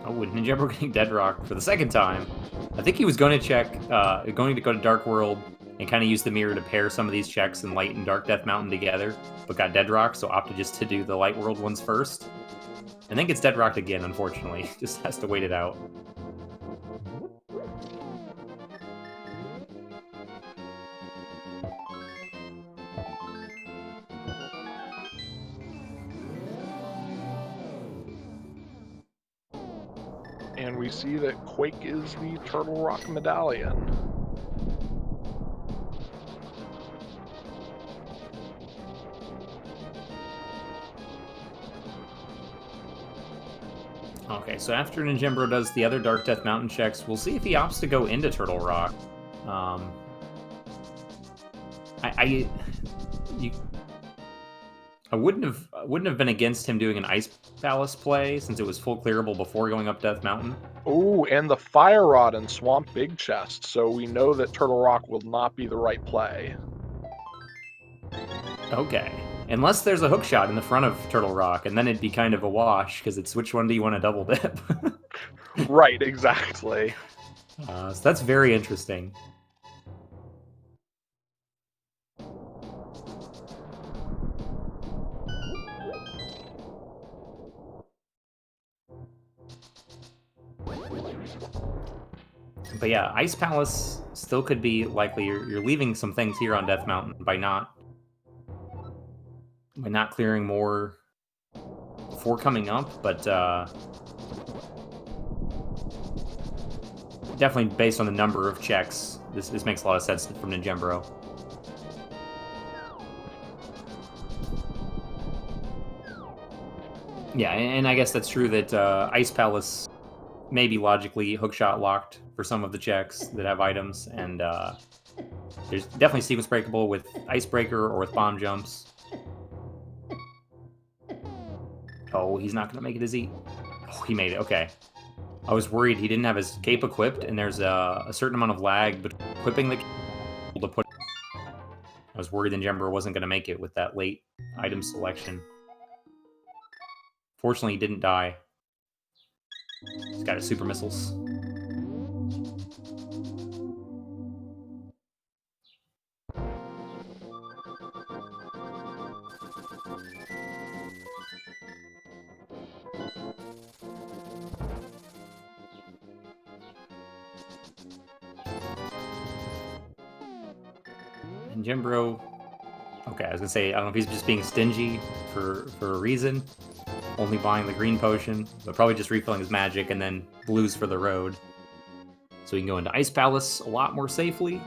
Oh, and ninjembro getting Dead Rock for the second time. I think he was going to check, going to go to Dark World and kind of use the mirror to pair some of these checks in Light and Dark Death Mountain together, but got Dead Rock, so opted just to do the Light World ones first. And then gets Dead Rocked again, unfortunately. Just has to wait it out. And we see that Quake is the Turtle Rock medallion. Okay, so after ninjembro does the other Dark Death Mountain checks, we'll see if he opts to go into Turtle Rock. I wouldn't have been against him doing an Ice Palace play since it was full clearable before going up Death Mountain. Oh, and the Fire Rod and Swamp Big Chest, so we know that Turtle Rock will not be the right play. Okay. Unless there's a hook shot in the front of Turtle Rock, and then it'd be kind of a wash, because it's which one do you want to double dip? Right, exactly. So that's very interesting. But yeah, Ice Palace still could be likely. You're leaving some things here on Death Mountain by not clearing more before coming up, but definitely based on the number of checks, this makes a lot of sense from ninjembro. Yeah, and I guess that's true that Ice Palace may be logically hookshot locked for some of the checks that have items, and there's definitely sequence breakable with Icebreaker or with bomb jumps. Oh, he's not going to make it, is he? Oh, he made it. Okay. I was worried he didn't have his cape equipped, and there's a certain amount of lag between equipping the cape to put. I was worried ninjembro wasn't going to make it with that late item selection. Fortunately, he didn't die. He's got his super missiles. Ninjembro. Okay, I was gonna say I don't know if he's just being stingy for a reason, only buying the green potion, but probably just refilling his magic and then blues for the road, so he can go into Ice Palace a lot more safely.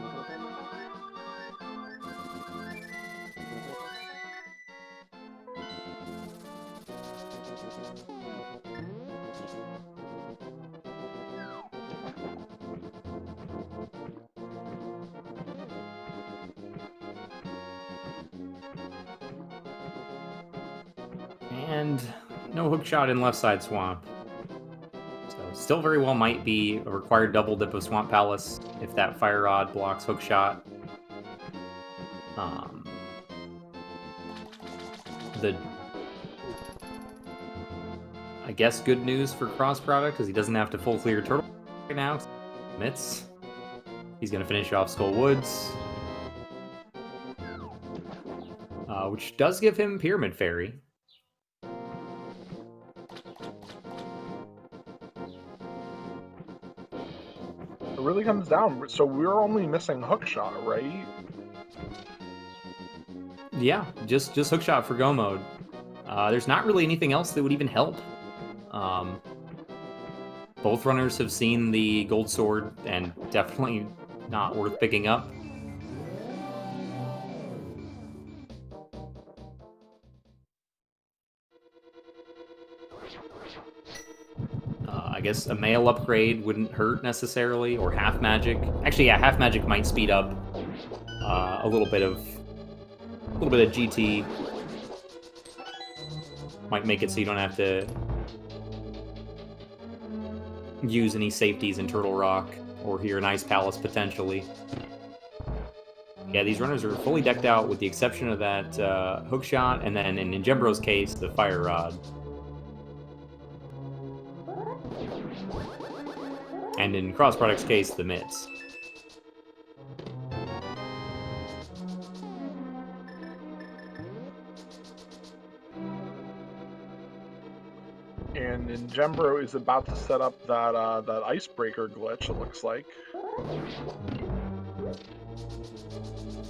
And no hook shot in left side swamp. So still very well might be a required double dip of Swamp Palace if that Fire Rod blocks hook shot. I guess good news for cross product because he doesn't have to full clear Turtle right now. Mitts. He's going to finish off Skull Woods. Which does give him Pyramid Fairy. really comes down. So we're only missing hookshot, right? Yeah, just hookshot for go mode. There's not really anything else that would even help. Both runners have seen the gold sword, and definitely not worth picking up. I guess a male upgrade wouldn't hurt necessarily, or half magic. Actually, yeah, half magic might speed up a little bit of GT. Might make it so you don't have to use any safeties in Turtle Rock or here in Ice Palace potentially. Yeah, these runners are fully decked out with the exception of that hookshot, and then in Ninjembro's case, the fire rod. And in crossproduct's case, the mitts. And Ninjembro is about to set up that icebreaker glitch, it looks like.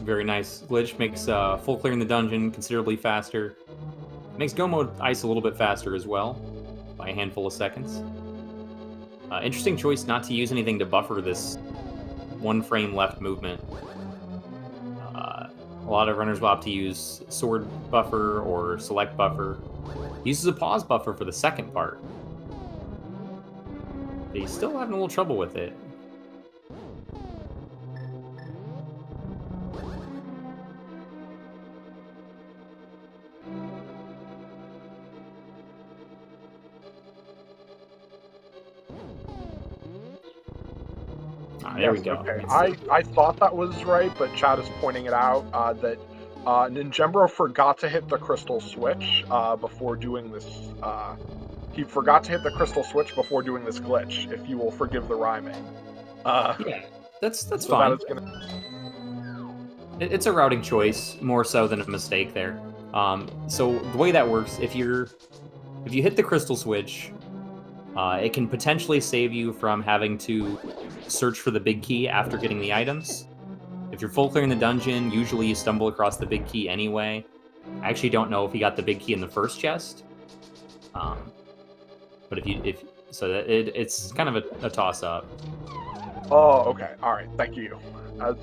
Very nice glitch. Makes full clearing the dungeon considerably faster. Makes go mode ice a little bit faster as well, by a handful of seconds. Interesting choice not to use anything to buffer this one frame left movement. A lot of runners will opt to use sword buffer or select buffer. He uses a pause buffer for the second part. But he's still having a little trouble with it. There we go. Okay. I thought that was right, but Chad is pointing it out that Ninjembro forgot to hit the crystal switch before doing this. He forgot to hit the crystal switch before doing this glitch, if you will forgive the rhyming. Yeah, that's so fine. That is It's a routing choice, more so than a mistake there. So the way that works, if you hit the crystal switch, it can potentially save you from having to search for the big key after getting the items. If you're full clearing the dungeon, usually you stumble across the big key anyway. I actually don't know if he got the big key in the first chest. But it's kind of a toss-up. Oh, okay. All right. Thank you.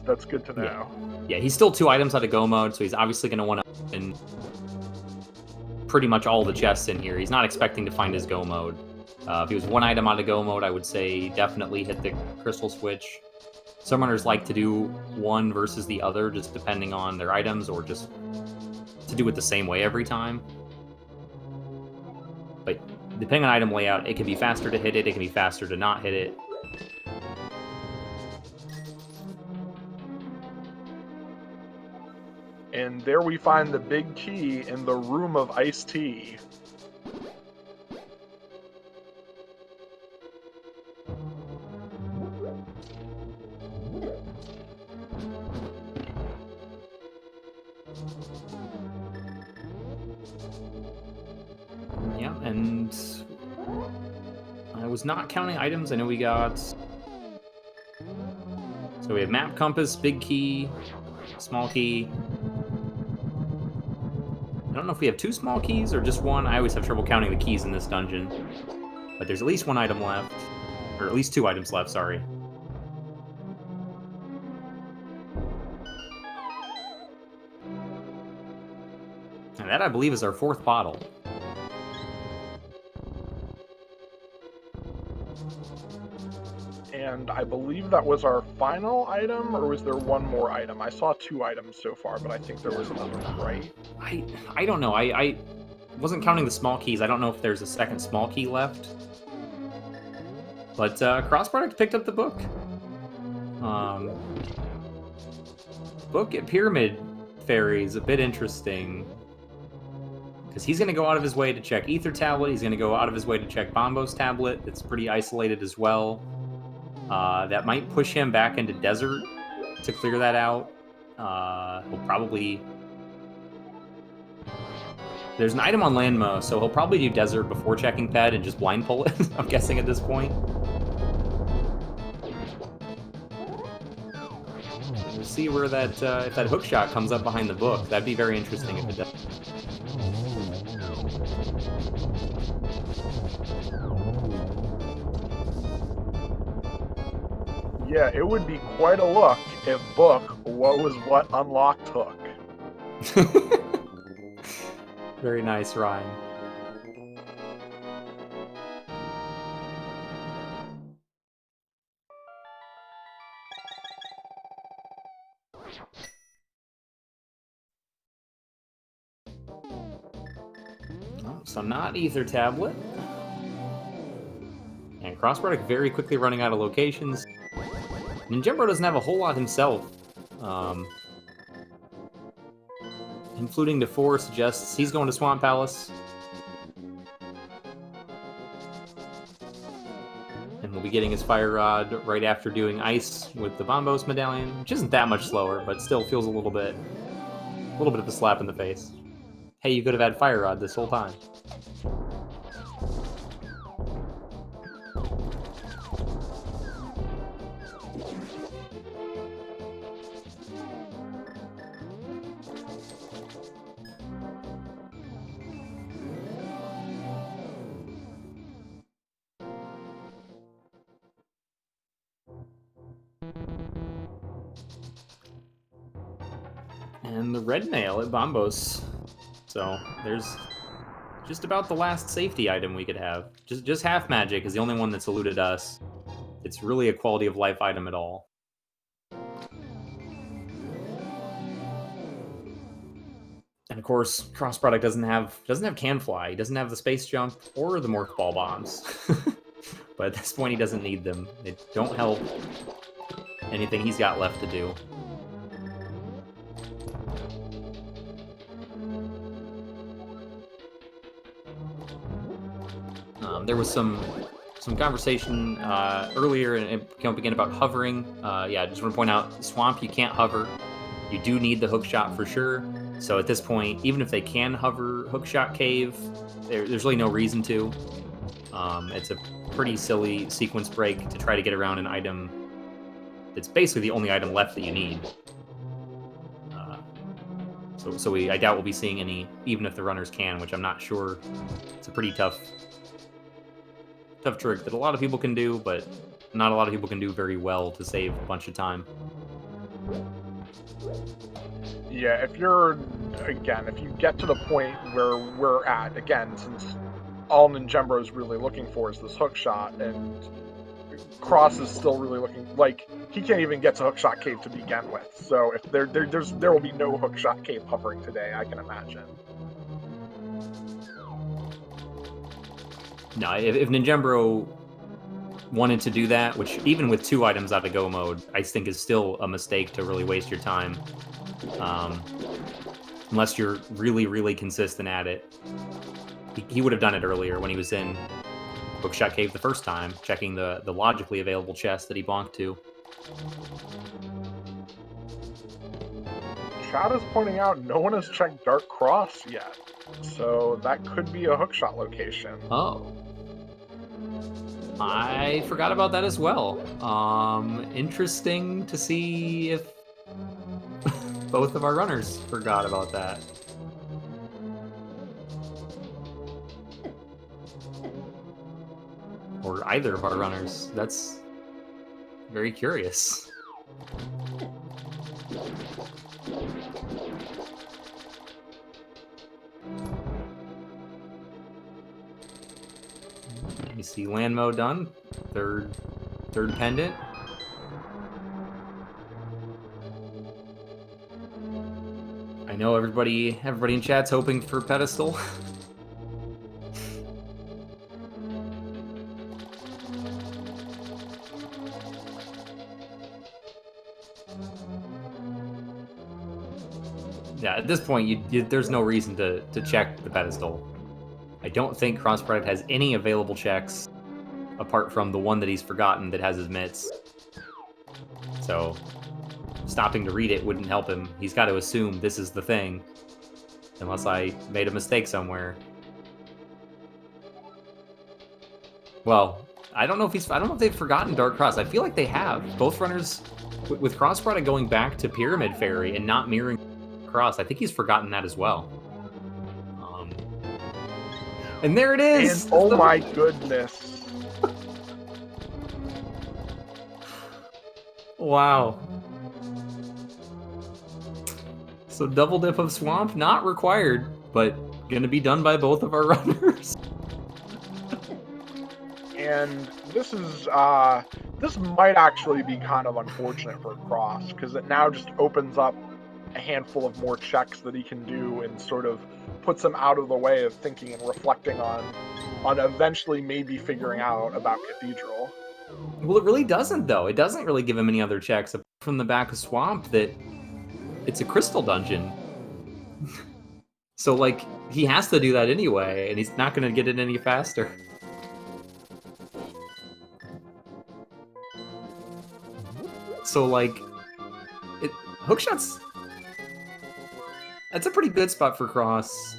That's good to know. Yeah, he's still 2 items out of go mode, so he's obviously going to want to open pretty much all the chests in here. He's not expecting to find his go mode. If he was 1 item out of go mode, I would say definitely hit the crystal switch. Some runners like to do one versus the other, just depending on their items, or just to do it the same way every time. But depending on item layout, it can be faster to hit it, it can be faster to not hit it. And there we find the big key in the room of iced tea. Yeah, and I was not counting items. I know we got... So we have map compass, big key, small key. I don't know if we have 2 small keys or just 1. I always have trouble counting the keys in this dungeon. But there's at least 1 item left. Or at least 2 items left, sorry. And that, I believe, is our 4th bottle. And I believe that was our final item, or was there one more item? I saw 2 items so far, but I think there was another one, right? I don't know. I wasn't counting the small keys. I don't know if there's a second small key left. But crossproduct picked up the book. Book at Pyramid Fairy is a bit interesting. Because he's going to go out of his way to check Ether Tablet. He's going to go out of his way to check Bombo's Tablet. It's pretty isolated as well. That might push him back into Desert to clear that out. He'll probably... There's an item on Landmo, so he'll probably do Desert before checking Ped and just blind pull it, I'm guessing at this point. see where that if that hook shot comes up behind the book. That'd be very interesting if it does. Yeah, it would be quite a look if book was what unlocked hook. Very nice, Ryan. Oh, so not Ether Tablet. And crossproduct very quickly running out of locations. Ninjembro doesn't have a whole lot himself. Him fluting to 4 suggests he's going to Swamp Palace. And we'll be getting his Fire Rod right after doing Ice with the Bombos Medallion, which isn't that much slower, but still feels a little bit of a slap in the face. Hey, you could have had Fire Rod this whole time. And the red nail at Bombos. So there's just about the last safety item we could have. Just half magic is the only one that's eluded us. It's really a quality of life item at all. And of course, crossproduct doesn't have can fly. He doesn't have the space jump or the morph ball bombs. But at this point, he doesn't need them. They don't help anything he's got left to do. There was some conversation earlier and came up again about hovering. Yeah, I just want to point out, Swamp, you can't hover. You do need the hookshot for sure. So at this point, even if they can hover hookshot cave, there's really no reason to. It's a pretty silly sequence break to try to get around an item that's basically the only item left that you need. So I doubt we'll be seeing any, even if the runners can, which I'm not sure. It's a pretty tough trick that a lot of people can do, but not a lot of people can do very well to save a bunch of time. Yeah, if you get to the point where we're at, again, since all Ninjembro is really looking for is this hookshot, and Cross is still really looking, like, he can't even get to hookshot cave to begin with. So if there will be no hookshot cave hovering today, I can imagine. No, if Ninjembro wanted to do that, which even with 2 items out of go mode, I think is still a mistake to really waste your time. Unless you're really, really consistent at it. He would have done it earlier when he was in Hookshot Cave the first time, checking the logically available chest that he bonked to. Chat is pointing out no one has checked Dark Cross yet, so that could be a hookshot location. Oh. I forgot about that as well. Interesting to see if both of our runners forgot about that. Or either of our runners. That's very curious. You see land mode done. Third pendant. I know everybody in chat's hoping for pedestal. Yeah, at this point, there's no reason to check the pedestal. I don't think crossproduct has any available checks apart from the one that he's forgotten that has his mitts. So stopping to read it wouldn't help him. He's got to assume this is the thing, unless I made a mistake somewhere. Well, I don't know if they've forgotten Dark Cross. I feel like they have. Both runners, with Cross Product going back to Pyramid Fairy and not mirroring Cross, I think he's forgotten that as well. And there it is! And oh my goodness. Wow. So double dip of Swamp, not required, but gonna be done by both of our runners. And this is this might actually be kind of unfortunate for Cross, because it now just opens up a handful of more checks that he can do and sort of puts him out of the way of thinking and reflecting on eventually maybe figuring out about Cathedral. Well, it really doesn't, though. It doesn't really give him any other checks apart from the back of Swamp that it's a crystal dungeon. So, like, he has to do that anyway, and he's not going to get it any faster. So, like, hookshot's... That's a pretty good spot for Cross.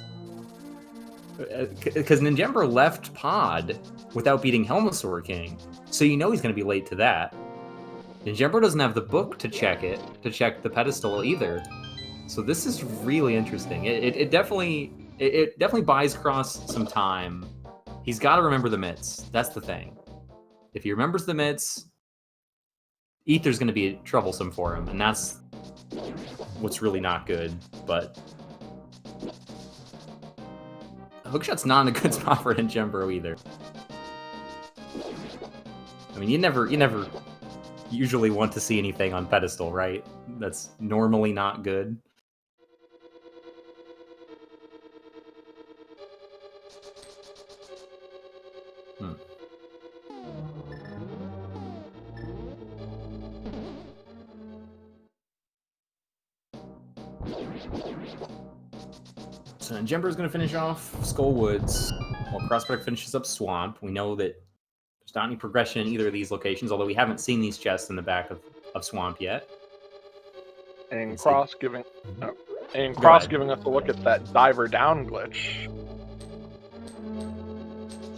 Because Ninjembro left Pod without beating Helmasaur King, so you know he's going to be late to that. Ninjembro doesn't have the book to check the pedestal either. So this is really interesting. It definitely buys Cross some time. He's got to remember the mitts. That's the thing. If he remembers the mitts, Ether's going to be troublesome for him, and that's what's really not good. But hookshot's not in a good spot for Ninjembro either. I mean, you never usually want to see anything on pedestal, right? That's normally not good. So Ninjembro's going to finish off Skull Woods, while Crossproduct finishes up Swamp. We know that there's not any progression in either of these locations, although we haven't seen these chests in the back of Swamp yet. And Cross giving us a look at that diver down glitch.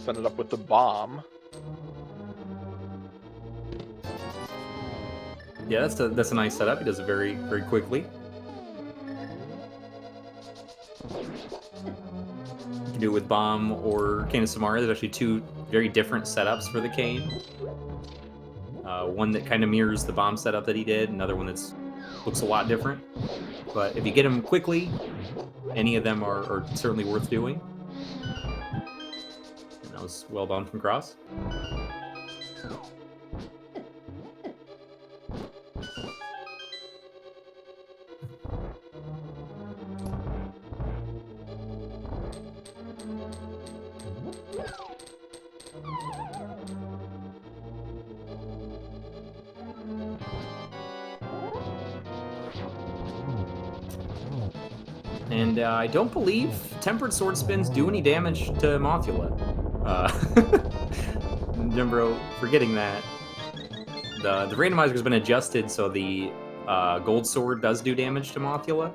Set it up with the bomb. Yeah, that's a nice setup. He does it very, very quickly. You can do it with Bomb or Cane of Samaria. There's actually two very different setups for the Cane. One that kind of mirrors the Bomb setup that he did, another one that looks a lot different. But if you get him quickly, any of them are certainly worth doing. And that was well done from Cross. And I don't believe Tempered Sword Spins do any damage to Mothula. Ninjembro forgetting that. The randomizer has been adjusted so the Gold Sword does do damage to Mothula.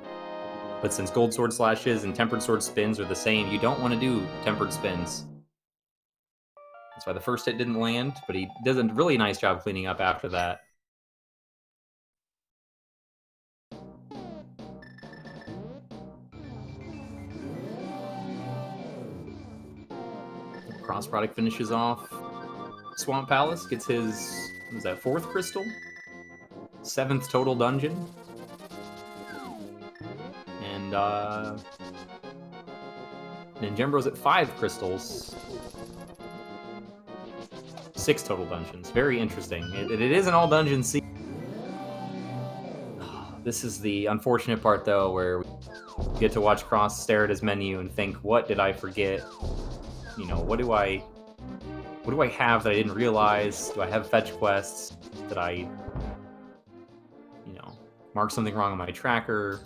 But since Gold Sword Slashes and Tempered Sword Spins are the same, you don't want to do Tempered Spins. That's why the first hit didn't land, but he does a really nice job cleaning up after that. Cross Product finishes off Swamp Palace, gets his, what is that, 4th crystal? 7th total dungeon. And Ninjembro's at 5 crystals. 6 total dungeons. Very interesting. It is an all dungeon season. This is the unfortunate part, though, where we get to watch Cross stare at his menu and think, what did I forget? You know, what do I have that I didn't realize? Do I have fetch quests? Did I, you know, mark something wrong on my tracker?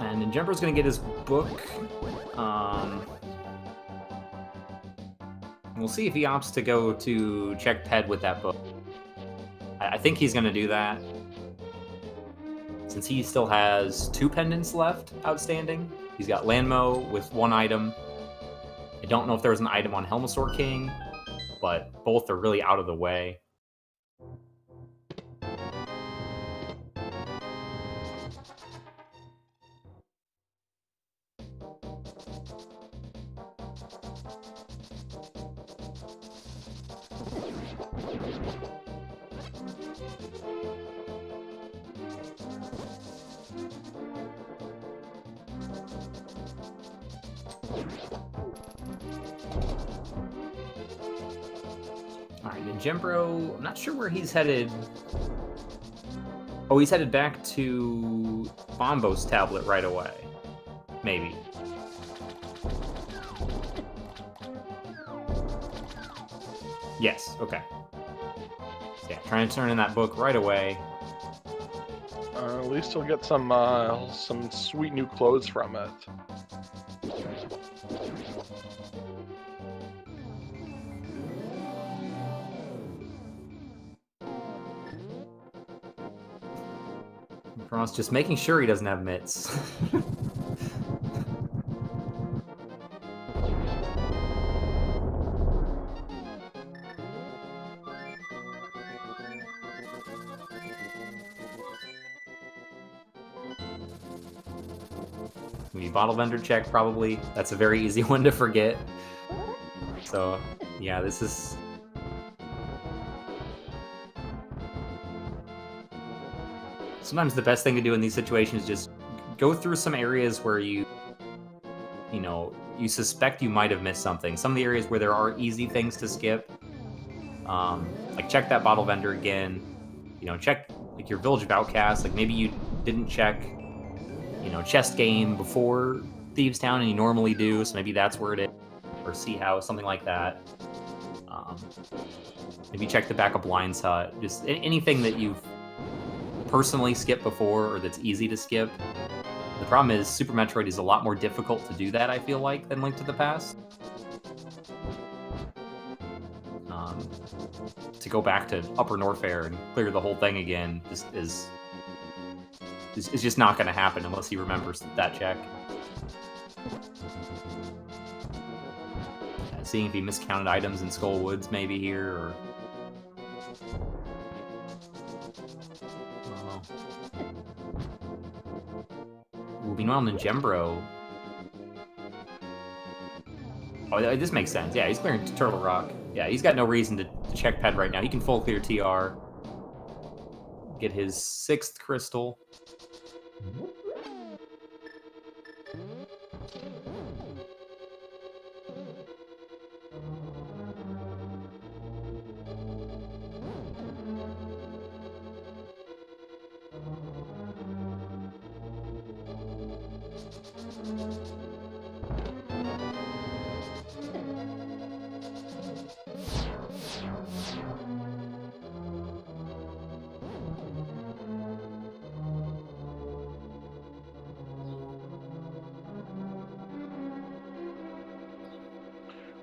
And ninjembro's gonna get his book. We'll see if he opts to go to check Ped with that book. I think he's gonna do that. Since he still has 2 pendants left outstanding. He's got Landmo with 1 item. I don't know if there was an item on Helmasaur King, but both are really out of the way. Alright, ninjembro, I'm not sure where he's headed. Oh, he's headed back to Bombo's tablet right away. Maybe. Yes, okay. Yeah, trying to turn in that book right away. At least he'll get some sweet new clothes from it. Cross just making sure he doesn't have mitts. We bottle vendor check, probably. That's a very easy one to forget. So, yeah, this is... Sometimes the best thing to do in these situations is just go through some areas where you suspect you might have missed something. Some of the areas where there are easy things to skip. Like, check that bottle vendor again. Check, like, your Village of Outcasts. Like, maybe you didn't check... chest game before Thieves Town, and you normally do, so maybe that's where it is, or Sea House, something like that. Maybe check the backup Lion's Hut, just anything that you've personally skipped before, or that's easy to skip. The problem is, Super Metroid is a lot more difficult to do that, I feel like, than Link to the Past. To go back to Upper Norfair and clear the whole thing again is just not going to happen unless he remembers that check. Seeing if he miscounted items in Skull Woods maybe here, or... Meanwhile, ninjembro... Oh, this makes sense. Yeah, he's clearing Turtle Rock. Yeah, he's got no reason to check Ped right now. He can full clear TR. Get his 6th crystal.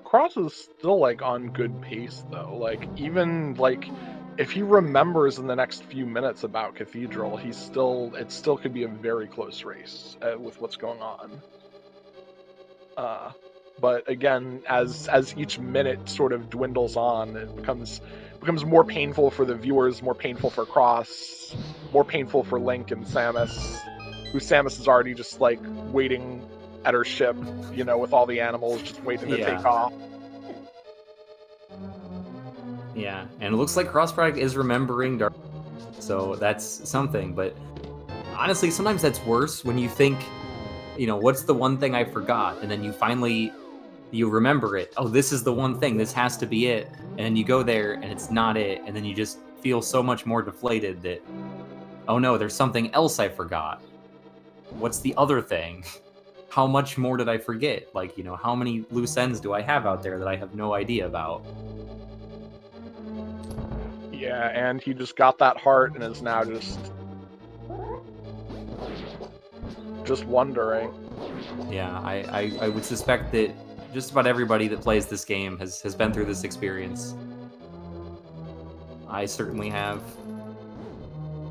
Cross is still like on good pace though. Like even like if he remembers in the next few minutes about Cathedral, it still could be a very close race with what's going on. But again, as each minute sort of dwindles on, it becomes more painful for the viewers, more painful for Cross, more painful for Link and Samus, who Samus is already just like waiting at her ship, with all the animals just waiting to take off. Yeah, and it looks like crossproduct is remembering Dark, so that's something. But honestly, sometimes that's worse when you think, what's the one thing I forgot, and then you remember it. Oh, this is the one thing. This has to be it. And then you go there, and it's not it, and then you just feel so much more deflated that, oh no, there's something else I forgot. What's the other thing? How much more did I forget? Like, how many loose ends do I have out there that I have no idea about? Yeah, and he just got that heart and is now just just wondering. Yeah, I would suspect that just about everybody that plays this game has been through this experience. I certainly have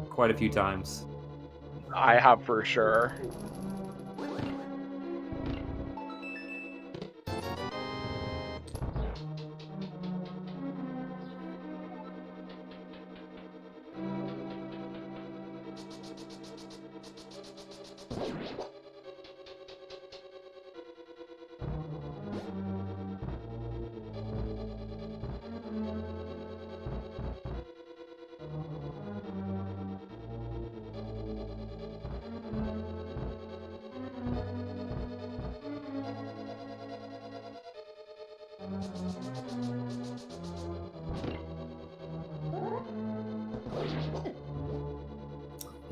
quite a few times. I have for sure.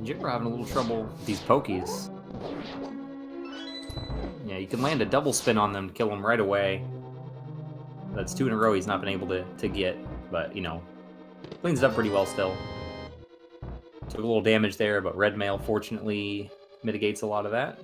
Ninjembro having a little trouble with these pokies. Yeah, you can land a double spin on them to kill them right away. That's 2 in a row he's not been able to get, but, you know, cleans it up pretty well still. Took a little damage there, but red mail fortunately mitigates a lot of that.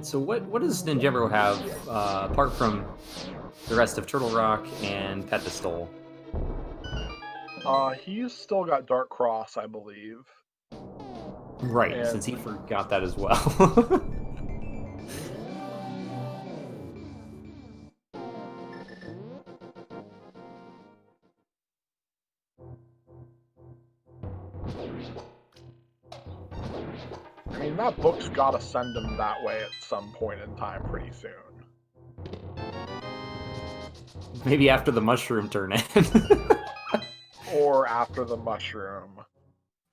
So what does Ninjembro have apart from the rest of Turtle Rock and Pedestal? He's still got Dark Cross, I believe. Right, And- since he forgot that as well. I mean, that book's gotta send him that way at some point in time pretty soon. Maybe after the mushroom turn in. Or after the mushroom.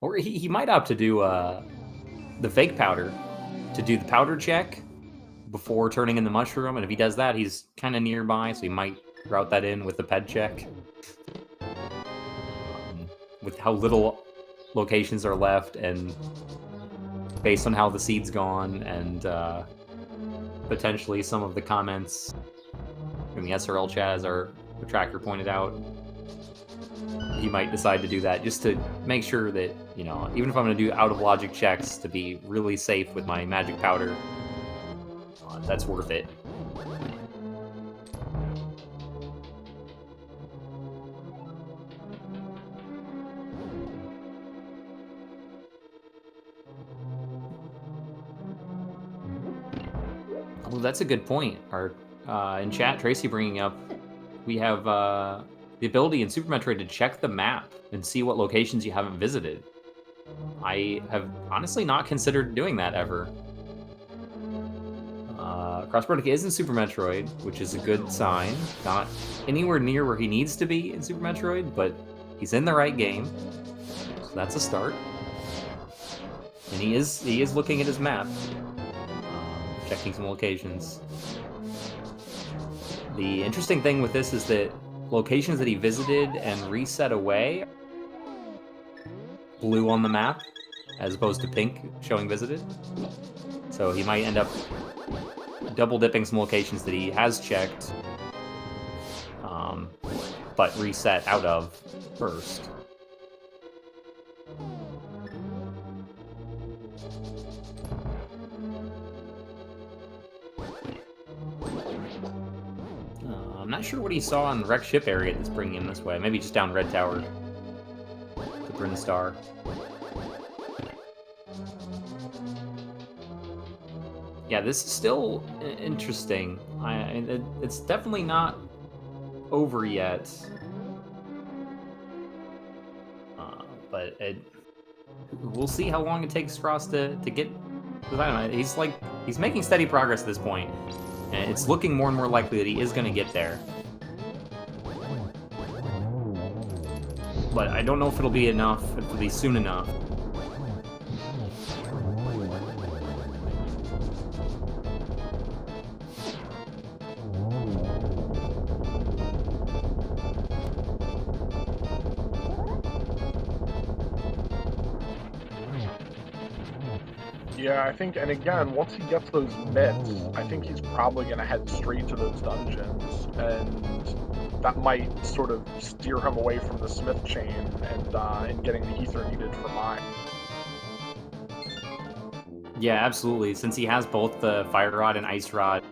Or he might opt to do the fake powder, to do the powder check before turning in the mushroom, and if he does that, he's kind of nearby, so he might route that in with the ped check. With how little locations are left, and based on how the seed's gone, and potentially some of the comments in the SRL chat, as our tracker pointed out, he might decide to do that just to make sure that, you know, even if I'm going to do out-of-logic checks to be really safe with my magic powder, that's worth it. Well, that's a good point. Our in chat, Tracy bringing up, we have the ability in Super Metroid to check the map and see what locations you haven't visited. I have honestly not considered doing that ever. Crossproduct is in Super Metroid, which is a good sign. Not anywhere near where he needs to be in Super Metroid, but he's in the right game, so that's a start. And he is looking at his map, checking some locations. The interesting thing with this is that locations that he visited and reset away, blue on the map, as opposed to pink showing visited. So he might end up double dipping some locations that he has checked, but reset out of first. I'm not sure what he saw in the wrecked ship area that's bringing him this way. Maybe just down Red Tower to Bryn Star. Yeah, this is still interesting. It's definitely not over yet. But we'll see how long it takes Cross to get the dynamite. He's making steady progress at this point. And it's looking more and more likely that he is going to get there. But I don't know if it'll be enough, if it'll be soon enough. Yeah, I think, and again, once he gets those mitts, I think he's probably going to head straight to those dungeons, and that might sort of steer him away from the smith chain and getting the ether needed for mine. Yeah, absolutely. Since he has both the fire rod and ice rod,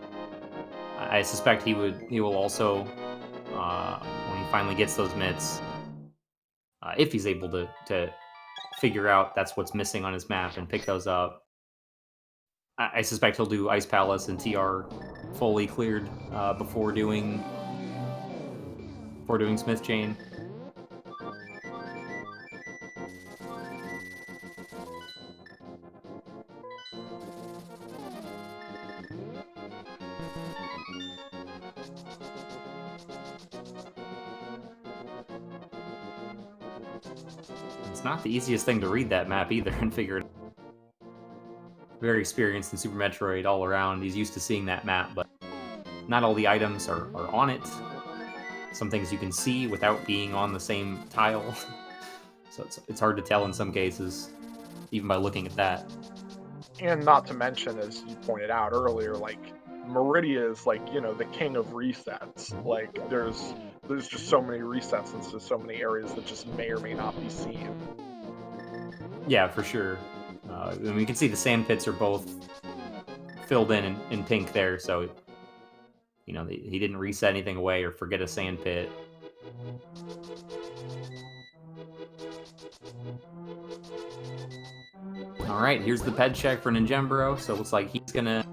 I suspect he will also, when he finally gets those mitts, if he's able to figure out that's what's missing on his map and pick those up. I suspect he'll do Ice Palace and TR fully cleared before doing Smith Chain. It's not the easiest thing to read that map either and figure it out. Very experienced in Super Metroid all around. He's used to seeing that map, but not all the items are on it. Some things you can see without being on the same tile. So it's hard to tell in some cases, even by looking at that. And not to mention, as you pointed out earlier, like, Meridia is, like, you know, the king of resets. Like, there's just so many resets into so many areas that just may or may not be seen. Yeah, for sure. And we can see the sand pits are both filled in pink there, so you know he didn't reset anything away or forget a sand pit. All right, here's the ped check for ninjembro. So it looks like he's gonna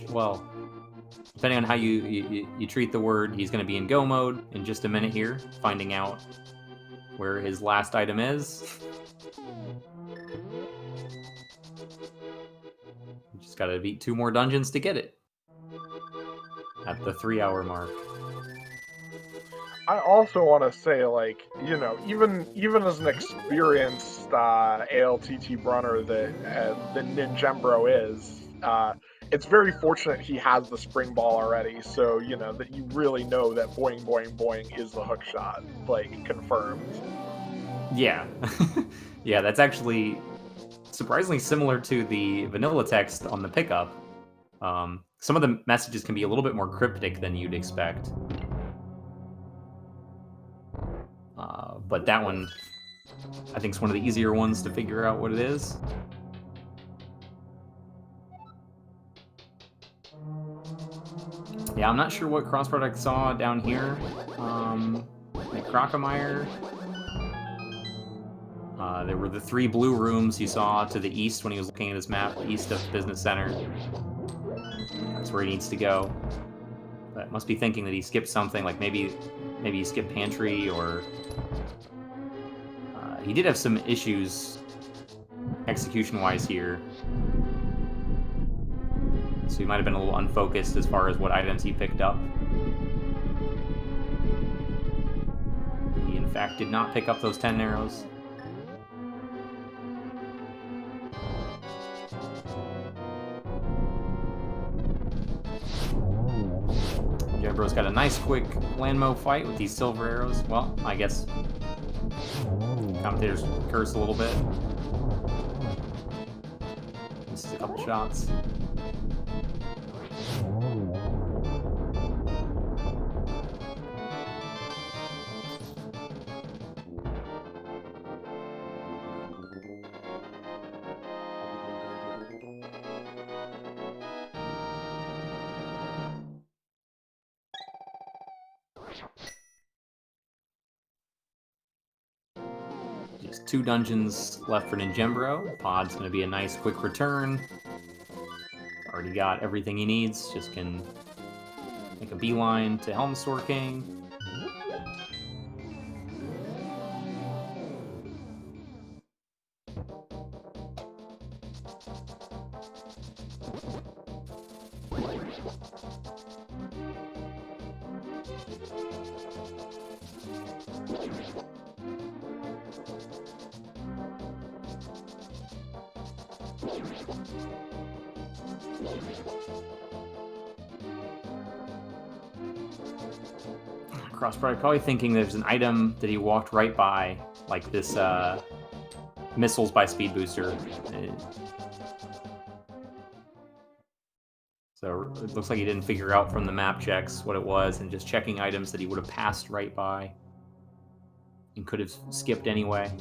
well, depending on how you treat the word, he's gonna be in go mode in just a minute here, finding out where his last item is. Just gotta beat 2 more dungeons to get it. At the 3-hour mark. I also want to say, like, you know, even as an experienced ALTT runner that ninjembro is, it's very fortunate he has the spring ball already, so, you know, that you really know that boing boing boing is the hook shot, like, confirmed. Yeah. Yeah, that's actually surprisingly similar to the vanilla text on the pickup. Some of the messages can be a little bit more cryptic than you'd expect. But that one, I think, is one of the easier ones to figure out what it is. Yeah, I'm not sure what crossproduct saw down here. Like Crocomire. There were the 3 blue rooms he saw to the east when he was looking at his map, east of Business Center. That's where he needs to go. But must be thinking that he skipped something, like maybe he skipped Pantry, or... he did have some issues execution-wise here. So he might have been a little unfocused as far as what items he picked up. He, in fact, did not pick up those 10 arrows. Ninjembro's got a nice, quick landmo fight with these silver arrows. Well, I guess commentators curse a little bit. Misses a couple shots. Just 2 dungeons left for ninjembro. Pod's going to be a nice quick return. Already got everything he needs. Just can make a beeline to Helmstor King. Crossproduct probably thinking there's an item that he walked right by, like this missiles by Speed Booster. So it looks like he didn't figure out from the map checks what it was, and just checking items that he would have passed right by and could have skipped anyway.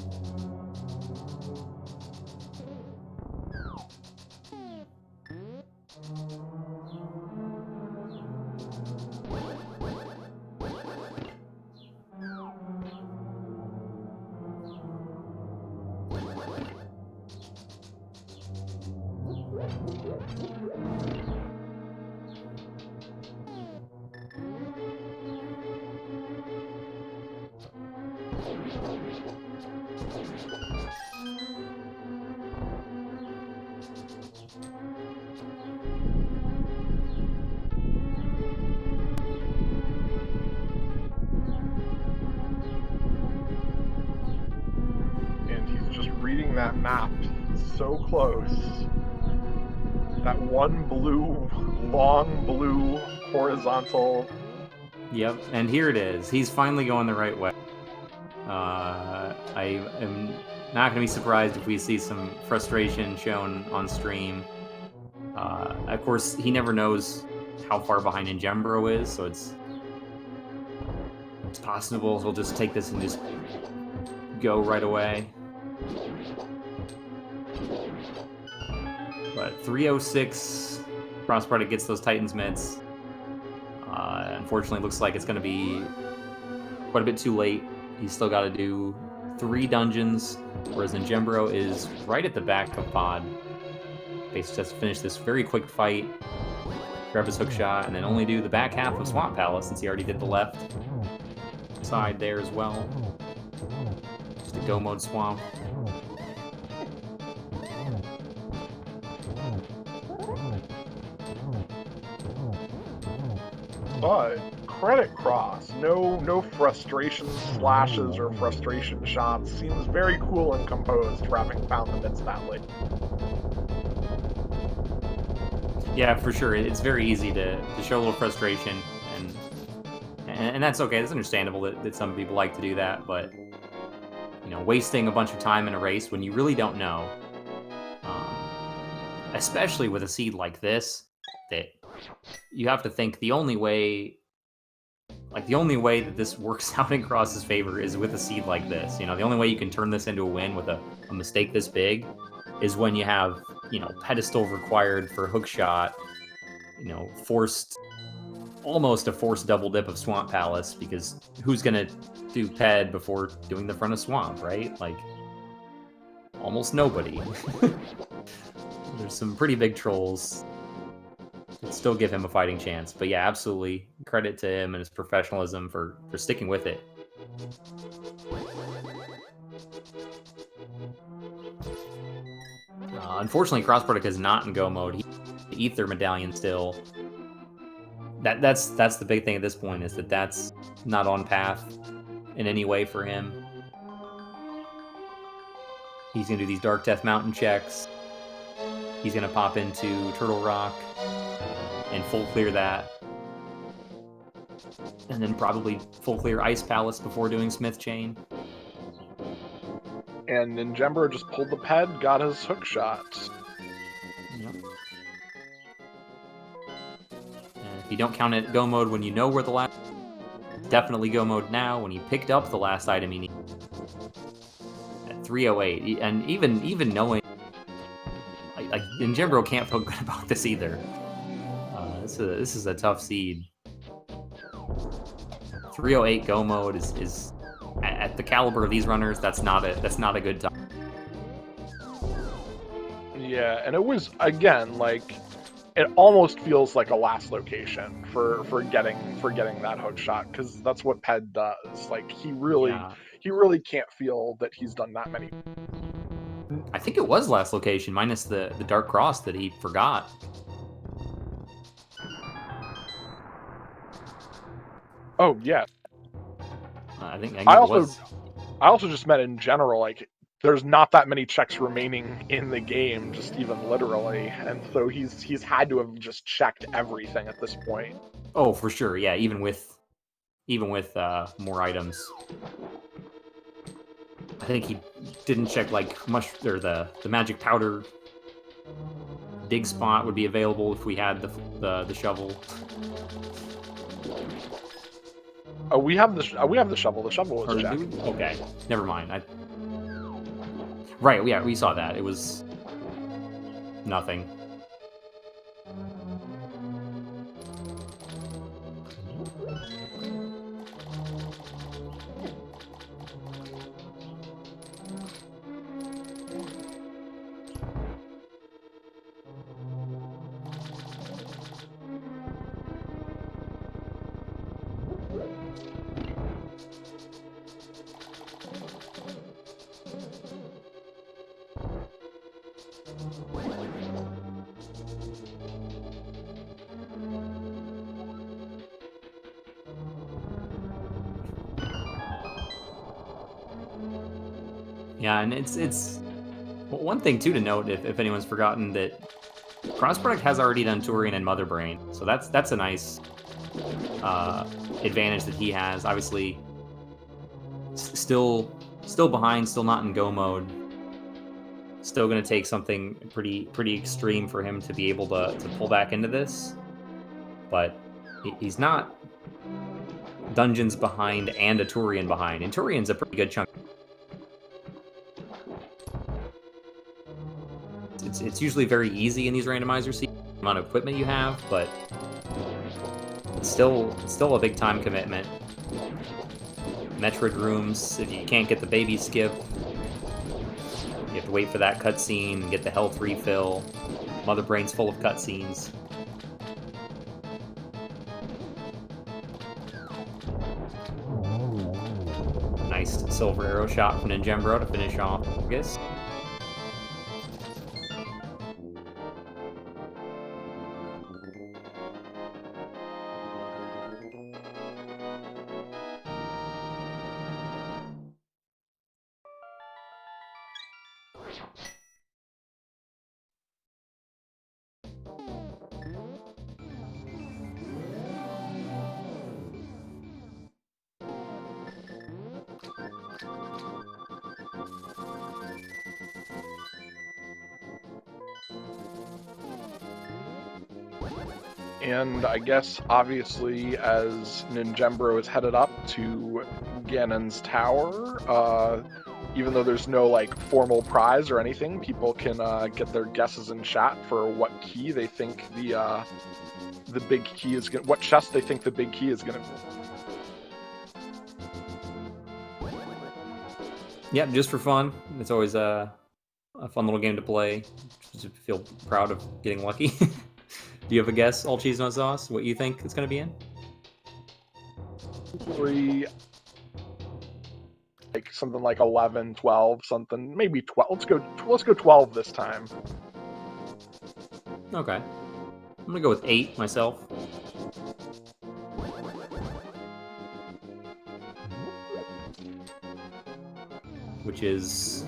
And he's just reading that map so close. That one blue, long blue, horizontal. Yep, and here it is. He's finally going the right way. I am not going to be surprised if we see some frustration shown on stream. Of course, he never knows how far behind ninjembro is, so it's possible he'll just take this and just go right away. But 306, crossproduct gets those Titans mids. Unfortunately, it looks like it's going to be quite a bit too late. He's still got to do 3 dungeons, whereas ninjembro is right at the back of pod. Basically just finish this very quick fight, grab his hook shot, and then only do the back half of Swamp Palace, since he already did the left side there as well. Just a go mode swamp. But credit Cross, no frustration slashes or frustration shots. Seems very cool and composed for having found the mids that late. Yeah, for sure. It's very easy to show a little frustration, and that's okay. It's understandable that some people like to do that, but you know, wasting a bunch of time in a race when you really don't know, especially with a seed like this, that you have to think the only way that this works out in Cross's favor is with a seed like this. You know, the only way you can turn this into a win with a mistake this big is when you have, you know, pedestal required for hookshot, you know, almost a forced double dip of Swamp Palace, because who's gonna do ped before doing the front of Swamp, right? Like, almost nobody. There's some pretty big trolls that still give him a fighting chance. But yeah, absolutely, credit to him and his professionalism for sticking with it. Unfortunately, crossproduct is not in go mode. He Ether medallion still. That's the big thing at this point, is that's not on path in any way for him. He's gonna do these Dark Death Mountain checks. He's gonna pop into Turtle Rock and full clear that, and then probably full clear Ice Palace before doing Smith Chain. And ninjembro just pulled the ped, got his hook shot. Yep. And if you don't count it go mode when you know where the last, definitely go mode now when he picked up the last item he needed at 308. And even knowing, like ninjembro can't feel good about this either. This is a tough seed. 308 go mode is at the caliber of these runners. That's not a good time. Yeah, and it was, again, like, it almost feels like a last location for getting that hook shot, because that's what Ped does. Like, he really can't feel that he's done that many. I think it was last location minus the Dark Cross that he forgot. Oh yeah. I think I it was. also just meant in general, like, there's not that many checks remaining in the game, just even literally, and so he's had to have just checked everything at this point. Oh, for sure, yeah. Even with more items. I think he didn't check like or the magic powder dig spot would be available if we had the shovel. Oh, we have the shovel. The shovel was Or checked. do we? Okay, never mind. Right, yeah, we saw that. It was nothing. Yeah, and it's one thing too to note if anyone's forgotten that crossproduct has already done Turian and Mother Brain, so that's a nice advantage that he has. Obviously, still behind, still not in go mode. Still going to take something pretty extreme for him to be able to pull back into this, but he's not dungeons behind and a Turian behind, and Turian's a pretty good chunk. It's usually very easy in these randomizers, the amount of equipment you have, but it's still a big time commitment. Metroid rooms, if you can't get the baby skip, you have to wait for that cutscene and get the health refill. Mother Brain's full of cutscenes. Nice silver arrow shot from Ninjembro to finish off August. And I guess, obviously, as Ninjembro is headed up to Ganon's tower, even though there's no like formal prize or anything, people can get their guesses in chat for what key they think the big key is what chest they think the big key is gonna be. Yeah, just for fun. It's always a fun little game to play. Just feel proud of getting lucky. Do you have a guess, all cheese, no sauce? What you think it's going to be in? Probably like something like 11, 12, something, maybe 12. Let's go 12 this time. Okay. I'm going to go with 8 myself. Which is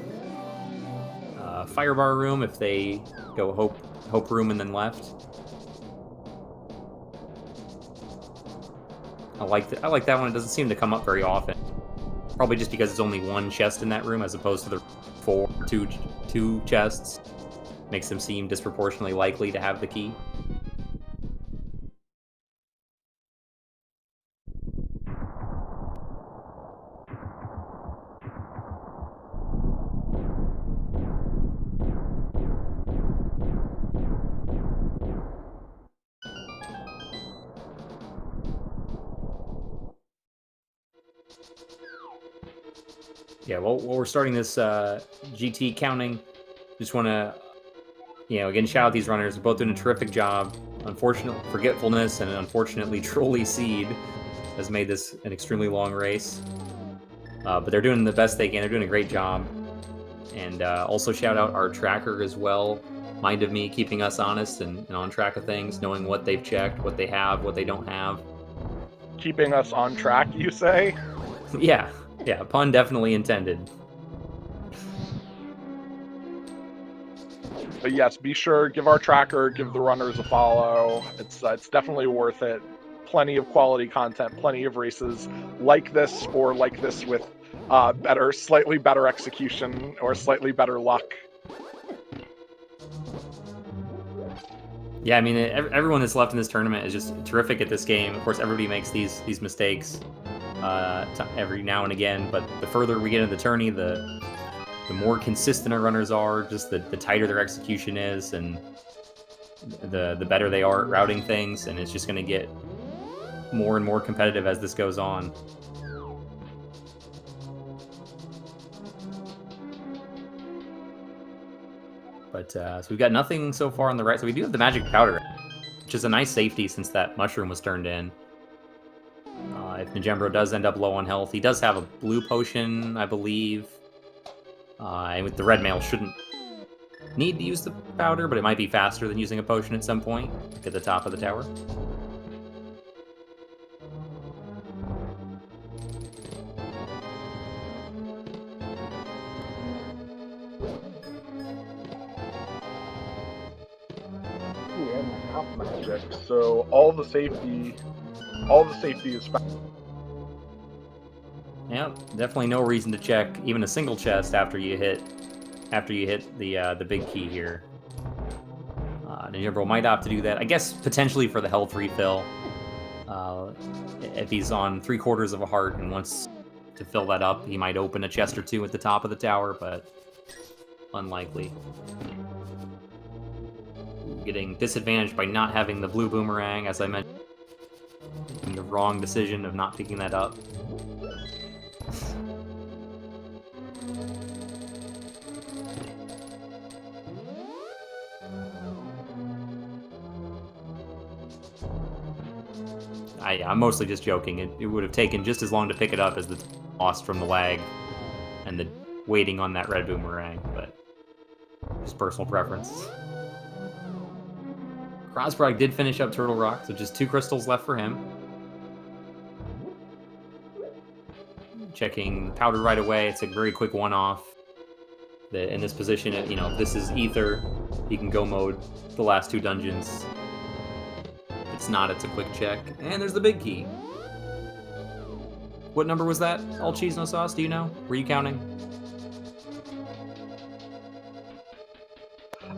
Firebar room if they go Hope room and then left. I like that one. It doesn't seem to come up very often. Probably just because it's only one chest in that room as opposed to the two chests. Makes them seem disproportionately likely to have the key. Yeah, well, while we're starting this GT counting, just want to, again, shout out these runners. They're both doing a terrific job. Unfortunate forgetfulness and unfortunately Trolley Seed has made this an extremely long race. But they're doing the best they can. They're doing a great job. And also shout out our tracker as well. Mind of Me, keeping us honest and on track of things, knowing what they've checked, what they have, what they don't have. Keeping us on track, you say? Yeah, pun definitely intended. But yes, be sure, give our tracker, give the runners a follow. It's definitely worth it. Plenty of quality content, plenty of races like this, or like this with Slightly better execution or slightly better luck. Yeah, I mean, everyone that's left in this tournament is just terrific at this game. Of course, everybody makes these mistakes every now and again, but the further we get into the tourney, the more consistent our runners are, just the tighter their execution is, and the better they are at routing things, and it's just going to get more and more competitive as this goes on. But so we've got nothing so far on the right. So we do have the magic powder, which is a nice safety since that mushroom was turned in. If Ninjembro does end up low on health, he does have a blue potion, I believe. And with the red mail, shouldn't need to use the powder, but it might be faster than using a potion at some point, like at the top of the tower. Magic, so all the safety is fine. Yeah, definitely no reason to check even a single chest after you hit the big key here. Ninjembro might opt to do that, I guess, potentially for the health refill. If he's on 3/4 of a heart and wants to fill that up, he might open a chest or two at the top of the tower, but unlikely. Getting disadvantaged by not having the blue boomerang, as I mentioned. The wrong decision of not picking that up. I'm mostly just joking. It would have taken just as long to pick it up as the loss from the lag and the waiting on that red boomerang, but just personal preference. Crossproduct did finish up Turtle Rock, so just 2 crystals left for him. Checking powder right away. It's a very quick one-off. In this position, if this is Ether, he can go mode the last 2 dungeons. If it's not, it's a quick check. And there's the big key. What number was that? All cheese, no sauce, do you know? Were you counting?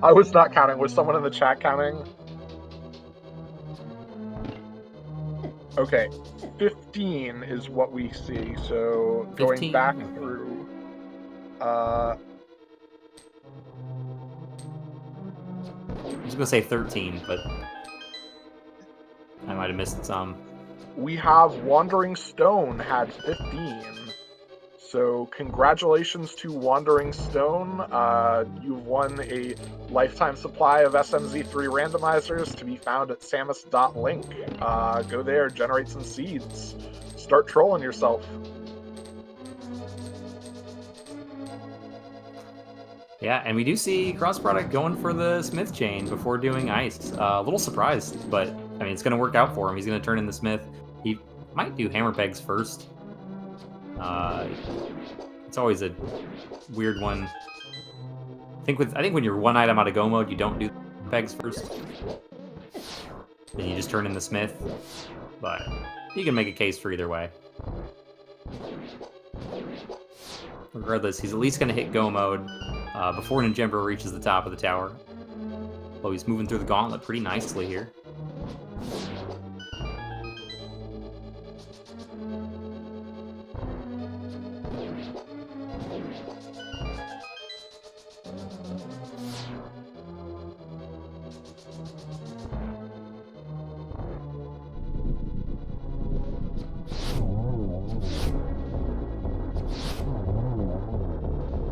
I was not counting. Was someone in the chat counting? Okay, 15 is what we see. So 15? Going back through, I was gonna say 13, but I might have missed some. we have Wandering Stone had 15. So congratulations to Wandering Stone. You've won a lifetime supply of SMZ3 randomizers to be found at samus.link. Go there, generate some seeds. Start trolling yourself. Yeah, and we do see Crossproduct going for the Smith chain before doing Ice. A little surprised, but I mean, it's going to work out for him. He's going to turn in the Smith. He might do Hammer Pegs first. It's always a weird one. I think when you're 1 item out of go mode, you don't do pegs first. Then you just turn in the Smith. But you can make a case for either way. Regardless, he's at least going to hit go mode before Ninjembro reaches the top of the tower. Oh, he's moving through the gauntlet pretty nicely here.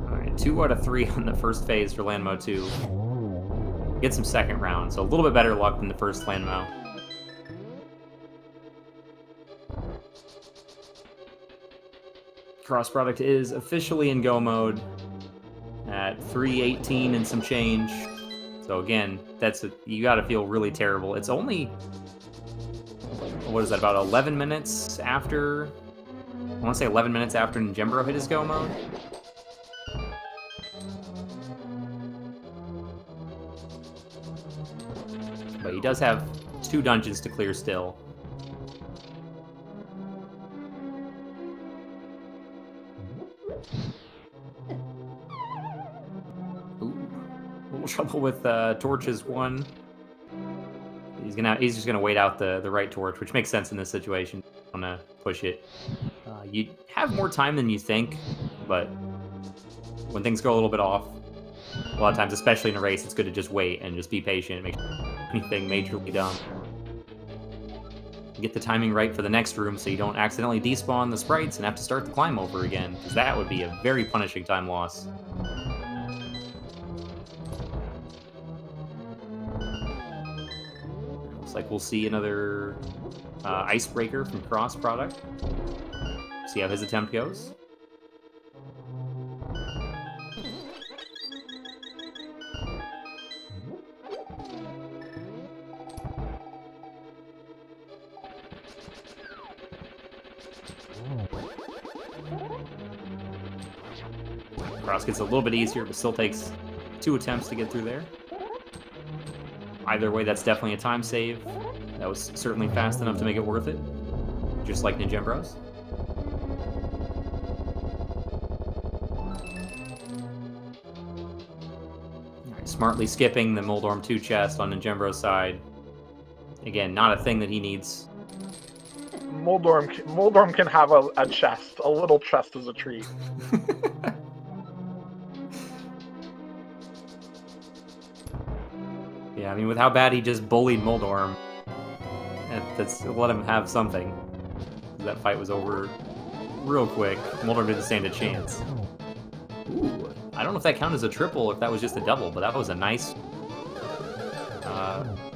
Alright, 2 out of 3 on the first phase for Landmo 2. Get some second round, so a little bit better luck than the first Landmo. Crossproduct is officially in go mode at 3:18 and some change. So again, you got to feel really terrible. It's only, what is that, about 11 minutes after? I want to say 11 minutes after Ninjembro hit his go mode. But he does have 2 dungeons to clear still. little trouble with torches 1. He's just gonna wait out the right torch, which makes sense in this situation. I'm gonna push it. You have more time than you think, but when things go a little bit off, a lot of times, especially in a race, it's good to just wait and just be patient, make anything majorly dumb. Get the timing right for the next room so you don't accidentally despawn the sprites and have to start the climb over again, because that would be a very punishing time loss. Looks like we'll see another icebreaker from crossproduct. See how his attempt goes. Cross gets a little bit easier, but still takes 2 attempts to get through there. Either way, that's definitely a time save. That was certainly fast enough to make it worth it, just like Ninjembro's. Alright, smartly skipping the Moldorm 2 chest on Ninjembro's side. Again, not a thing that he needs. Moldorm can have a chest, a little chest as a treat. Yeah, I mean, with how bad he just bullied Moldorm, that's let him have something. That fight was over real quick. Moldorm didn't stand a chance. Ooh, I don't know if that counted as a triple or if that was just a double, but that was a nice...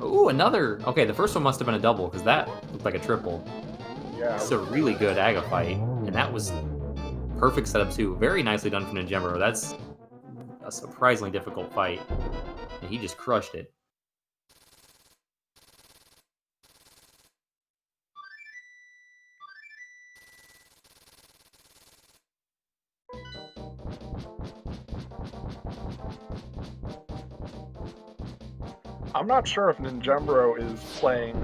ooh, another... Okay, the first one must have been a double, because that looked like a triple. Yeah. It's a really good Aga fight, and that was perfect setup too. Very nicely done from Ninjembro. That's a surprisingly difficult fight, and he just crushed it. I'm not sure if Ninjembro is playing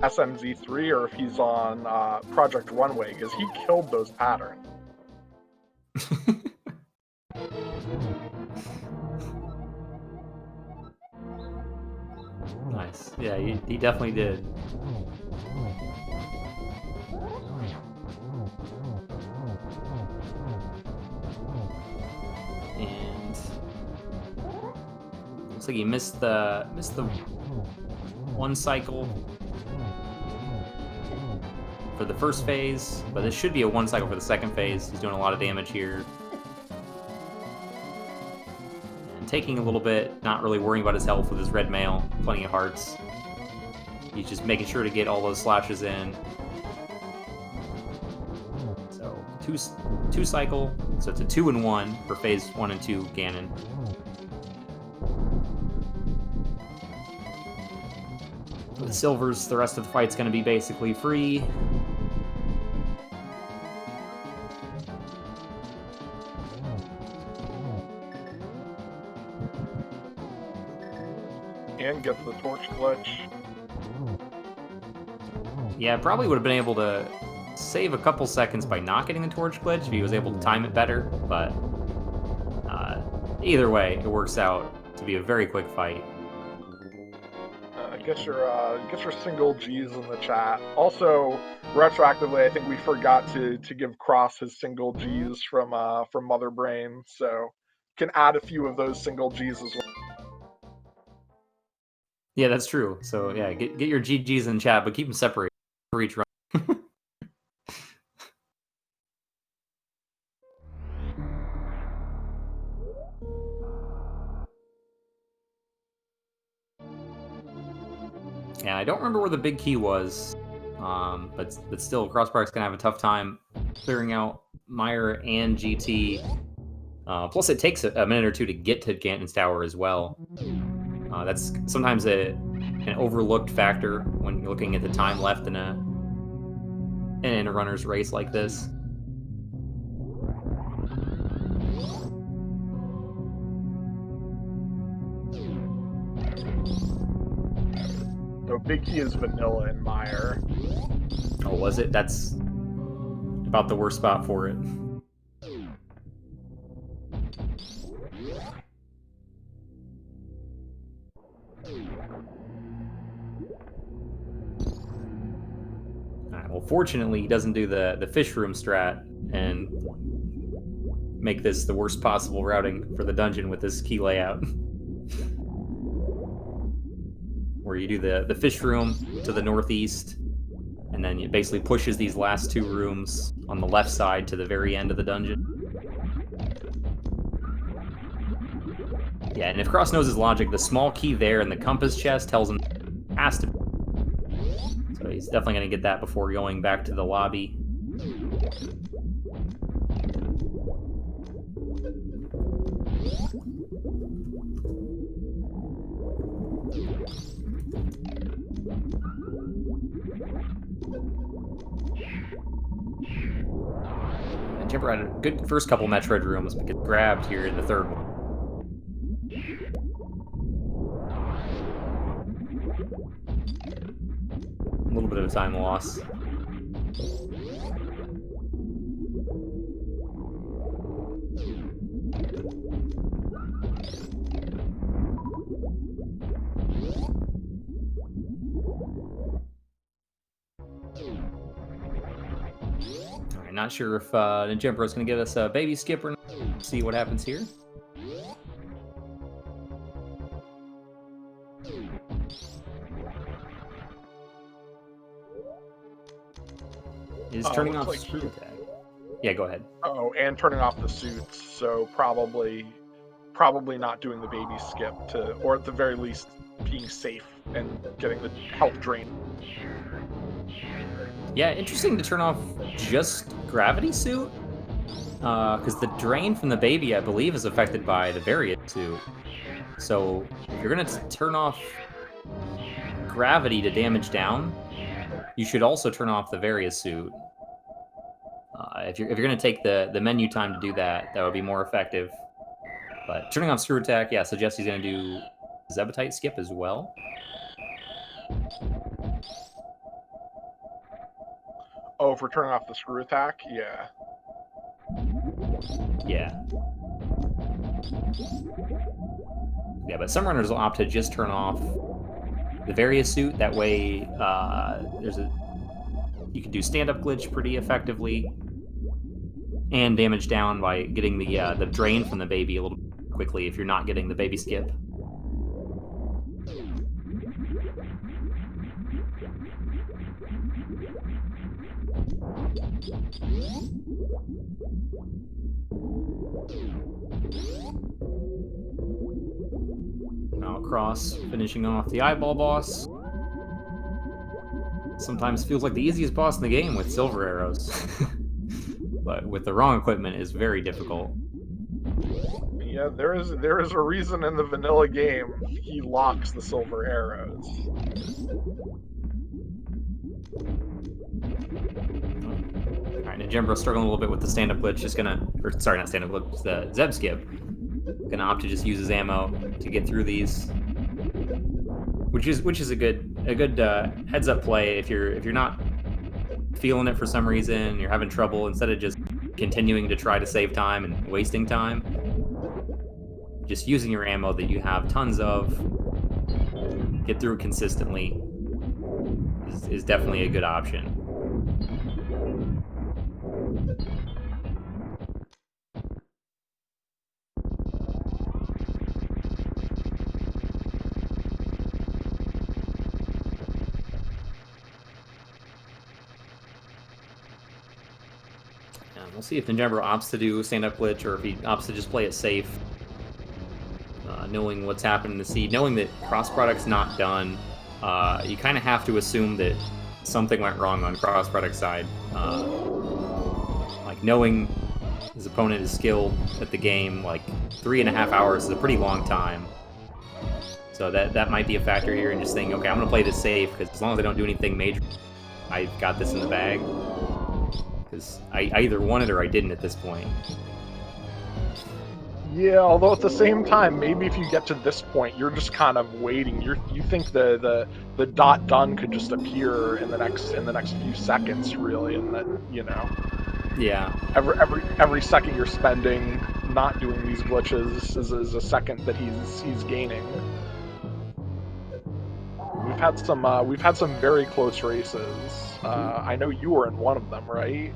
SMZ3 or if he's on Project Runway, because he killed those patterns. Nice. Yeah, he definitely did. And looks like he missed the one cycle for the first phase, but this should be a 1 cycle for the second phase. He's doing a lot of damage here. And taking a little bit, not really worrying about his health with his red mail, plenty of hearts. He's just making sure to get all those slashes in. So, two cycle, so it's a 2 and 1 for phase 1 and 2 Ganon. With silvers, the rest of the fight's going to be basically free. And get the torch glitch. Yeah, probably would have been able to save a couple seconds by not getting the torch glitch if he was able to time it better, but either way, it works out to be a very quick fight. Get your single G's in the chat. Also, retroactively, I think we forgot to give Cross his single G's from Mother Brain, so can add a few of those single G's as well. Yeah, that's true. So yeah, get your GGs in chat, but keep them separate for each run. Yeah, I don't remember where the big key was, but still, Crossproduct's gonna have a tough time clearing out Meyer and GT. Plus, it takes a minute or two to get to Ganton's Tower as well. That's sometimes an overlooked factor when you're looking at the time left in a runner's race like this. No, big key is vanilla and Meyer. Oh, was it? That's about the worst spot for it. Alright, well, fortunately, he doesn't do the fish room strat and make this the worst possible routing for the dungeon with this key layout. Where you do the fish room to the northeast, and then it basically pushes these last two rooms on the left side to the very end of the dungeon. Yeah, and if Cross knows his logic, the small key there in the compass chest tells him it has to be. So he's definitely going to get that before going back to the lobby. And Jumper had a good first couple Metroid rooms, but gets grabbed here in the third one. A little bit of a time loss. Alright, not sure if Ninjembro is going to give us a baby skip or not. See what happens here. Is turning off like screw tag. Yeah, go ahead. Oh, and turning off the suits, so probably not doing the baby skip to, or at the very least, being safe and getting the health drain. Yeah, interesting to turn off just gravity suit, because the drain from the baby, I believe, is affected by the variant suit. So if you're gonna turn off gravity to damage down, you should also turn off the various suit. If you're gonna take the menu time to do that, that would be more effective. But turning off screw attack, yeah, suggests he's gonna do Zebetite skip as well. Oh, for turning off the screw attack? Yeah. Yeah. Yeah, but some runners will opt to just turn off the various suit. That way, you can do stand-up glitch pretty effectively, and damage down by getting the drain from the baby a little quickly if you're not getting the baby skip. Now Cross finishing off the eyeball boss. Sometimes feels like the easiest boss in the game with silver arrows. But with the wrong equipment is very difficult. Yeah, there is a reason in the vanilla game he locks the silver arrows. Alright, Ninjembro struggling a little bit with the stand-up glitch, just gonna, or sorry, not stand-up glitch, the Zeb skip. Gonna opt to just use his ammo to get through these. Which is a good heads-up play if you're not feeling it for some reason, you're having trouble, instead of just continuing to try to save time and wasting time, just using your ammo that you have tons of, get through consistently, is definitely a good option. We'll see if Ninjembro opts to do stand-up glitch or if he opts to just play it safe. Knowing what's happened in the seed, knowing that cross-product's not done, you kind of have to assume that something went wrong on cross-product's side. Like, knowing his opponent is skilled at the game, like, 3.5 hours is a pretty long time. So that might be a factor here, and just thinking, okay, I'm going to play this safe, because as long as I don't do anything major, I've got this in the bag. Because I either won it or I didn't at this point. Yeah, although at the same time, maybe if you get to this point, you're just kind of waiting. You think the dot done could just appear in the next few seconds, really, and that, you know. Yeah. Every second you're spending not doing these glitches is a second that he's gaining. we've had some very close races. I know you were in one of them, right?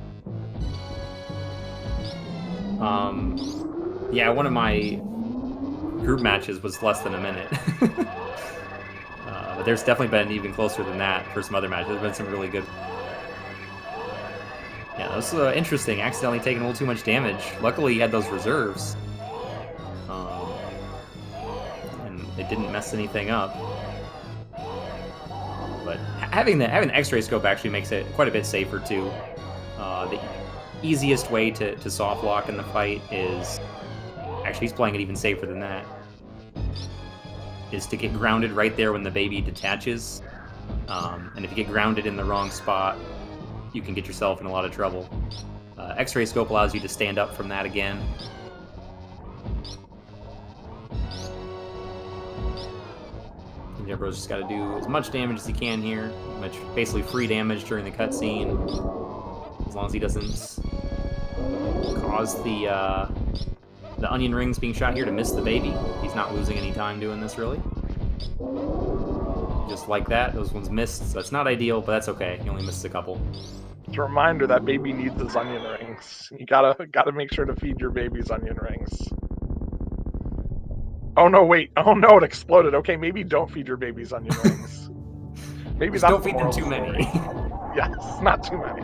Yeah, one of my group matches was less than a minute. But there's definitely been even closer than that for some other matches. There's been some really good. Yeah, that was interesting. Accidentally taking a little too much damage. Luckily, he had those reserves. And it didn't mess anything up. But having the X-ray scope actually makes it quite a bit safer too. The easiest way to soft lock in the fight is actually he's playing it even safer than that. Is to get grounded right there when the baby detaches, and if you get grounded in the wrong spot, you can get yourself in a lot of trouble. X-ray scope allows you to stand up from that again. Ninjembro's just got to do as much damage as he can here, basically free damage during the cutscene, as long as he doesn't cause the onion rings being shot here to miss the baby. He's not losing any time doing this, really. Just like that, those ones missed, so it's not ideal, but that's okay. He only missed a couple. It's a reminder that baby needs his onion rings. You gotta make sure to feed your babies onion rings. Oh no, wait. Oh no, it exploded. Okay, maybe don't feed your babies onion rings. Maybe Just that's don't the feed them moral too story. many. Yes, not too many.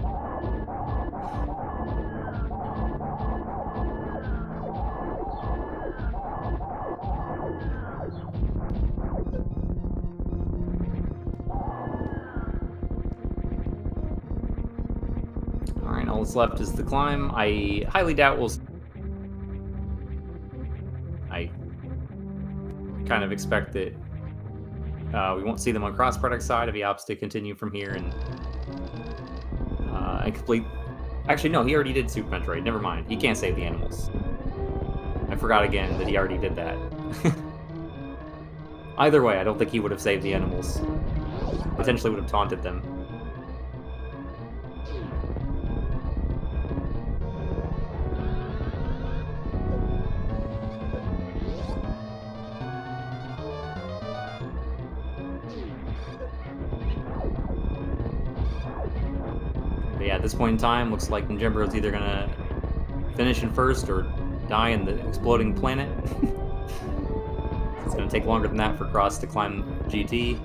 Alright, all that's left is the climb. I highly doubt we'll... I kind of expect that we won't see them on cross-product side if he opts to continue from here and complete... Actually, no, he already did Super Metroid. Never mind. He can't save the animals. I forgot again that he already did that. Either way, I don't think he would have saved the animals. Potentially would have taunted them. But yeah, at this point in time, looks like Ninjembro is either gonna finish in first or die in the exploding planet. It's gonna take longer than that for Cross to climb GT.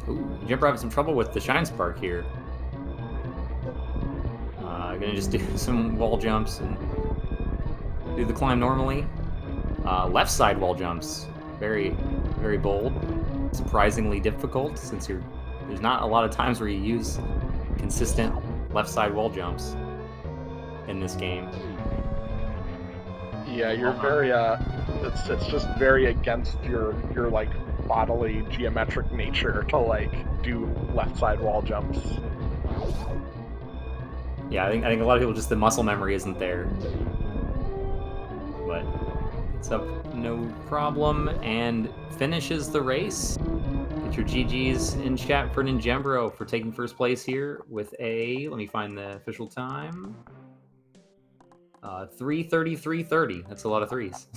Ooh, Ninjembro having some trouble with the Shine Spark here. Gonna just do some wall jumps and do the climb normally. Left side wall jumps, very, very bold. Surprisingly difficult since there's not a lot of times where you use consistent left side wall jumps in this game. Yeah, you're very it's just very against your like bodily geometric nature to like do left side wall jumps. Yeah, I think a lot of people just the muscle memory isn't there. But it's up no problem and finishes the race. Get your GGs in chat for Ninjembro for taking first place here with a, let me find the official time. 3:33:30. That's a lot of threes.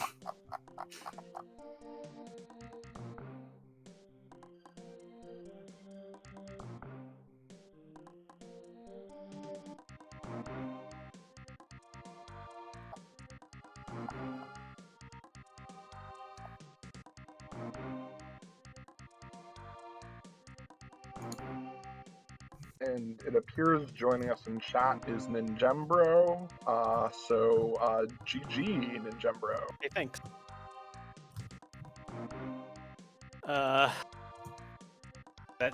And it appears joining us in chat is Ninjembro. GG Ninjembro. Hey, thanks. That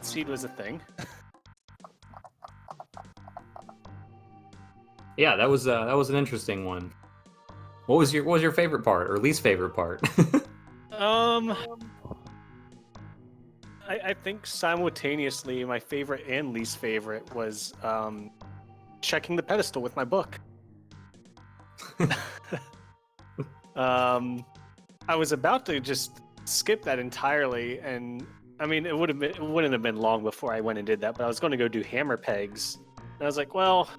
seed was a thing. Yeah, that was an interesting one. What was your favorite part or least favorite part? I think simultaneously my favorite and least favorite was checking the pedestal with my book. I was about to just skip that entirely, and I mean, it wouldn't have been long before I went and did that, but I was going to go do hammer pegs, and I was like, well,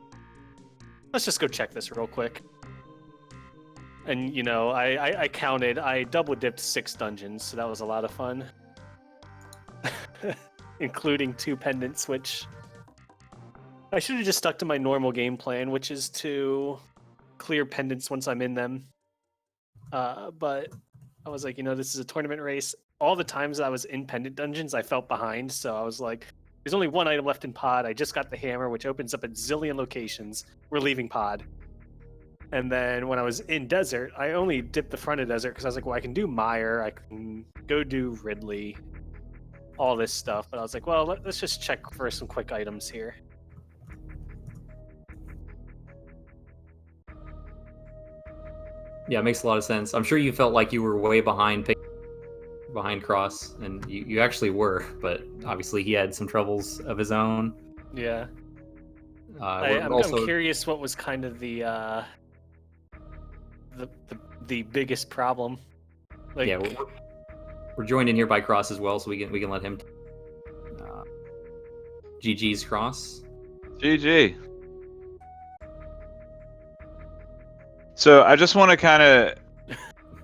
let's just go check this real quick. And you know, I counted, I double dipped 6 dungeons, so that was a lot of fun, including 2 pendants, which I should have just stuck to my normal game plan, which is to clear pendants once I'm in them. But I was like, you know, this is a tournament race. All the times I was in pendant dungeons, I felt behind. So I was like, there's only 1 item left in pod. I just got the hammer, which opens up at zillion locations. We're leaving pod. And then when I was in desert, I only dipped the front of desert because I was like, well, I can do Mire. I can go do Ridley, all this stuff. But I was like, well, let's just check for some quick items here. Yeah, it makes a lot of sense. I'm sure you felt like you were way behind Cross, and you actually were, but obviously he had some troubles of his own. Yeah. I'm I'm curious what was kind of the biggest problem. Like, yeah, we're joined in here by Cross as well, so we can let him. GG's Cross. GG. So I just want to kind of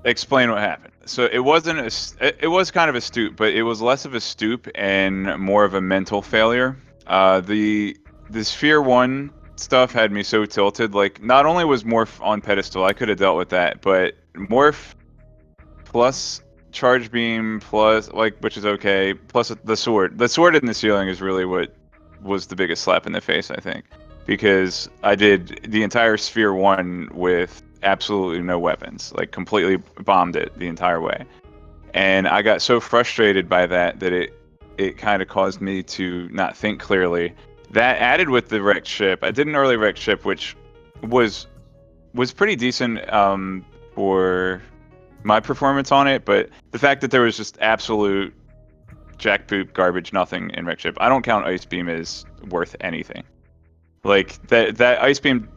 explain what happened. So it was kind of a stoop, but it was less of a stoop and more of a mental failure. The Sphere 1 stuff had me so tilted. Like, not only was Morph on pedestal, I could have dealt with that, but Morph plus Charge Beam plus, like, which is okay, plus the sword. The sword in the ceiling is really what was the biggest slap in the face, I think. Because I did the entire Sphere 1 with absolutely no weapons, like completely bombed it the entire way. And I got so frustrated by that it kind of caused me to not think clearly. That added with the wrecked ship. I did an early wrecked ship, which was pretty decent for my performance on it, but the fact that there was just absolute jackpoop garbage, nothing in wrecked ship. I don't count Ice Beam as worth anything. Like, that Ice Beam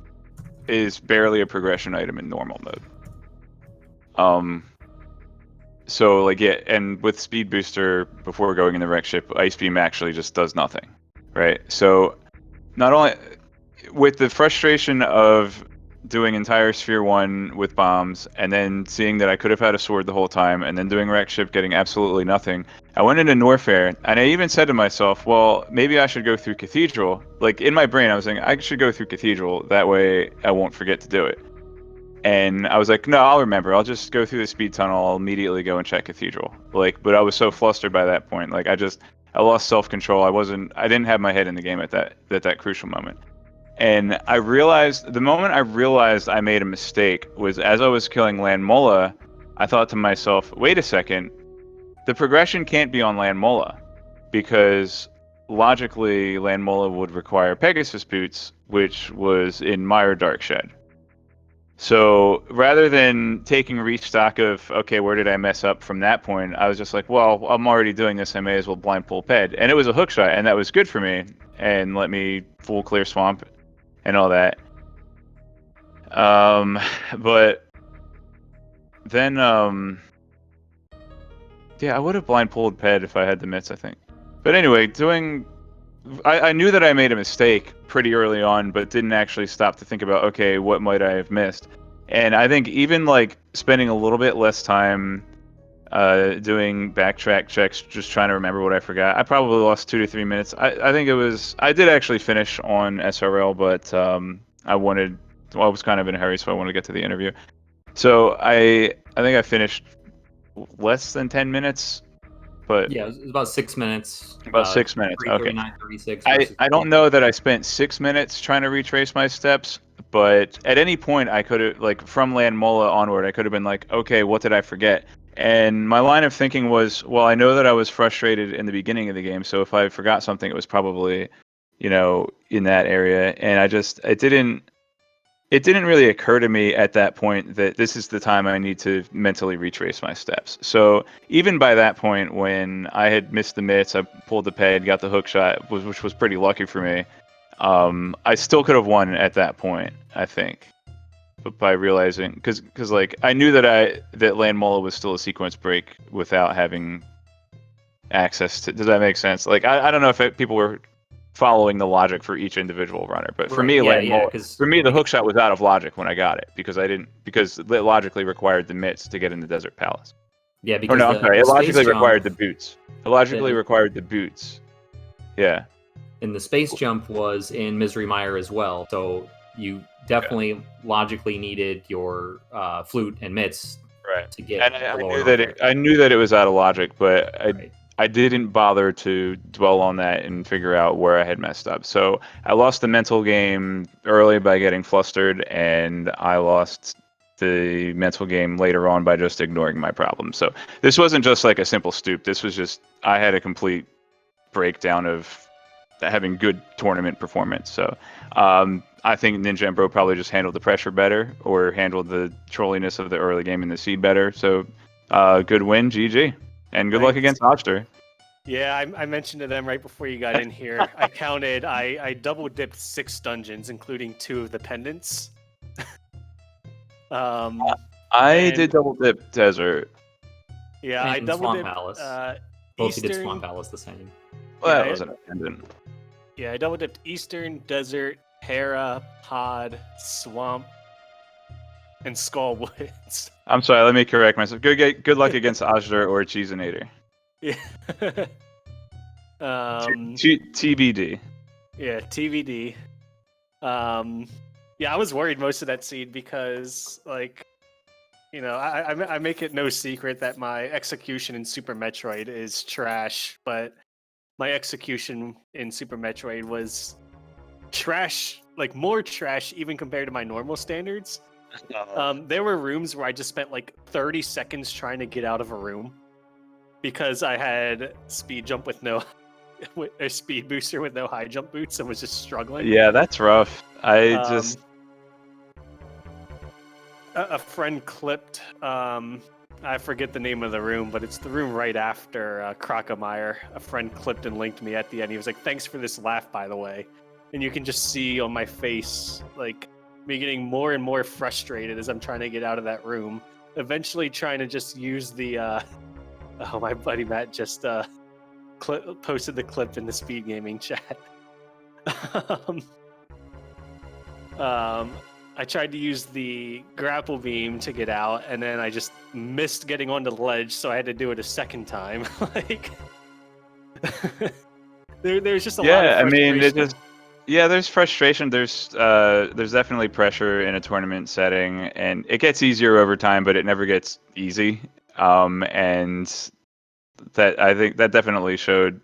is barely a progression item in normal mode. So, like, yeah, and with Speed Booster, before going in the wreck ship, Ice Beam actually just does nothing, right? So, not only with the frustration of doing entire Sphere 1 with bombs, and then seeing that I could have had a sword the whole time, and then doing wreck ship, getting absolutely nothing, I went into Norfair, and I even said to myself, well, maybe I should go through Cathedral. Like, in my brain, I was saying, I should go through Cathedral, that way I won't forget to do it. And I was like, no, I'll remember, I'll just go through the speed tunnel, I'll immediately go and check Cathedral. Like, but I was so flustered by that point, like, I lost self-control, I didn't have my head in the game at that crucial moment. And I realized, the moment I realized I made a mistake was as I was killing Landmola, I thought to myself, wait a second, the progression can't be on Landmola, because logically Landmola would require Pegasus Boots, which was in Mire Darkshed. So rather than taking restock of, okay, where did I mess up from that point, I was just like, well, I'm already doing this, I may as well blind pull Ped. And it was a hook shot, and that was good for me, and let me full clear Swamp and all that. But then, yeah, I would have blind pulled Ped if I had the mitts, I think. But anyway, I knew that I made a mistake pretty early on, but didn't actually stop to think about, okay, what might I have missed? And I think even like spending a little bit less time doing backtrack checks, just trying to remember what I forgot, I probably lost 2 to 3 minutes. I think I did actually finish on SRL, but I was kind of in a hurry, so I wanted to get to the interview. So I think I finished less than 10 minutes. But yeah, it was about 6 minutes. About 6 minutes. Okay. 36. I don't know that I spent 6 minutes trying to retrace my steps, but at any point I could have, like, from Landmola onward, I could have been like, okay, what did I forget? And my line of thinking was, well, I know that I was frustrated in the beginning of the game, so if I forgot something, it was probably, in that area. And it didn't really occur to me at that point that this is the time I need to mentally retrace my steps. So even by that point, when I had missed the mitts, I pulled the ped, got the hook shot, which was pretty lucky for me. I still could have won at that point, I think. by realizing because like I knew that Land Mola was still a sequence break without having access to. Does that make sense? Like I don't know if people were following the logic for each individual runner, but for Right, me, yeah, Land Mola, because for me the hook shot was out of logic when I got it because it logically required the mitts to get in the Desert Palace. yeah, Or because no, I'm sorry, the it space logically jump, required the boots. It logically the- required the boots. Yeah. and the space jump was in Misery Mire as well. So you definitely logically needed your flute and mitts Right. to get And I below knew and that over. I knew that it was out of logic, but Right. I didn't bother to dwell on that and figure out where I had messed up. So I lost the mental game early by getting flustered, and I lost the mental game later on by just ignoring my problem. So this wasn't just like a simple stoop. This was just I had a complete breakdown of having good tournament performance. So I think ninjembro probably just handled the pressure better or handled the trolliness of the early game in the seed better. So good win, GG. And good luck Thanks. against Oster. Yeah, I mentioned to them right before you got in here. I counted. I double dipped 6 dungeons, including 2 of the pendants. I and- did double dip desert. Yeah, I And double Swamp dipped Palace. Both you did Eastern. Swamp Palace the same. Well, Yeah, that wasn't a pendant. Yeah, I double dipped Eastern, Desert, Hera, Pod, Swamp, and Skull Woods. I'm sorry, let me correct myself. Good luck against Oster or Cheesinator. Yeah. TBD. Yeah, TVD. Yeah, I was worried most of that seed because, like, you know, I make it no secret that my execution in Super Metroid is trash, but my execution in Super Metroid was trash, like more trash even compared to my normal standards. There were rooms where I just spent like 30 seconds trying to get out of a room because I had speed jump with no a speed booster with no high jump boots and was just struggling. Yeah, that's rough. A friend clipped. I forget the name of the room, but it's the room right after Crocomire. A friend clipped and linked me at the end. He was like, "Thanks for this laugh, by the way." And you can just see on my face, like, me getting more and more frustrated as I'm trying to get out of that room. Eventually, trying to just use the. Oh, my buddy Matt just posted the clip in the SpeedGaming chat. I tried to use the grapple beam to get out, and then I just missed getting onto the ledge, so I had to do it a second time. Like, there's just a lot of frustration. There's frustration. There's definitely pressure in a tournament setting, and it gets easier over time, but it never gets easy. And that I think that definitely showed.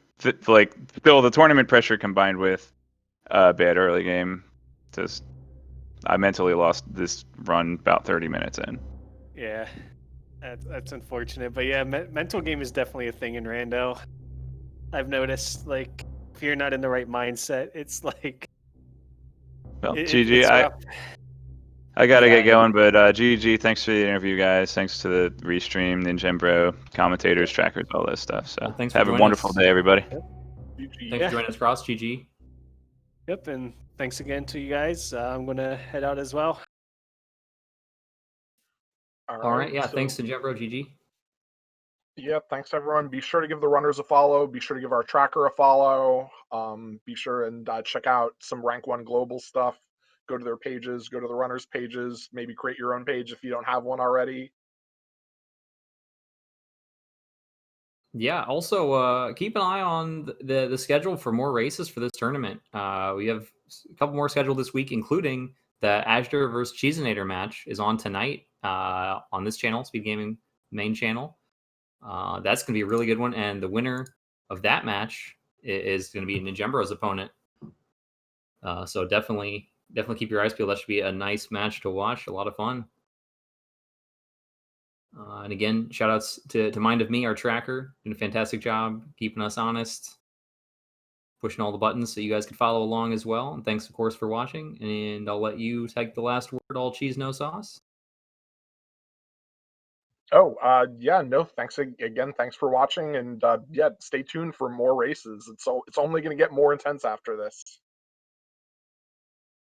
Like, still, the tournament pressure combined with bad early game, just. I mentally lost this run about 30 minutes in. Yeah, that's unfortunate. But yeah, mental game is definitely a thing in Rando. I've noticed, like, if you're not in the right mindset, it's like... Well, GG, I gotta get going, but GG, thanks for the interview, guys. Thanks to the restream, ninjembro, commentators, trackers, all that stuff. So Well, thanks have for a joining wonderful us. day, everybody. Thanks for joining us, Cross. GG. Yep, and thanks again to you guys. I'm going to head out as well. All right, yeah, so, thanks to Jembro, GG. Yeah, thanks everyone. Be sure to give the runners a follow. Be sure to give our tracker a follow. Be sure and check out some Rank 1 Global stuff. Go to their pages, go to the runners' pages, maybe create your own page if you don't have one already. Yeah, also keep an eye on the schedule for more races for this tournament. We have a couple more scheduled this week, including the Azure versus Cheesinator match is on tonight on this channel, SpeedGaming main channel. That's going to be a really good one, and the winner of that match is going to be Ninjembro's opponent. So definitely keep your eyes peeled. That should be a nice match to watch. A lot of fun. And again, shout outs to Mind of Me, our tracker, doing a fantastic job keeping us honest, pushing all the buttons so you guys can follow along as well. And thanks, of course, for watching. And I'll let you take the last word. All cheese, no sauce. Thanks again. Thanks for watching, and stay tuned for more races. It's only going to get more intense after this.